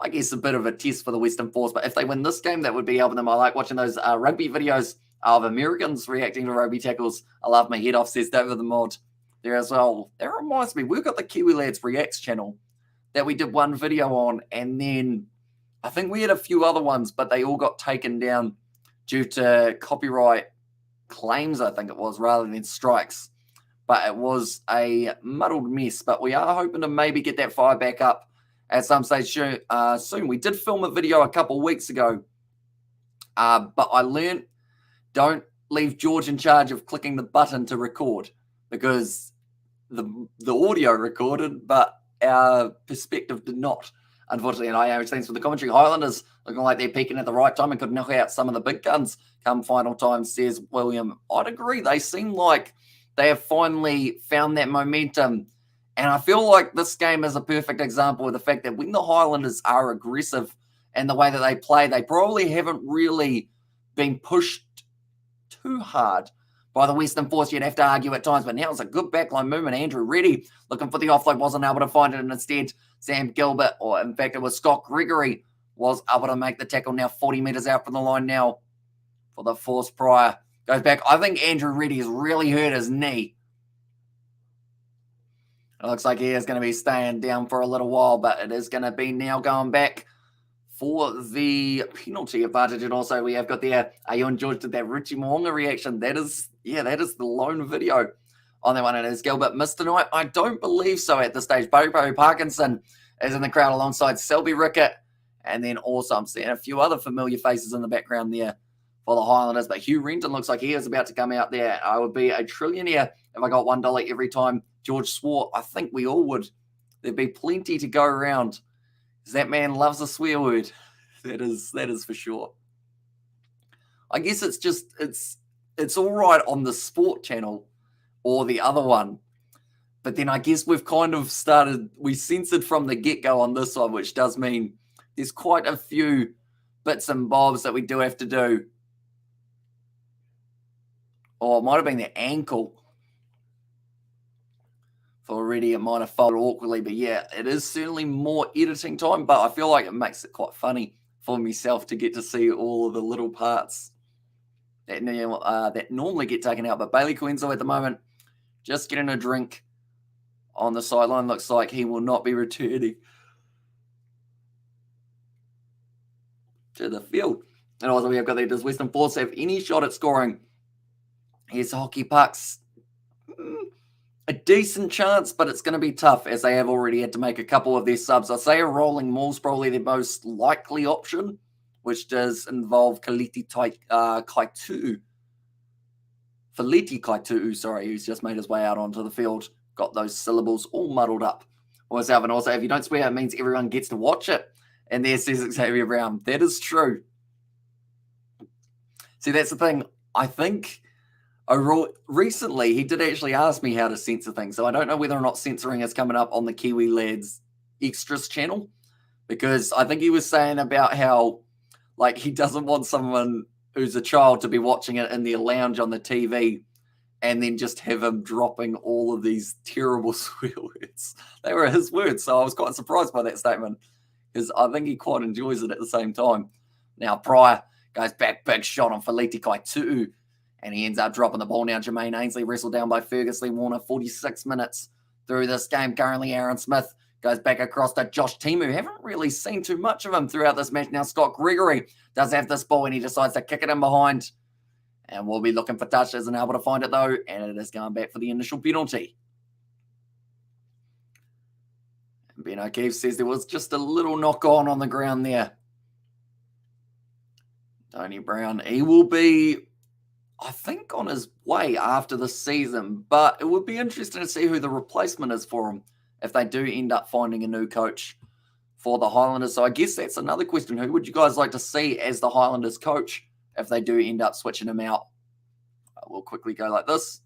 Speaker 1: I guess, a bit of a test for the Western Force. But if they win this game, that would be helping them. I like watching those rugby videos of Americans reacting to rugby tackles. I love my head off, says David the Mod there as well. That reminds me, we've got the Kiwi Lads Reacts channel that we did one video on. And then I think we had a few other ones, but they all got taken down due to copyright claims, I think it was, rather than strikes. But it was a muddled mess. But we are hoping to maybe get that fire back up at some stage soon. We did film a video a couple weeks ago, but I learned don't leave George in charge of clicking the button to record, because the audio recorded, but our perspective did not, unfortunately. And I have things for the commentary. Highlanders looking like they're peaking at the right time and could knock out some of the big guns come final time, says William. I'd agree. They seem like they have finally found that momentum. And I feel like this game is a perfect example of the fact that when the Highlanders are aggressive and the way that they play, they probably haven't really been pushed too hard by the Western Force. You'd have to argue at times, but now it's a good backline movement. Andrew Reddy looking for the offload, wasn't able to find it, and instead Sam Gilbert, or in fact it was Scott Gregory, was able to make the tackle. Now 40 metres out from the line now for the Force. Pryor goes back. I think Andrew Reddy has really hurt his knee. It looks like he is going to be staying down for a little while, but it is going to be now going back for the penalty advantage. And also we have got there, Ayon George did that Richie Moonga reaction. That is the lone video on that one. And is Gilbert missed tonight? I don't believe so at this stage. Bobo Parkinson is in the crowd alongside Selby Rickett. And then also I'm seeing a few other familiar faces in the background there for the Highlanders. But Hugh Renton looks like he is about to come out there. I would be a trillionaire if I got $1 every time George swore. I think we all would. There'd be plenty to go around. That man loves a swear word. That is for sure. I guess it's all right on the sport channel or the other one. But then I guess we've kind of we censored from the get-go on this one, which does mean there's quite a few bits and bobs that we do have to do. Or it might have been the ankle. Already it might have folded awkwardly, but yeah, it is certainly more editing time, but I feel like it makes it quite funny for myself to get to see all of the little parts that normally get taken out. But Bailey Quenzel at the moment just getting a drink on the sideline. Looks like he will not be returning to the field. And also we have got there, does Western Force have any shot at scoring? Here's hockey pucks. A decent chance, but it's going to be tough as they have already had to make a couple of their subs. I'd say a rolling maul's probably their most likely option, which does involve Feleti Kaituu, sorry, who's just made his way out onto the field. Got those syllables all muddled up. And also, if you don't swear, it means everyone gets to watch it. And there says Xavier Brown. That is true. See, that's the thing. I think recently he did actually ask me how to censor things. So I don't know whether or not censoring is coming up on the Kiwi Lads Extras channel, because I think he was saying about how, like, he doesn't want someone who's a child to be watching it in their lounge on the TV and then just have him dropping all of these terrible swear words. They were his words, so I was quite surprised by that statement, because I think he quite enjoys it at the same time. Now, Pryor Goes back, big shot on Feleti Kaitu'u. And he ends up dropping the ball now. Jermaine Ainsley wrestled down by Fergus Lee Warner. 46 minutes through this game. Currently, Aaron Smith goes back across to Josh Timu. Haven't really seen too much of him throughout this match. Now, Scott Gregory does have this ball, and he decides to kick it in behind. And we'll be looking for touch. Isn't able to find it, though. And it is going back for the initial penalty. And Ben O'Keefe says there was just a little knock on the ground there. Tony Brown, he will be, I think, on his way after the season, but it would be interesting to see who the replacement is for him if they do end up finding a new coach for the Highlanders. So I guess that's another question. Who would you guys like to see as the Highlanders coach if they do end up switching him out? We'll quickly go like this.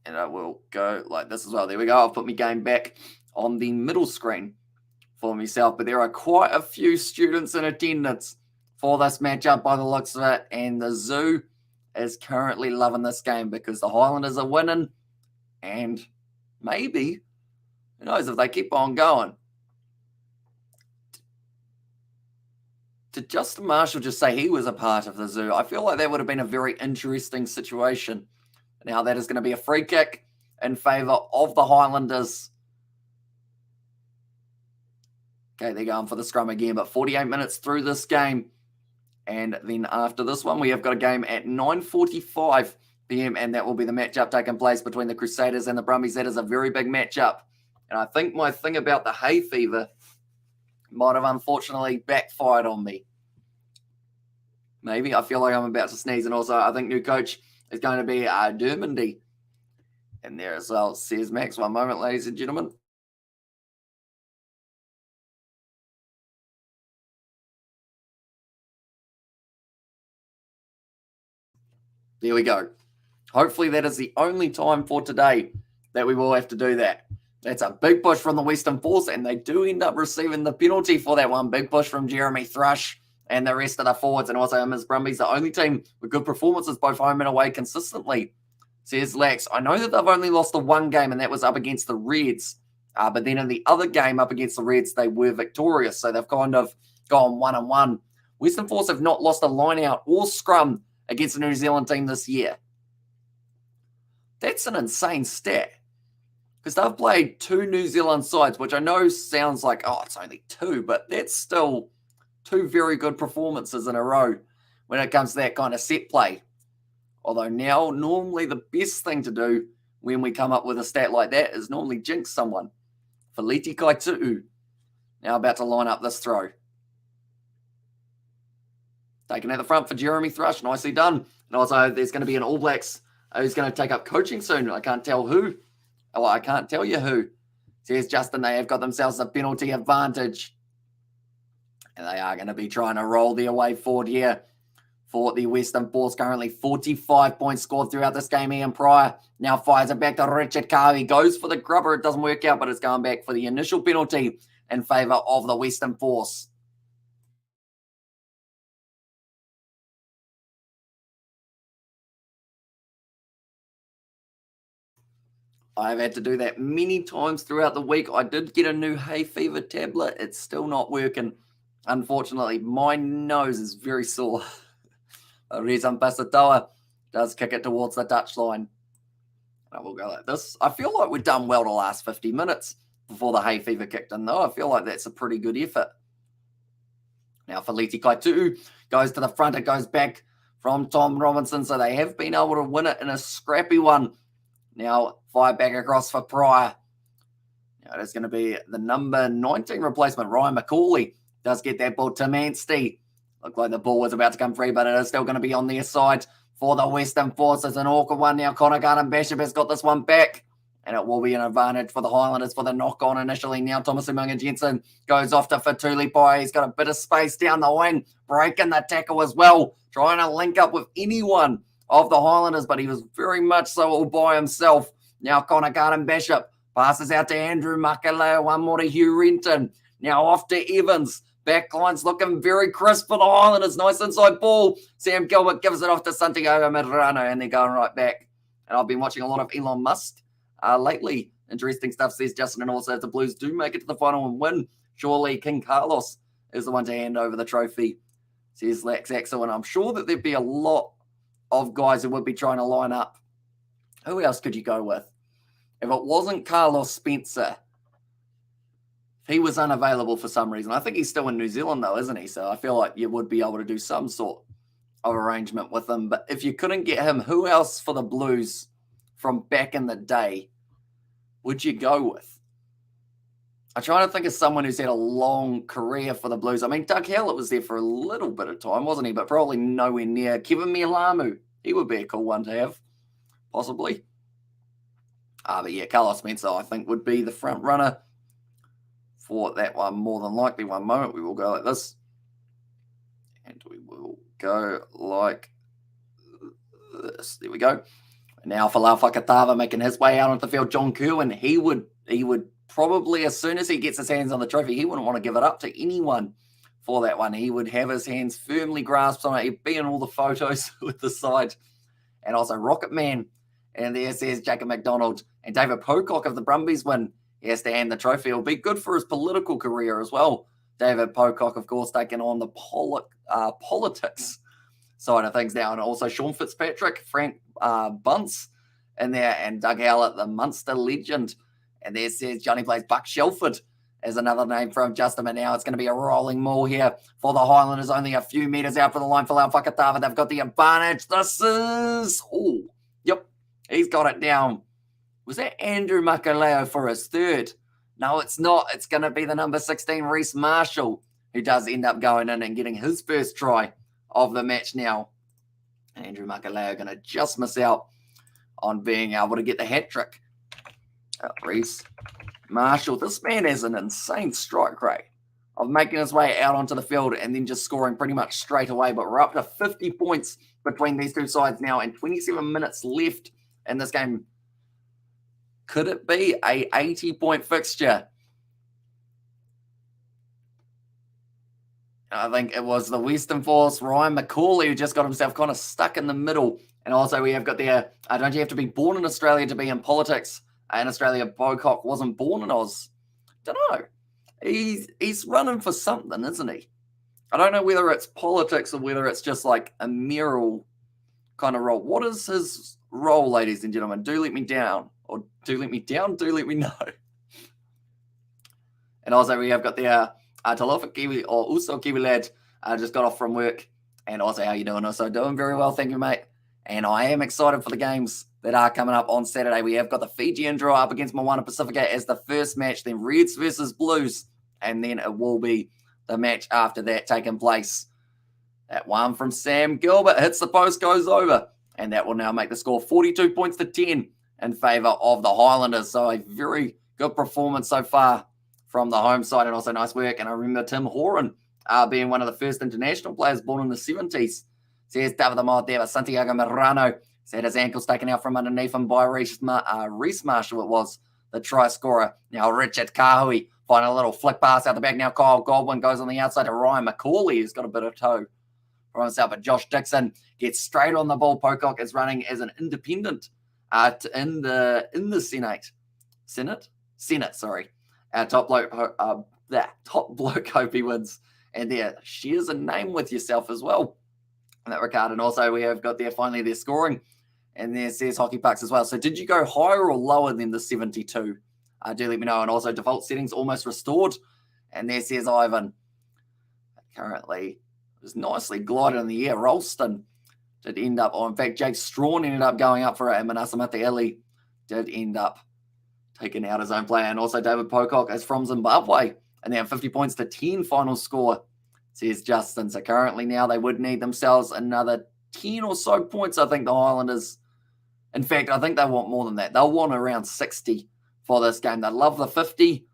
Speaker 1: And I will go like this as well. There we go. I'll put my game back on the middle screen for myself. But there are quite a few students in attendance for this matchup by the looks of it. And the Zoo is currently loving this game because the Highlanders are winning. And maybe, who knows, if they keep on going. Did Justin Marshall just say he was a part of the Zoo? I feel like that would have been a very interesting situation. Now that is going to be a free kick in favour of the Highlanders. Okay, they're going for the scrum again, but 48 minutes through this game. And then after this one, we have got a game at 9:45 p.m. and that will be the matchup taking place between the Crusaders and the Brumbies. That is a very big matchup. And I think my thing about the hay fever might have unfortunately backfired on me. Maybe. I feel like I'm about to sneeze. And also, I think new coach is going to be Dermondy. And there as well, says Max. One moment, ladies and gentlemen. There we go. Hopefully that is the only time for today that we will have to do that. That's a big push from the Western Force, and they do end up receiving the penalty for that one. Big push from Jeremy Thrush and the rest of the forwards, and also Ms. Brumbies, the only team with good performances both home and away consistently, says Lax. I know that they've only lost the one game, and that was up against the Reds. But then in the other game up against the Reds, they were victorious. So they've kind of gone 1-1. Western Force have not lost a line-out or scrum against the New Zealand team this year. That's an insane stat. Because they've played two New Zealand sides, which I know sounds like, oh, it's only two, but that's still two very good performances in a row when it comes to that kind of set play. Although now, normally the best thing to do when we come up with a stat like that is normally jinx someone. Feleti Kaitu'u now about to line up this throw. Taken at the front for Jeremy Thrush. Nicely done. And also, there's going to be an All Blacks who's going to take up coaching soon. I can't tell who. Oh, I can't tell you who. Says Justin, they have got themselves a penalty advantage. And they are going to be trying to roll their way forward here for the Western Force. Currently 45 points scored throughout this game. Ian Pryor now fires it back to Richard Carr. He goes for the grubber. It doesn't work out, but it's going back for the initial penalty in favour of the Western Force. I've had to do that many times throughout the week. I did get a new hay fever tablet. It's still not working. Unfortunately, my nose is very sore. Rezan Pasatoa does kick it towards the touchline. I will go like this. I feel like we've done well the last 50 minutes before the hay fever kicked in, though. I feel like that's a pretty good effort. Now, Feleti Kaitu'u goes to the front. It goes back from Tom Robinson, so they have been able to win it in a scrappy one. Now, fire back across for Pryor. Now, it is going to be the number 19 replacement. Ryan McCauley does get that ball to Manstey. Looked like the ball was about to come free, but it is still going to be on their side for the Western Force. It's an awkward one now. Connor Garden-Bishop has got this one back, and it will be an advantage for the Highlanders for the knock-on initially. Now, Thomas Umaga-Jensen goes off to Fatuli Pai. He's got a bit of space down the wing, breaking the tackle as well, trying to link up with anyone of the Highlanders, but he was very much so all by himself. Now Connor Garden-Bishop passes out to Andrew Makaleo, one more to Hugh Renton. Now off to Evans. Backline's looking very crisp for the Highlanders. Nice inside ball. Sam Gilbert gives it off to Santiago Medrano, and they're going right back. And I've been watching a lot of Elon Musk lately. Interesting stuff, says Justin. And also if the Blues do make it to the final and win, surely King Carlos is the one to hand over the trophy says Lax Axel. And I'm sure that there'd be a lot of guys who would be trying to line up. Who else could you go with? If it wasn't Carlos Spencer, if he was unavailable for some reason, I think he's still in New Zealand though, isn't he? So I feel like you would be able to do some sort of arrangement with him. But if you couldn't get him, who else for the Blues from back in the day would you go with? I'm trying to think of someone who's had a long career for the Blues. I mean, Doug Howlett was there for a little bit of time, wasn't he? But probably nowhere near. Kevin Mialamu, he would be a cool one to have, possibly. But yeah, Carlos Spencer, I think, would be the front runner for that one, more than likely. One moment, we will go like this. And we will go like this. There we go. Now for Fakatava making his way out onto the field. John Kerwin, he would probably, as soon as he gets his hands on the trophy, he wouldn't want to give it up to anyone for that one. He would have his hands firmly grasped on it. He'd be in all the photos with the side. And also Rocket Man. And there says Jacob McDonald. And David Pocock, if the Brumbies win, he has to hand the trophy. It'll be good for his political career as well. David Pocock, of course, taking on the politics side of things now. And also Sean Fitzpatrick, Frank Bunce in there, and Doug Howlett, the Munster legend. And there says Johnny plays Buck Shelford as another name from Justin. And now it's going to be a rolling maul here for the Highlanders, only a few metres out for the line for Lau Fakatava. They've got the advantage. This is... Oh, yep, he's got it down. Was that Andrew Makaleo for his third? No, it's not. It's going to be the number 16, Reece Marshall, who does end up going in and getting his first try of the match now. And Andrew Makaleo going to just miss out on being able to get the hat trick. Reece Marshall, this man has an insane strike rate of making his way out onto the field and then just scoring pretty much straight away. But we're up to 50 points between these two sides now and 27 minutes left in this game. Could it be a 80-point fixture? I think it was the Western Force, Ryan McCauley, who just got himself kind of stuck in the middle. And also we have got there, don't you have to be born in Australia to be in politics? In Australia, Pocock wasn't born in Oz. Don't know. He's running for something, isn't he? I don't know whether it's politics or whether it's just like a mayoral kind of role. What is his role, ladies and gentlemen? Do let me down. Or do let me down, do let me know. And also we have got the Talofa Kiwi, or also Kiwi lad, just got off from work. And also, how you doing? Also doing very well, thank you, mate. And I am excited for the games that are coming up on Saturday. We have got the Fijian draw up against Moana Pacifica as the first match, then Reds versus Blues, and then it will be the match after that taking place. That one from Sam Gilbert hits the post, goes over, and that will now make the score 42 points to 10 in favour of the Highlanders. So a very good performance so far from the home side, and also nice work. And I remember Tim Horan being one of the first international players born in the 70s. Says David Amodeva, Santiago Marano. Had his ankles taken out from underneath him by Reece Marshall, it was, the try scorer. Now Richard Kahui find a little flick pass out the back. Now Kyle Godwin goes on the outside to Ryan McCauley, who's got a bit of toe for himself. But Josh Dixon gets straight on the ball. Pocock is running as an independent in the Senate. Sorry. Top bloke hope he wins. And there, shares a name with yourself as well in that regard. And also we have got there finally their scoring. And there says Hockey Pucks as well. So did you go higher or lower than the 72? Do let me know. And also default settings almost restored. And there says Ivan. Currently was nicely glided in the air. Ralston did end up, or in fact, Jake Strawn ended up going up for it. And Manasa Mataeli did end up taking out his own player. And also David Pocock is from Zimbabwe. And they have 50 points to 10 final score, says Justin. So currently now they would need themselves another 10 or so points, I think, the Highlanders. In fact, I think they want more than that. They'll want around 60 for this game. They love the 50,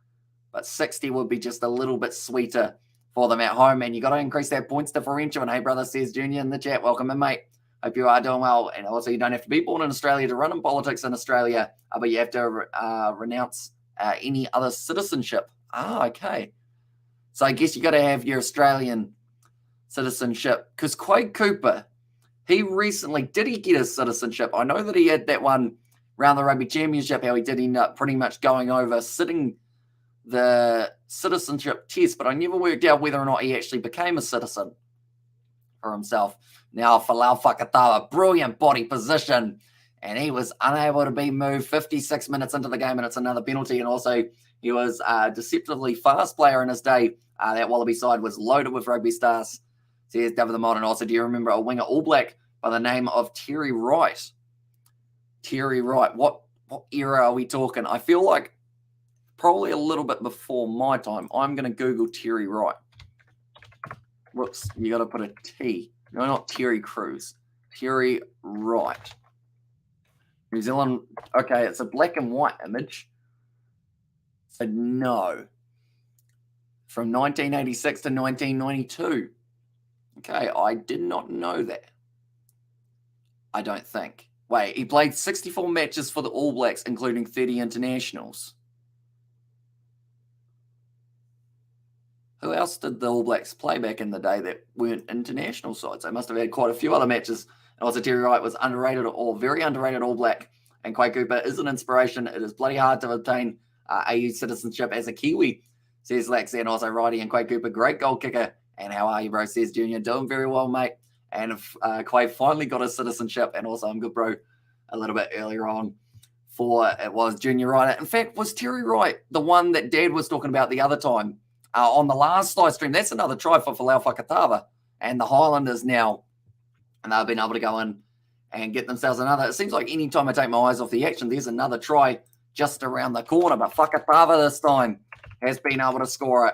Speaker 1: but 60 would be just a little bit sweeter for them at home. And you got to increase that points differential. And hey, brother, says Junior in the chat. Welcome in, mate. Hope you are doing well. And also, you don't have to be born in Australia to run in politics in Australia, but you have to renounce any other citizenship. Okay. So I guess you got to have your Australian citizenship. Because Quade Cooper, he recently, did he get his citizenship? I know that he had that one around the Rugby Championship, how he did end up pretty much going over, sitting the citizenship test, but I never worked out whether or not he actually became a citizen. for himself. Now Falau Fakatawa, brilliant body position, and he was unable to be moved 56 minutes into the game, and it's another penalty. And also, he was a deceptively fast player in his day. That Wallaby side was loaded with rugby stars. So here's David the Mod. And also, do you remember a winger All Black by the name of Terry Wright? Terry Wright. What era are we talking? I feel like probably a little bit before my time. I'm going to Google Terry Wright. Whoops, you got to put a T. No, not Terry Crews. Terry Wright. New Zealand. Okay, it's a black and white image. So no. From 1986 to 1992. Okay, I did not know that. I don't think. Wait, he played 64 matches for the All Blacks, including 30 internationals. Who else did the All Blacks play back in the day that weren't international sides? They must have had quite a few other matches. And also, Terry Wright was underrated or very underrated All Black. And Quay Cooper is an inspiration. It is bloody hard to obtain AU citizenship as a Kiwi, says Laxi. And also, Righty and Quay Cooper, great goal kicker. And how are you, bro? Says Junior. Doing very well, mate. And Quay finally got his citizenship. And also, I'm good, bro, a little bit earlier on. It was Junior Wright. In fact, was Terry Wright the one that Dad was talking about the other time? On the last live stream, that's another try for Falau Fakatawa and the Highlanders now. And they've been able to go in and get themselves another. It seems like any time I take my eyes off the action, there's another try just around the corner. But Fakatawa this time has been able to score it.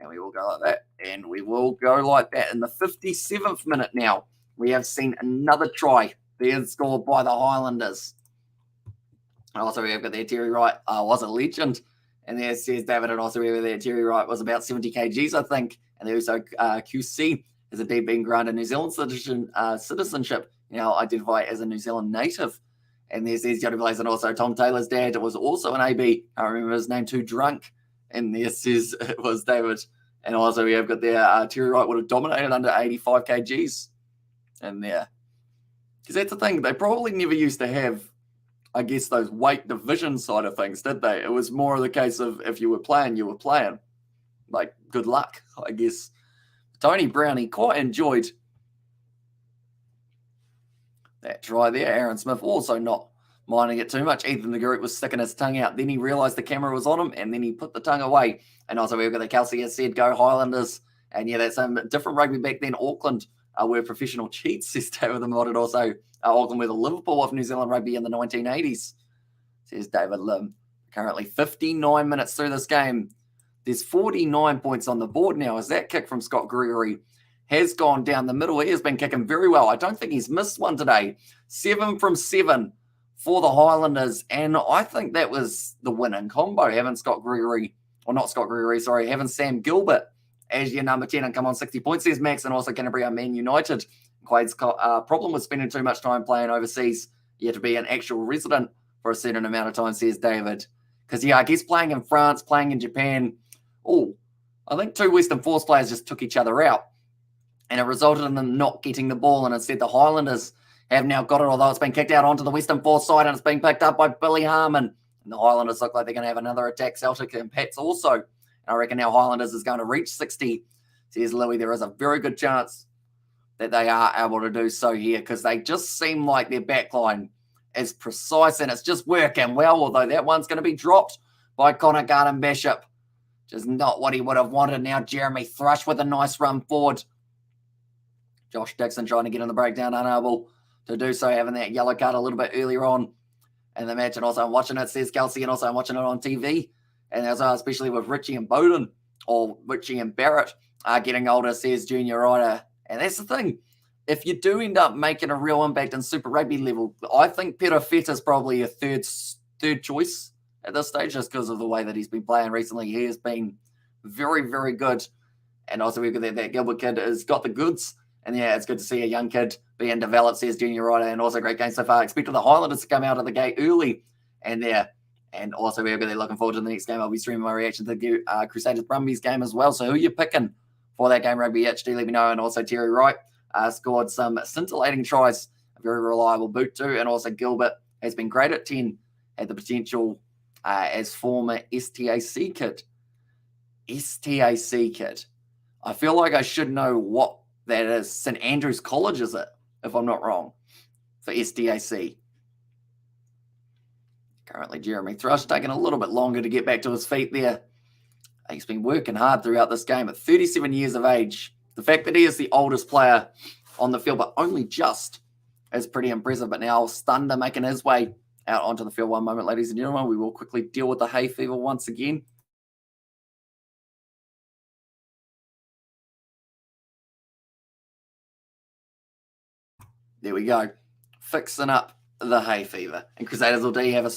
Speaker 1: And we will go like that. And we will go like that. In the 57th minute now, we have seen another try being scored by the Highlanders. And also, we have got there Terry Wright was a legend. And there says David, and also over there, Terry Wright was about 70 kgs, I think. And there also QC has indeed been granted New Zealand citizenship, now identify as a New Zealand native. And there says Jody Blaze, and also Tom Taylor's dad was also an AB. I remember his name, Too Drunk. And there says it was David. And also we have got there, Terry Wright would have dominated under 85 kgs. And there. Because that's the thing, they probably never used to have, I guess, those weight division side of things, did they? It was more of the case of if you were playing, you were playing. Like, good luck, I guess. Tony Brownie quite enjoyed that try there. Aaron Smith also not minding it too much. Ethan the Group was sticking his tongue out. Then he realised the camera was on him, and then he put the tongue away. And also we've got the Kelsey has said, go Highlanders. And yeah, that's different rugby back then. Auckland were professional cheats, says David the Mod. Also, Auckland were the Liverpool of New Zealand rugby in the 1980s, says David Lim. Currently 59 minutes through this game. There's 49 points on the board now as that kick from Scott Gregory has gone down the middle. He has been kicking very well. I don't think he's missed one today. 7 from 7 for the Highlanders. And I think that was the winning combo, having having Sam Gilbert as your number 10 and come on 60 points. There's Max and also Canterbury are Man United. Quaid's problem with spending too much time playing overseas. You have to be an actual resident for a certain amount of time, says David. Because, yeah, I guess playing in France, playing in Japan, I think 2 Western Force players just took each other out. And it resulted in them not getting the ball. And instead, the Highlanders have now got it, although it's been kicked out onto the Western Force side and it's being picked up by Billy Harmon. And the Highlanders look like they're going to have another attack. Celtic and Pats also. And I reckon now Highlanders is going to reach 60. Says Louis, there is a very good chance that they are able to do so here because they just seem like their backline is precise and it's just working well, although that one's going to be dropped by Connor Garden-Bishop. Just not what he would have wanted. Now Jeremy Thrush with a nice run forward. Josh Dixon trying to get in the breakdown, unable to do so, having that yellow card a little bit earlier on in the match. And also I'm watching it, says Kelsey, and also I'm watching it on TV. And as well, especially with Richie and Bowden, or Richie and Barrett getting older, says Junior Ryder. And that's the thing. If you do end up making a real impact in Super Rugby level, I think Peter Fett is probably a third choice at this stage, just because of the way that he's been playing recently. He has been very, very good. And also we've got that Gilbert kid has got the goods. And yeah, it's good to see a young kid being developed, says Junior Ryder. And also great game so far. Expected the Highlanders to come out of the gate early. And also we're really looking forward to the next game. I'll be streaming my reaction to the Crusaders Brumbies game as well. So who are you picking for that game, Rugby HD? Let me know. And also Terry Wright scored some scintillating tries. A very reliable boot too. And also Gilbert has been great at 10. Had the potential as former STAC kid. STAC kid. I feel like I should know what that is St Andrews College, is it? If I'm not wrong, for SDAC. Currently, Jeremy Thrush taking a little bit longer to get back to his feet there. He's been working hard throughout this game at 37 years of age. The fact that he is the oldest player on the field, but only just, is pretty impressive. But now Thunder making his way out onto the field. One moment, ladies and gentlemen. We will quickly deal with the hay fever once again. There we go. Fixing up the hay fever. And Crusaders all day have a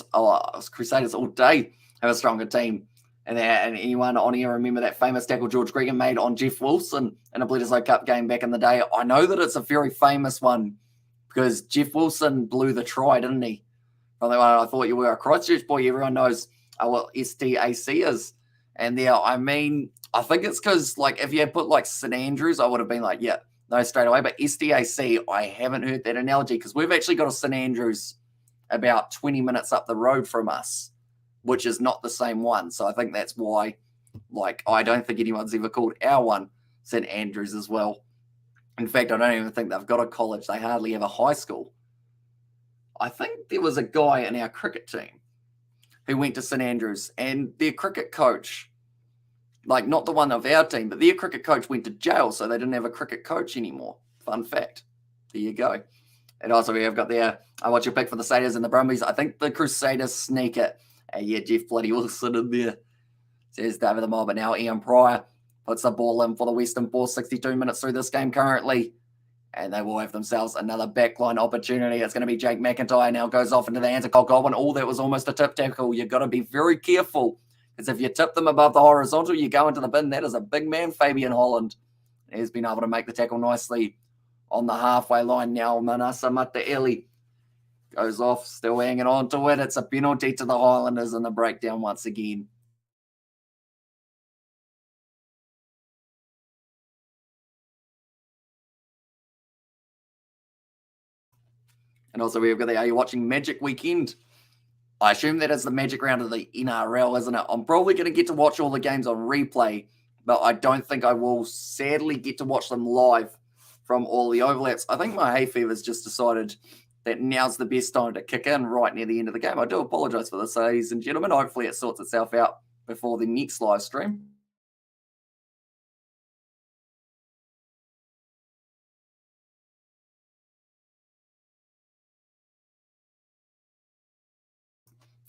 Speaker 1: stronger team. And anyone on here remember that famous tackle George Gregan made on Jeff Wilson in a Bledisloe Cup game back in the day? I know that it's a very famous one because Jeff Wilson blew the try, didn't he? From the one I thought you were a Christchurch boy. Everyone knows what STAC is. And there, I mean, I think it's because, like, if you had put, like, St Andrews, I would have been like, yeah, no, straight away. But STAC, I haven't heard that analogy because we've actually got a St Andrews about 20 minutes up the road from us, which is not the same one. So I think that's why, like, I don't think anyone's ever called our one St Andrews as well. In fact, I don't even think they've got a college. They hardly have a high school. I think there was a guy in our cricket team who went to St Andrews, and their cricket coach, like not the one of our team, but their cricket coach went to jail, so they didn't have a cricket coach anymore. Fun fact. There you go. And also we have got there, what's your pick for the Satyrs and the Brumbies? I think the Crusaders sneak it. Yeah, Jeff bloody Wilson in there, says David the Mob. But now Ian Pryor puts the ball in for the Western Force, 62 minutes through this game currently. And they will have themselves another backline opportunity. It's going to be Jake McIntyre now goes off into the hands of Cole Godwin. Oh, that was almost a tip tackle. You've got to be very careful because if you tip them above the horizontal, you go into the bin. That is a big man, Fabian Holland. He's been able to make the tackle nicely on the halfway line now. Manasa Mataeli goes off, still hanging on to it. It's a penalty to the Highlanders in the breakdown once again. And also we've got the Are You Watching Magic weekend? I assume that is the Magic round of the NRL, isn't it? I'm probably going to get to watch all the games on replay, but I don't think I will sadly get to watch them live from all the overlaps. I think my hay fever's just decided that now's the best time to kick in right near the end of the game. I do apologise for this, ladies and gentlemen. Hopefully it sorts itself out before the next live stream.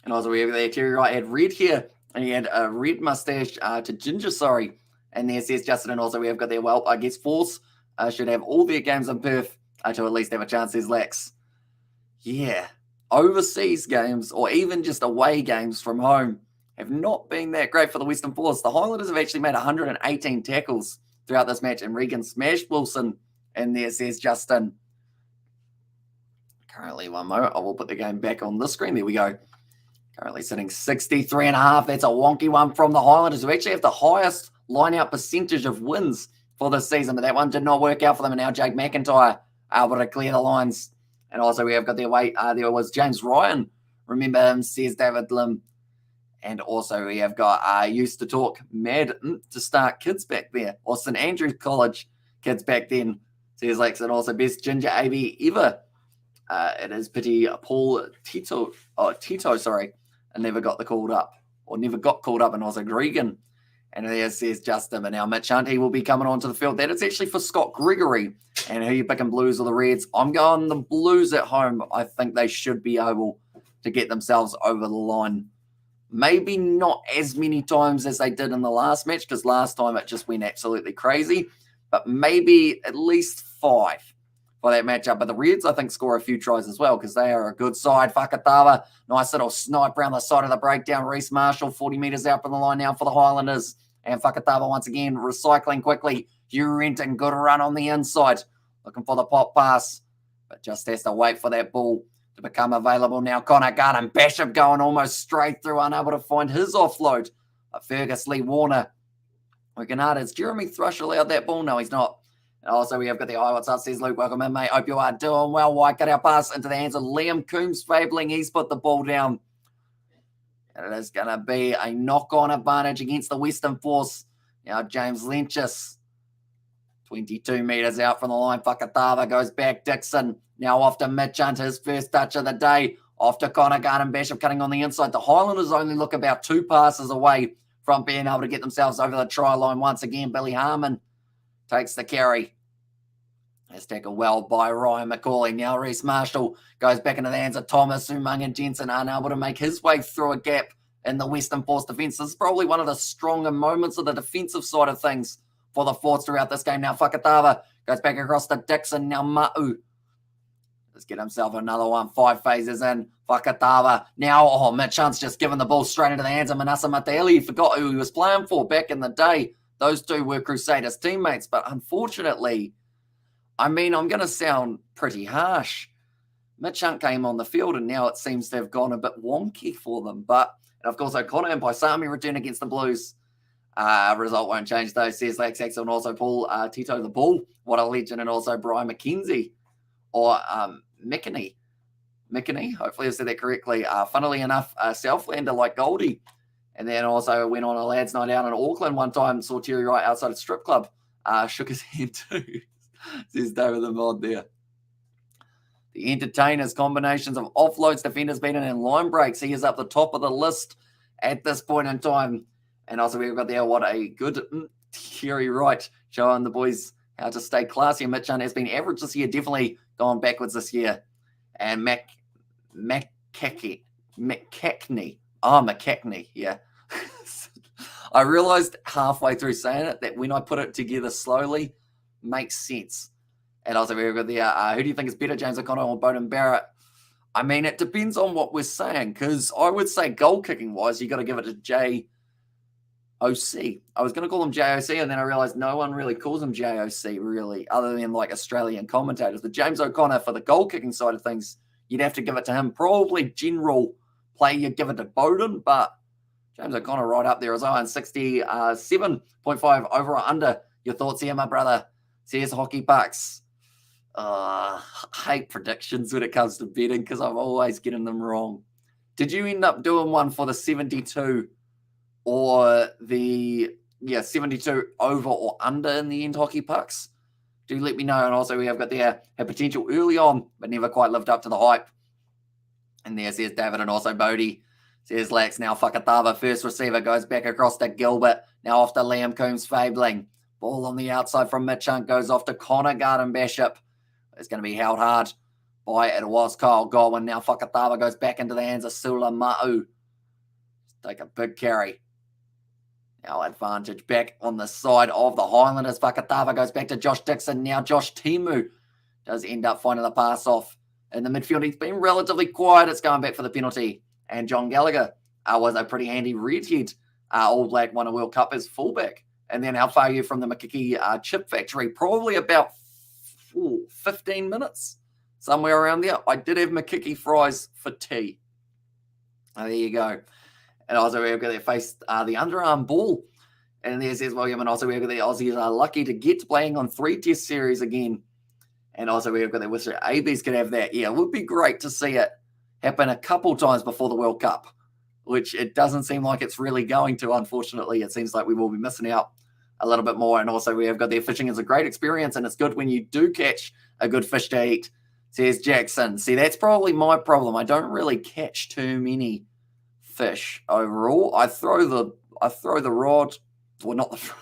Speaker 1: And also we have there, Terry Wright had red hair, and he had a red mustache to ginger, sorry. And there says Justin, and also we have got there, well, I guess Force should have all their games in Perth to at least have a chance, says Lax. Yeah, overseas games or even just away games from home have not been that great for the Western Force. The Highlanders have actually made 118 tackles throughout this match, and Regan smashed Wilson. And there says Justin. Currently, one moment, I will put the game back on the screen. There we go. Currently sitting 63.5. That's a wonky one from the Highlanders, who actually have the highest line-out percentage of wins for this season. But that one did not work out for them. And now Jake McIntyre able to clear the lines. And also we have got their weight. There was James Ryan. Remember him, says David Lim. And also we have got used to talk mad to start kids back there. Or St Andrews College kids back then, says Lex. And also best ginger AB ever. It is pity Paul Tito, sorry. And never got called up. And also Gregan. And there says Justin. And now Mitch Hunt, he will be coming onto the field. That is actually for Scott Gregory. And who you picking, Blues or the Reds? I'm going the Blues at home. I think they should be able to get themselves over the line. Maybe not as many times as they did in the last match, because last time it just went absolutely crazy. But maybe at least 5 for that matchup. But the Reds, I think, score a few tries as well, because they are a good side. Fakatawa, nice little snipe around the side of the breakdown. Reece Marshall, 40 metres out from the line now for the Highlanders. And Fakatawa once again recycling quickly. Hugh Renton, good run on the inside. Looking for the pop pass, but just has to wait for that ball to become available now. Connor Gunn and Bishop going almost straight through, unable to find his offload. Fergus Lee Warner working hard. Is Jeremy Thrush allowed that ball? No, he's not. And also we have got the eye. What's up, says Luke. Welcome in, mate. Hope you are doing well. Wide cut our pass into the hands of Liam Coombs Fabling. He's put the ball down. And it is going to be a knock-on advantage against the Western Force. Now James Lynchus 22 metres out from the line. Fakatava goes back. Dixon now off to Mitch Hunt, his first touch of the day. Off to Connor Garden-Bishop cutting on the inside. The Highlanders only look about 2 passes away from being able to get themselves over the try line once again. Billy Harmon takes the carry. Let's tackle well by Ryan McCauley. Now Reece Marshall goes back into the hands of Thomas. Sumang and Jensen unable to make his way through a gap in the Western Force defence. This is probably one of the stronger moments of the defensive side of things for the Force throughout this game. Now Fakatava goes back across to Dixon. Now Ma'u. Let's get himself another one. 5 phases in. Fakatava. Now, Mitch Hunt's just given the ball straight into the hands of Manasa Mataeli. He forgot who he was playing for back in the day. Those two were Crusaders teammates. But unfortunately, I mean, I'm going to sound pretty harsh. Mitch Hunt came on the field and now it seems to have gone a bit wonky for them. But, and of course, O'Connor and Paisami return against the Blues. Result won't change though, says Lax Axel, and also Paul Tito the Bull. What a legend. And also Brian McKenzie. Or McKinney, hopefully I said that correctly. Funnily enough, Southlander like Goldie. And then also went on a lads' night out in Auckland one time, saw Terry Wright outside a strip club. Shook his hand too, says David the Mod there. The entertainers, combinations of offloads, defenders beaten, and line breaks. He is up the top of the list at this point in time. And also we've got there, what a good Terry Wright showing the boys how to stay classy. Mitch Hunt has been average this year, definitely gone backwards this year. And McCackney. Yeah. I realized halfway through saying it that when I put it together slowly, makes sense. And also we've got there, who do you think is better, James O'Connor or Bowden Barrett? I mean, it depends on what we're saying, because I would say goal kicking wise, you got to give it to JOC. I was going to call him JOC, and then I realized no one really calls him JOC, really, other than like Australian commentators. But James O'Connor, for the goal kicking side of things, you'd have to give it to him. Probably general play, you'd give it to Bowden, but James O'Connor right up there as well. And 67.5 over or under. Your thoughts here, my brother? Says Hockey Bucks. I hate predictions when it comes to betting because I'm always getting them wrong. Did you end up doing one for the 72 or the 72 over or under in the end, Hockey Pucks? Do let me know. And also we have got there a potential early on, but never quite lived up to the hype. And there says David and also Bodie. Says Lax. Now Fakatava, first receiver, goes back across to Gilbert. Now off to Liam Coombs Fabling. Ball on the outside from Mitch Hunt goes off to Connor Garden-Bishop. It's going to be held hard by it was Kyle Godwin. Now Fakatava goes back into the hands of Sula Ma'u. Take a big carry. Now advantage back on the side of the Highlanders. Fakatava goes back to Josh Dixon. Now Josh Timu does end up finding the pass off in the midfield. He's been relatively quiet. It's going back for the penalty. And John Gallagher was a pretty handy redhead. All Black won a World Cup as fullback. And then how far are you from the Makiki chip factory? Probably about 15 minutes, somewhere around there. I did have Makiki fries for tea. There you go. And also we've got there faced the underarm ball. And there says William, and also we've got the Aussies are lucky to get playing on 3 test series again. And also we've got the wish ABs could have that. Yeah, it would be great to see it happen a couple times before the World Cup, which it doesn't seem like it's really going to, unfortunately. It seems like we will be missing out a little bit more. And also we have got their fishing is a great experience, and it's good when you do catch a good fish to eat, says Jackson. See, that's probably my problem. I don't really catch too many fish overall. I throw the rod, well, not the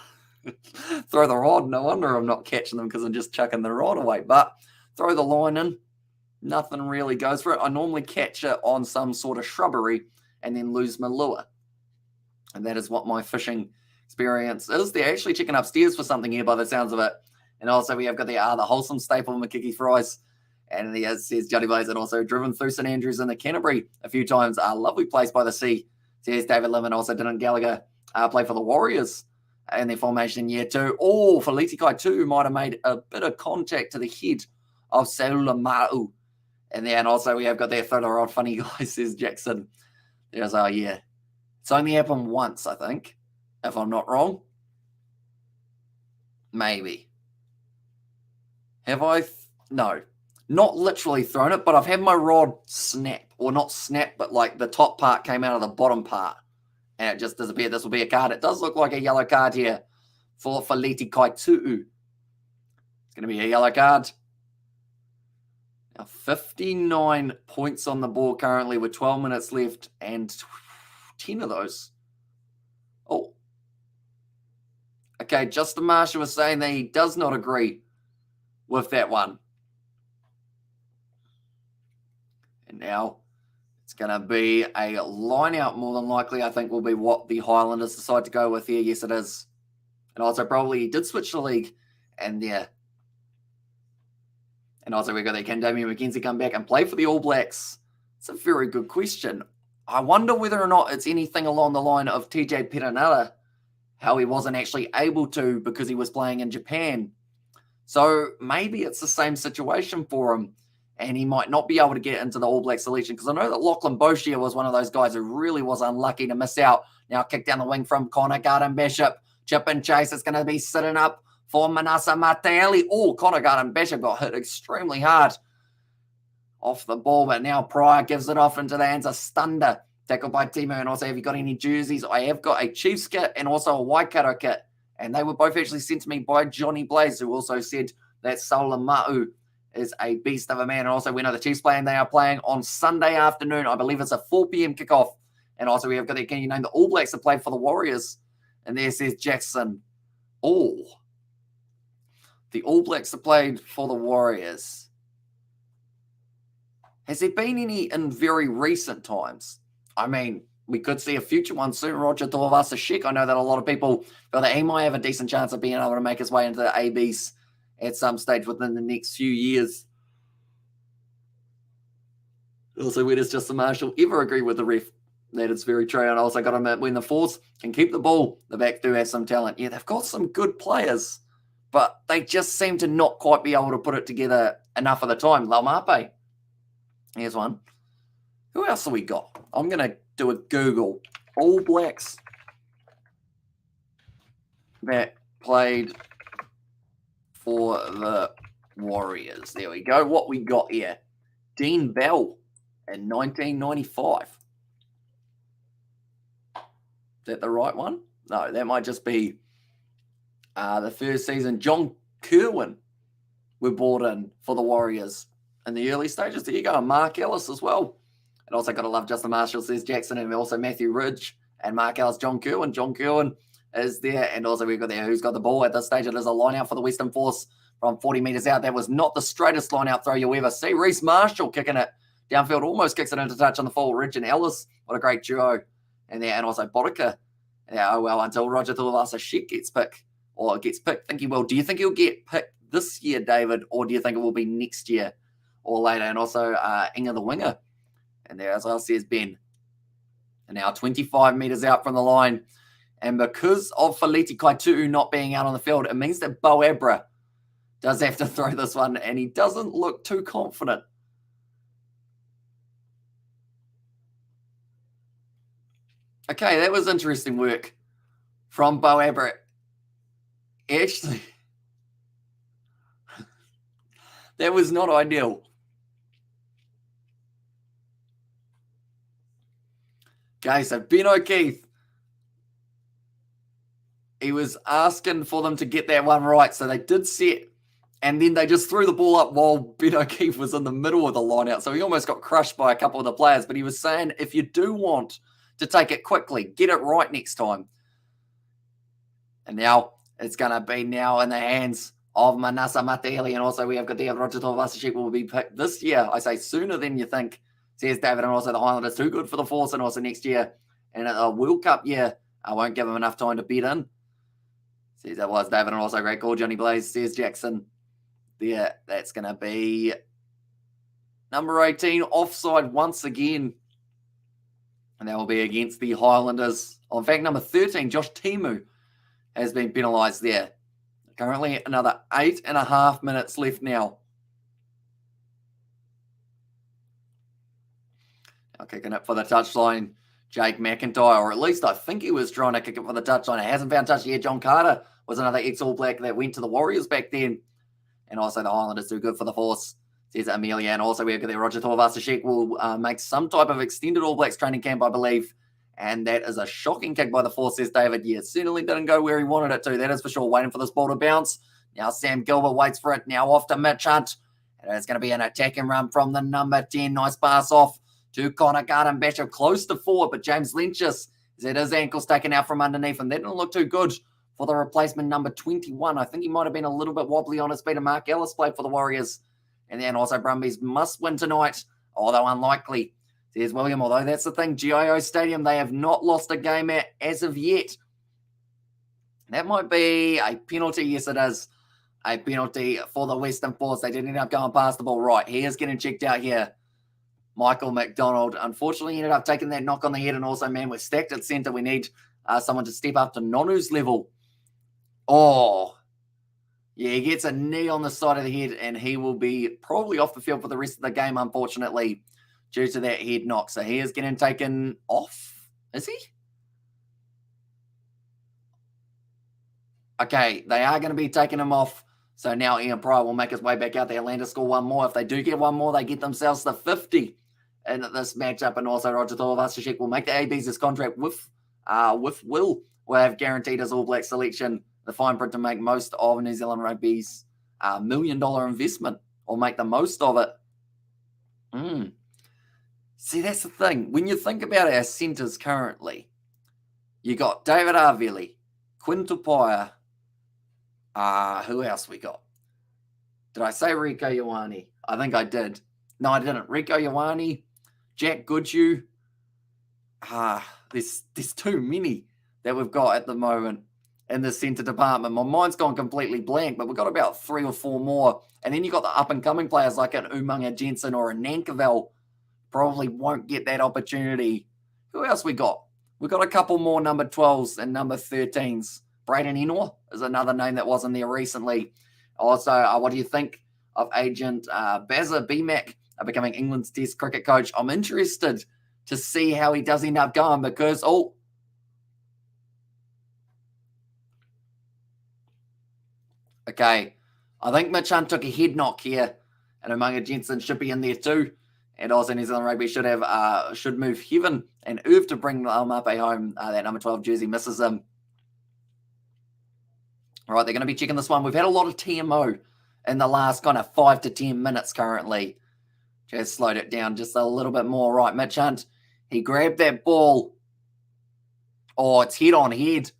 Speaker 1: throw the rod. No wonder I'm not catching them, because I'm just chucking the rod away. But throw the line in, nothing really goes for it. I normally catch it on some sort of shrubbery and then lose my lure. And that is what my fishing experience is. They're actually checking upstairs for something here by the sounds of it. And also we have got the wholesome staple Makiki fries. And it says Johnny Blaze, and also driven through St Andrews and the Canterbury a few times. A lovely place by the sea, says David Lim. And also didn't Gallagher play for the Warriors in their formation in year 2. Oh, Feliti Kai too might have made a bit of contact to the head of Saula Ma'u. And then also we have got there throw the rod funny guy, says Jackson. There's yeah. It's only happened once, I think, if I'm not wrong. Maybe. Have I? No. Not literally thrown it, but I've had my rod snap. Or not snap, but like the top part came out of the bottom part. And it just disappeared. This will be a card. It does look like a yellow card here for Feliti Kaitu'u. It's going to be a yellow card. Now, 59 points on the board currently with 12 minutes left, and 10 of those. Oh. Okay, Justin Marshall was saying that he does not agree with that one. And now it's going to be a line out more than likely, I think, will be what the Highlanders decide to go with here. Yes, it is. And also probably he did switch the league. And there. And also we've got that, can Damien McKenzie come back and play for the All Blacks? It's a very good question. I wonder whether or not it's anything along the line of TJ Perenara, how he wasn't actually able to because he was playing in Japan. So maybe it's the same situation for him, and he might not be able to get into the All Black selection, because I know that Lachlan Boshier was one of those guys who really was unlucky to miss out. Now kick down the wing from Connor Garden-Bishop. Chip and chase. It's going to be sitting up for Manasa Mataele. Oh, Connor Garden-Bishop got hit extremely hard off the ball, but now Pryor gives it off into the hands of Stunder. Tackled by Timo. And also, have you got any jerseys? I have got a Chiefs kit and also a Waikato kit. And they were both actually sent to me by Johnny Blaze, who also said that Saula Ma'u is a beast of a man. And also, we know the Chiefs play, and they are playing on Sunday afternoon. I believe it's a 4 p.m. kickoff. And also, we have got the, can you name the All Blacks that played for the Warriors? And there says Jackson. Oh. The All Blacks that played for the Warriors. Has there been any in very recent times? I mean, we could see a future one soon. Roger Tuivasa-Sheck. I know that a lot of people feel that he might have a decent chance of being able to make his way into the ABs at some stage within the next few years. Also, where does Justin Marshall ever agree with the ref? That it's very true. And also got to admit, when the Force can keep the ball, the backs do have some talent. Yeah, they've got some good players, but they just seem to not quite be able to put it together enough of the time. Laumape. Here's one. Who else have we got? I'm going to do a Google. All Blacks that played for the Warriors. There we go. What we got here. Dean Bell in 1995. Is that the right one? No, that might just be the first season. John Kerwin were brought in for the Warriors in the early stages. There you go. Mark Ellis as well. And also got to love Justin Marshall, says Jackson, and also Matthew Ridge and Mark Ellis, John Kerwin. John Kerwin is there. And also we've got there who's got the ball at this stage. It is a line out for the Western Force from 40 metres out. That was not the straightest line out throw you'll ever see. Reece Marshall kicking it downfield, almost kicks it into touch on the full. Ridge and Ellis, what a great duo. And there, and also Boddicker. Yeah, oh well, until Roger Tuivasa-Sheck gets picked, or gets picked, think he will. Do you think he'll get picked this year, David, or do you think it will be next year or later? And also Inga the winger. And there, as well, says Ben. And now 25 metres out from the line. And because of Faleti Kaitu'u not being out on the field, it means that Bo Abra does have to throw this one, and he doesn't look too confident. Okay, that was interesting work from Bo Abra. Actually, that was not ideal. Okay, so Ben O'Keefe, he was asking for them to get that one right. So they did set, and then they just threw the ball up while Ben O'Keefe was in the middle of the line out. So he almost got crushed by a couple of the players. But he was saying, if you do want to take it quickly, get it right next time. And now it's going to be now in the hands of Manasa Mataele. And also we have got there Roger Tuivasa-Sheck will be picked this year. I say sooner than you think, says David. And also the Highlanders too good for the Force, and also next year. And a World Cup year, I won't give him enough time to bet in. Says that was David. And also great call, Johnny Blaze, says Jackson. There, that's going to be number 18, offside once again. And that will be against the Highlanders. Oh, in fact, number 13, Josh Timu, has been penalised there. Currently another 8.5 minutes left now. Now kicking it for the touchline, Jake McIntyre, or at least I think he was trying to kick it for the touchline. It hasn't found touch yet. John Carter was another ex-All Black that went to the Warriors back then. And also the Highlanders do good for the Force, says Amelia. And also we've got there Roger Tuivasa-Sheck will make some type of extended All Blacks training camp, I believe. And that is a shocking kick by the Force, says David. Yeah, it certainly didn't go where he wanted it to. That is for sure. Waiting for this ball to bounce. Now Sam Gilbert waits for it. Now off to Mitch Hunt. And it's going to be an attacking run from the number 10. Nice pass off to Connor Garden Bishop. Close to forward, but James Lynch's had his ankles taken out from underneath him. That didn't look too good for the replacement number 21. I think he might have been a little bit wobbly on his feet. And Mark Ellis played for the Warriors. And then also Brumbies must win tonight, although unlikely. There's William, although that's the thing. GIO Stadium, they have not lost a game at as of yet. That might be a penalty. Yes, it is a penalty for the Western Force. They did end up going past the ball. Right, he is getting checked out here. Michael McDonald, unfortunately, ended up taking that knock on the head. And also, man, we're stacked at centre. We need someone to step up to Nonu's level. Oh, yeah, he gets a knee on the side of the head, and he will be probably off the field for the rest of the game, unfortunately, due to that head knock. So he is getting taken off. Is he? Okay, they are going to be taking him off. So now Ian Pryor will make his way back out there. Highlanders score one more. If they do get one more, they get themselves the 50 in this matchup. And also Roger Thorvasashek will make the ABs his contract with Will. Will have guaranteed his All Black selection. The fine print to make most of New Zealand Rugby's $1 million investment, or make the most of it. See, that's the thing. When you think about our centres currently, you got David Arveli, Quinn Tupaia. Who else we got? Did I say Rico Ioane? I think I did. No, I didn't. Rico Ioane, Jack Goodhue. There's too many that we've got at the moment in the centre department. My mind's gone completely blank, but we've got about 3 or 4 more. And then you've got the up-and-coming players like an Umaga Jensen or a Nankerville. Probably won't get that opportunity. Who else we got? We've got a couple more number 12s and number 13s. Braden Enor is another name that wasn't there recently. Also, what do you think of agent Bazza BMAC becoming England's Test cricket coach? I'm interested to see how he does end up going because, okay, I think Mitch Hunt took a head knock here, and Umaga Jensen should be in there too. And also New Zealand Rugby should move Heaven and Irv to bring Mape home. That number 12 jersey misses him. All right, they're going to be checking this one. We've had a lot of TMO in the last kind of 5 to 10 minutes currently. Just slowed it down just a little bit more. Right, Mitch Hunt, he grabbed that ball. Oh, it's head on head.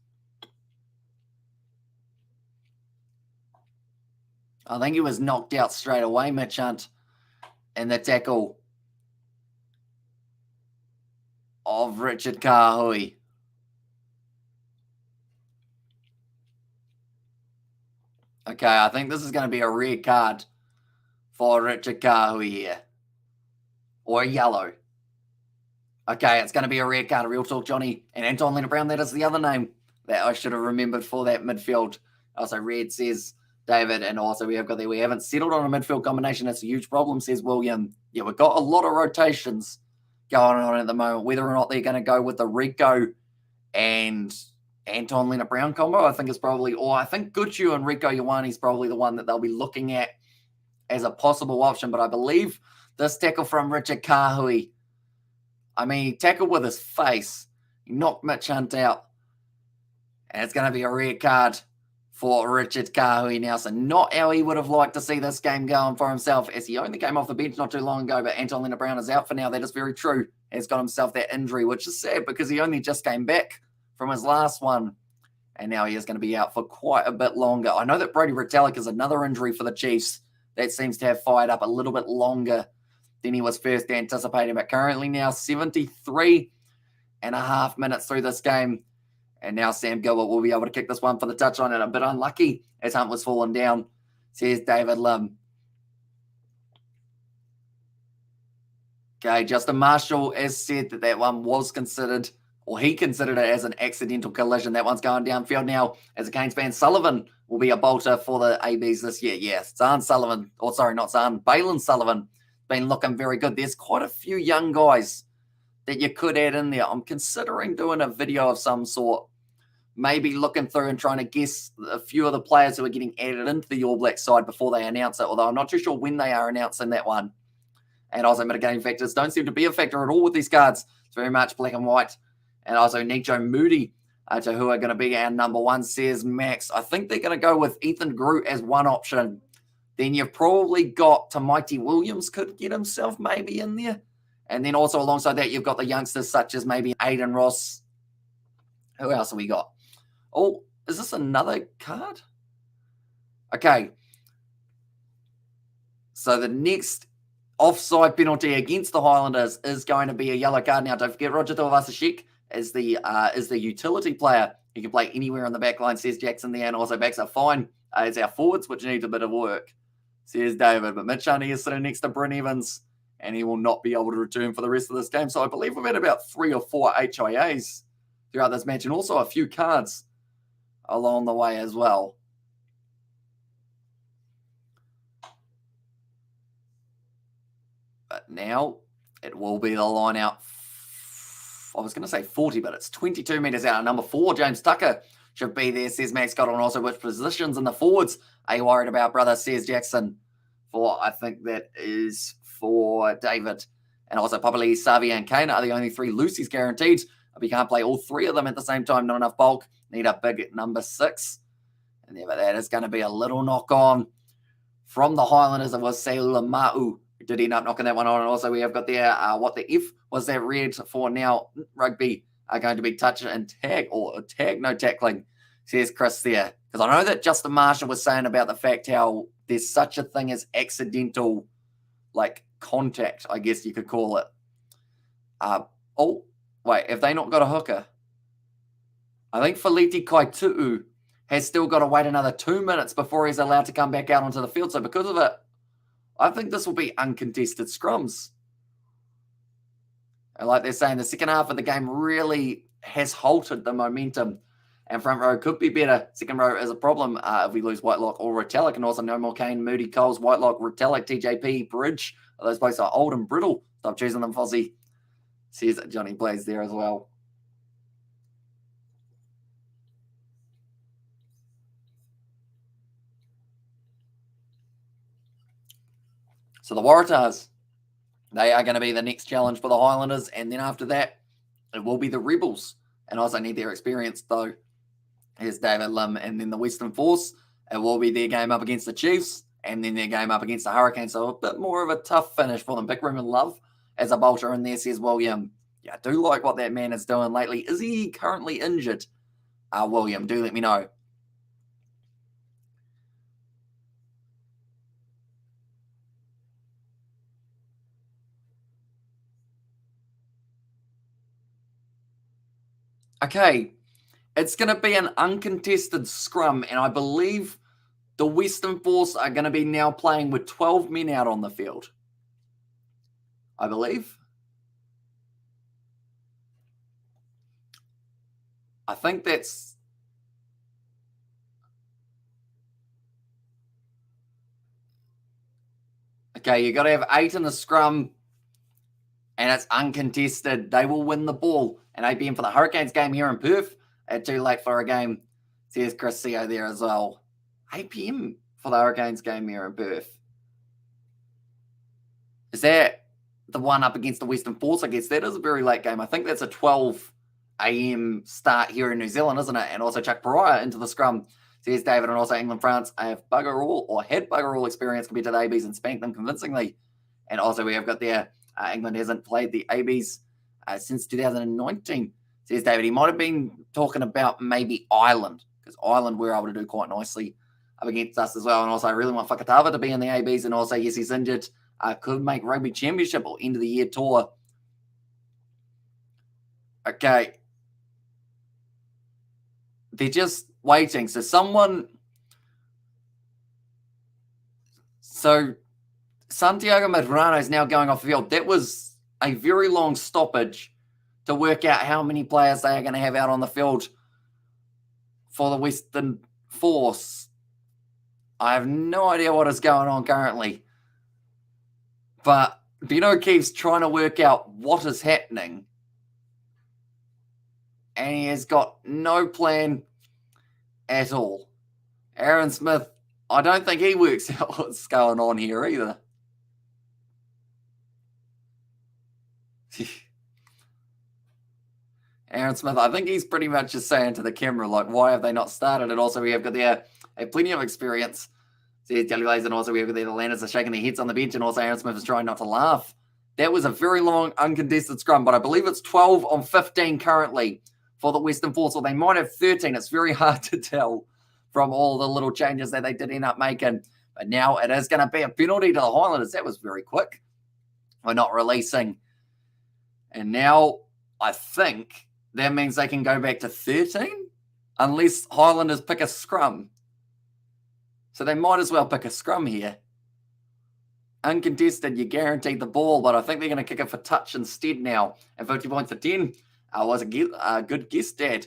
Speaker 1: I think he was knocked out straight away, Mitch Hunt, in the tackle of Richard Kahui. Okay, I think this is going to be a red card for Richard Kahui here. Or a yellow. Okay, it's going to be a red card. Real talk, Johnny. And Anton Leonard-Brown, that is the other name that I should have remembered for that midfield. Also, red says David. And also, we haven't settled on a midfield combination. That's a huge problem, says William. Yeah, we've got a lot of rotations going on at the moment. Whether or not they're going to go with the Rico and Anton Leonard-Brown combo, I think is probably, or I think Goodhue and Rico Ioane is probably the one that they'll be looking at as a possible option. But I believe this tackle from Richard Kahui, I mean, he tackled with his face. He knocked Mitch Hunt out. And it's going to be a red card for Richard Kahui now. So not how he would have liked to see this game going for himself, as he only came off the bench not too long ago. But Anton Leonard-Brown is out for now. That is very true. He's got himself that injury, which is sad because he only just came back from his last one, and now he is going to be out for quite a bit longer. I know that Brody Retallick is another injury for the Chiefs that seems to have fired up a little bit longer than he was first anticipating, but currently now 73 and a half minutes through this game, and now Sam Gilbert will be able to kick this one for the touchline, and a bit unlucky as Hunt was falling down, says David Lim. Okay, Justin Marshall has said that one was considered, or he considered it as an accidental collision. That one's going downfield now as a Canes fan. Sullivan will be a bolter for the ABs this year. Yes, Balin Sullivan, been looking very good. There's quite a few young guys that you could add in there. I'm considering doing a video of some sort, maybe looking through and trying to guess a few of the players who are getting added into the All Black side before they announce it, although I'm not too sure when they are announcing that one. And also mitigating factors don't seem to be a factor at all with these cards. It's very much black and white. And also Nico Moody to who are going to be our number one, says Max. I think they're going to go with Ethan Groot as one option. Then you've probably got Mighty Williams could get himself maybe in there. And then also alongside that, you've got the youngsters such as maybe Aiden Ross. Who else have we got? Oh, is this another card? Okay. So the next offside penalty against the Highlanders is going to be a yellow card. Now, don't forget, Roger Tuivasa-Sheck is the utility player. He can play anywhere on the back line, says Jackson there, and also backs are fine. It's our forwards, which need a bit of work, says David. But Mitch Honey is sitting next to Bryn Evans, and he will not be able to return for the rest of this game. So I believe we've had about 3 or 4 HIAs throughout this match, and also a few cards along the way as well. But now it will be the line out. I was going to say 40, but it's 22 metres out. Number 4, James Tucker, should be there, says Max Scott. And also, which positions in the forwards are you worried about, brother, says Jackson. I think that is for David. And also, probably Savi and Kane are the only 3 Lucy's guaranteed. We can't play all 3 of them at the same time. Not enough bulk. Need a big number 6. And there, but that is going to be a little knock on from the Highlanders. It was Seula Ma'u. Did end up knocking that one on. And also we have got there, what the F was that red for now. Rugby are going to be touch and tag, or tag, no tackling, says Chris there. Because I know that Justin Marshall was saying about the fact how there's such a thing as accidental, like, contact, I guess you could call it. Oh, wait, have they not got a hooker? I think Feliti Kaitu'u has still got to wait another 2 minutes before he's allowed to come back out onto the field. So because of it, I think this will be uncontested scrums. And like they're saying, the second half of the game really has halted the momentum. And front row could be better. Second row is a problem if we lose Whitelock or Retallick. And also no more Kane, Moody, Coles, Whitelock, Retallick, TJP, Bridge. Those both are old and brittle. Stop choosing them, Fozzie. Says Johnny plays there as well. So the Waratahs, they are going to be the next challenge for the Highlanders. And then after that, it will be the Rebels. And also need their experience, though. Here's David Lim. And then the Western Force, it will be their game up against the Chiefs. And then their game up against the Hurricanes. So a bit more of a tough finish for them. Big room and love as a bolter in there, says William. Yeah, I do like what that man is doing lately. Is he currently injured? William, do let me know. Okay, it's going to be an uncontested scrum, and I believe the Western Force are going to be now playing with 12 men out on the field. I believe. I think that's... Okay, you got to have 8 in the scrum, and it's uncontested. They will win the ball. And 8 p.m. for the Hurricanes game here in Perth. Too late for a game, says Chris Seo there as well. 8 p.m. for the Hurricanes game here in Perth. Is that the one up against the Western Force? I guess that is a very late game. I think that's a 12 a.m. start here in New Zealand, isn't it? And also Chuck Pariah into the scrum, says David. And also England, France, I have bugger all, or had bugger all experience compared to the ABs and spanked them convincingly. And also we have got there, England hasn't played the ABs since 2019, says David. He might have been talking about maybe Ireland, because Ireland were able to do quite nicely up against us as well. And also I really want Fakatava to be in the ABs. And also, yes, he's injured. Could make Rugby Championship or end of the year tour. Okay. They're just waiting. So Santiago Medrano is now going off the field. That was a very long stoppage to work out how many players they are going to have out on the field for the Western Force. I have no idea what is going on currently. But Beno keeps trying to work out what is happening. And he has got no plan at all. Aaron Smith, I don't think he works out what's going on here either. Aaron Smith, I think he's pretty much just saying to the camera, like, why have they not started? And also we have got there plenty of experience. Says Jellylays, and also we have got there the Landers are shaking their heads on the bench, and also Aaron Smith is trying not to laugh. That was a very long uncontested scrum, but I believe it's 12 on 15 currently for the Western Force, or they might have 13. It's very hard to tell from all the little changes that they did end up making. But now it is going to be a penalty to the Highlanders. That was very quick. We're not releasing. And now I think that means they can go back to 13 unless Highlanders pick a scrum. So they might as well pick a scrum here. Uncontested, you're guaranteed the ball, but I think they're going to kick it for touch instead now. And 50 points to 10 was a good guess, Dad.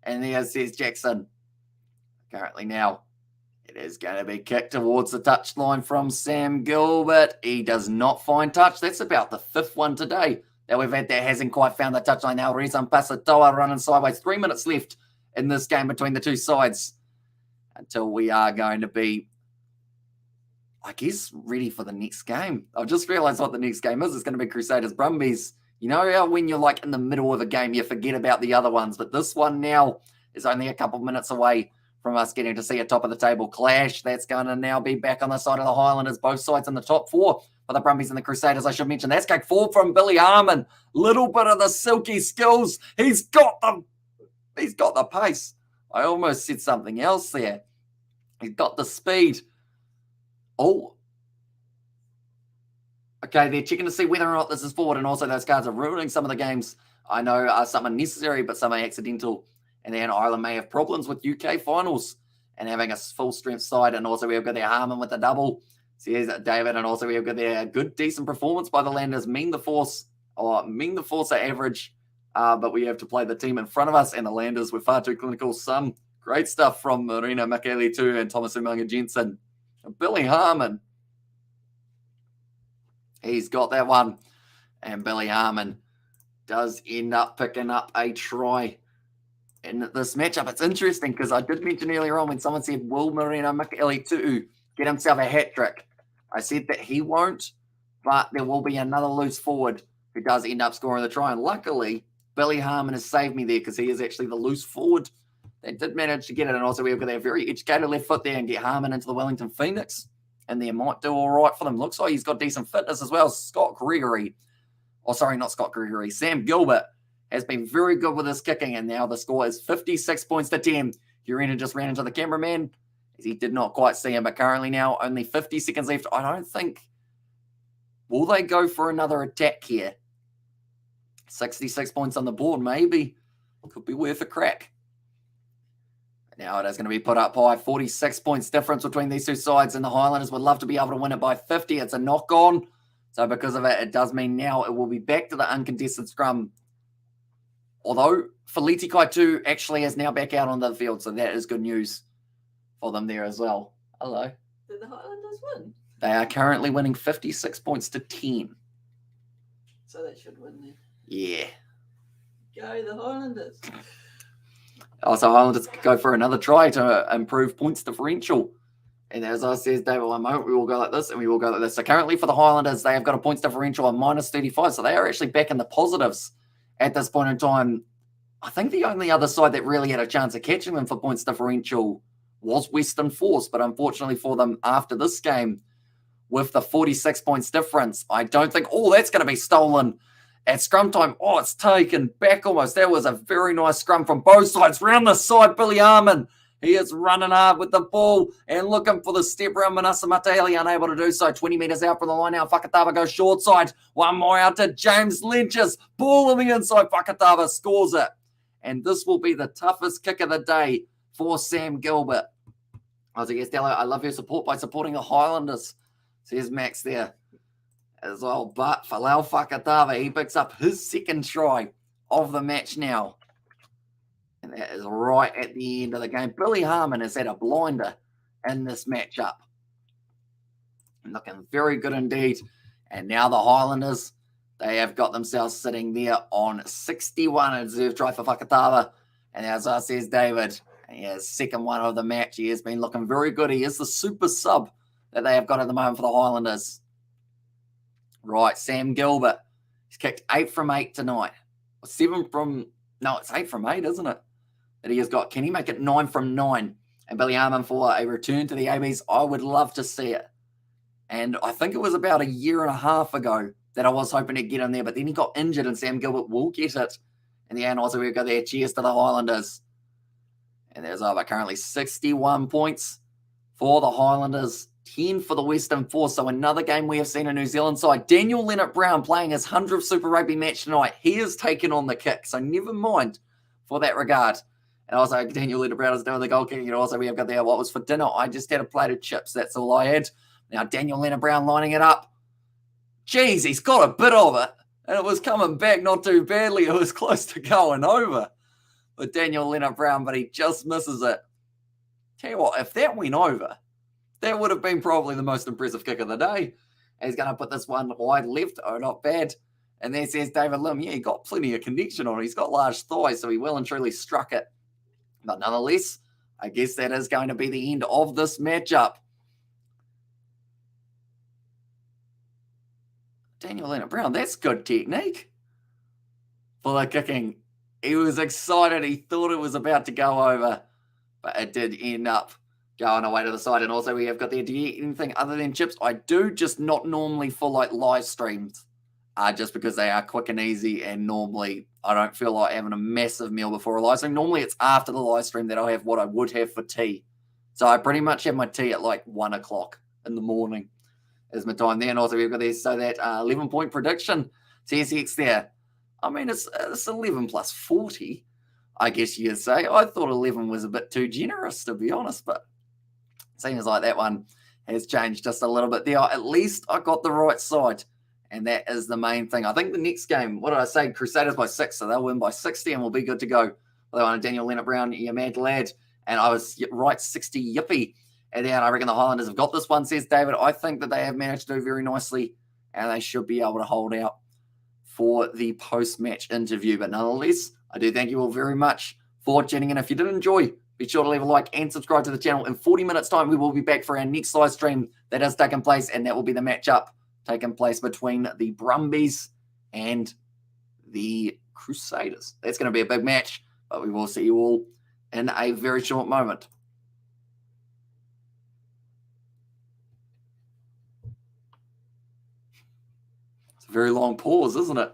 Speaker 1: And there says Jackson. Currently now, it is going to be kicked towards the touchline from Sam Gilbert. He does not find touch. That's about the 5th one today that we've had that hasn't quite found the touchline. Now, Rezan Pasatoa running sideways. 3 minutes left in this game between the two sides until we are going to be, I guess, ready for the next game. I've just realised what the next game is. It's going to be Crusaders Brumbies. You know how when you're like in the middle of a game, you forget about the other ones. But this one now is only a couple of minutes away from us getting to see a top of the table clash. That's going to now be back on the side of the Highlanders, both sides in the top 4 for the Brumbies and the Crusaders. I should mention that's kick forward from Billy Harmon. Little bit of the silky skills. He's got the pace. I almost said something else there. He's got the speed. Oh. Okay, they're checking to see whether or not this is forward, and also those cards are ruining some of the games. I know some are necessary, but some are accidental. And then Ireland may have problems with UK finals and having a full-strength side. And also we've got their Harmon with the double. So here's David, and also we've got their good, decent performance by the Landers. Mean the Force are average, but we have to play the team in front of us, and the Landers were far too clinical. Some great stuff from Marina Makele too, and Thomas Umaga Jensen. Billy Harmon, he's got that one. And Billy Harmon does end up picking up a try in this matchup. It's interesting because I did mention earlier on when someone said, will Marina Makele too get himself a hat trick? I said that he won't, but there will be another loose forward who does end up scoring the try. And luckily, Billy Harmon has saved me there because he is actually the loose forward. They did manage to get it. And also we've got that very educated left foot there and get Harmon into the Wellington Phoenix. And they might do all right for them. Looks like he's got decent fitness as well. Scott Gregory. Oh, sorry, not Scott Gregory. Sam Gilbert has been very good with his kicking. And now the score is 56 points to 10. Urena just ran into the cameraman as he did not quite see him. But currently now only 50 seconds left. I don't think... Will they go for another attack here? 66 points on the board, maybe. Could be worth a crack. Now it is going to be put up high. 46 points difference between these two sides, and the Highlanders would love to be able to win it by 50. It's a knock-on. So because of it, it does mean now it will be back to the uncontested scrum. Although Feliti Kaitu actually is now back out on the field, so that is good news for them there as well. Hello.
Speaker 2: Did the Highlanders win?
Speaker 1: They are currently winning 56 points to 10.
Speaker 2: So they should win then.
Speaker 1: Yeah.
Speaker 2: Go the Highlanders.
Speaker 1: Also, Highlanders go for another try to improve points differential. And as I said, David, one moment, we will go like this and we will go like this. So currently for the Highlanders, they have got a points differential of minus 35. So they are actually back in the positives at this point in time. I think the only other side that really had a chance of catching them for points differential was Western Force. But unfortunately for them, after this game, with the 46 points difference, I don't think, that's going to be stolen at scrum time. Oh, it's taken back almost. That was a very nice scrum from both sides. Round the side, Billy Harmon. He is running hard with the ball and looking for the step round. Manasa Matali unable to do so. 20 metres out from the line now. Fakatava goes short side. One more out to James Lynch's. Ball on the inside. Fakatava scores it. And this will be the toughest kick of the day for Sam Gilbert. I guess, Dello, I love your support by supporting the Highlanders. Says Max there as well. But Falau Fakatava, he picks up his second try of the match now. And that is right at the end of the game. Billy Harmon has had a blinder in this matchup. Looking very good indeed. And now the Highlanders, they have got themselves sitting there on 61. A deserved try for Fakatava. And as I says, David, he has second one of the match. He has been looking very good. He is the super sub that they have got at the moment for the Highlanders. Right, Sam Gilbert. He's kicked 8 from 8 tonight. 7 from No, it's 8 from 8, isn't it? That he has got. Can he make it 9 from 9? And Billy Harmon for a return to the ABs. I would love to see it. And I think it was about a year and a half ago that I was hoping to get him there, but then he got injured and Sam Gilbert will get it. And the Annals will go there. Cheers to the Highlanders. And there's over currently 61 points for the Highlanders, 10 for the Western Force. So another game we have seen a New Zealand side. Daniel Leonard-Brown playing his 100th Super Rugby match tonight. He is taking on the kick, so never mind for that regard. And also, Daniel Leonard-Brown is doing the goal kicking. And also, we have got there what was for dinner. I just had a plate of chips. That's all I had. Now, Daniel Leonard-Brown lining it up. Jeez, he's got a bit of it. And it was coming back not too badly. It was close to going over with Daniel Leonard-Brown, but he just misses it. Tell you what, if that went over, that would have been probably the most impressive kick of the day. And he's going to put this one wide left. Oh, not bad. And there says David Lim. Yeah, he got plenty of connection on it. He's got large thighs, so he well and truly struck it. But nonetheless, I guess that is going to be the end of this matchup. Daniel Leonard-Brown, that's good technique for the kicking. He was excited. He thought it was about to go over, but it did end up going away to the side. And also we have got there, do you eat anything other than chips? I do, just not normally for like live streams, just because they are quick and easy. And normally I don't feel like having a massive meal before a live stream. Normally it's after the live stream that I have what I would have for tea. So I pretty much have my tea at like 1 o'clock in the morning is my time there. And also we've got there, so that 11-point prediction, TSX there. I mean, it's 11 plus 40, I guess you'd say. I thought 11 was a bit too generous, to be honest, but it seems like that one has changed just a little bit there. At least I got the right side, and that is the main thing. I think the next game, what did I say? Crusaders by 6, so they'll win by 60 and we'll be good to go. Although on Daniel Leonard-Brown, you mad lad, and I was right, 60, yippee. And then I reckon the Highlanders have got this one, says David. I think that they have managed to do very nicely, and they should be able to hold out for the post-match interview. But nonetheless, I do thank you all very much for tuning in. If you did enjoy, be sure to leave a like and subscribe to the channel. In 40 minutes' time, we will be back for our next live stream that has taken place, and that will be the matchup taking place between the Brumbies and the Crusaders. That's going to be a big match, but we will see you all in a very short moment. It's a very long pause, isn't it?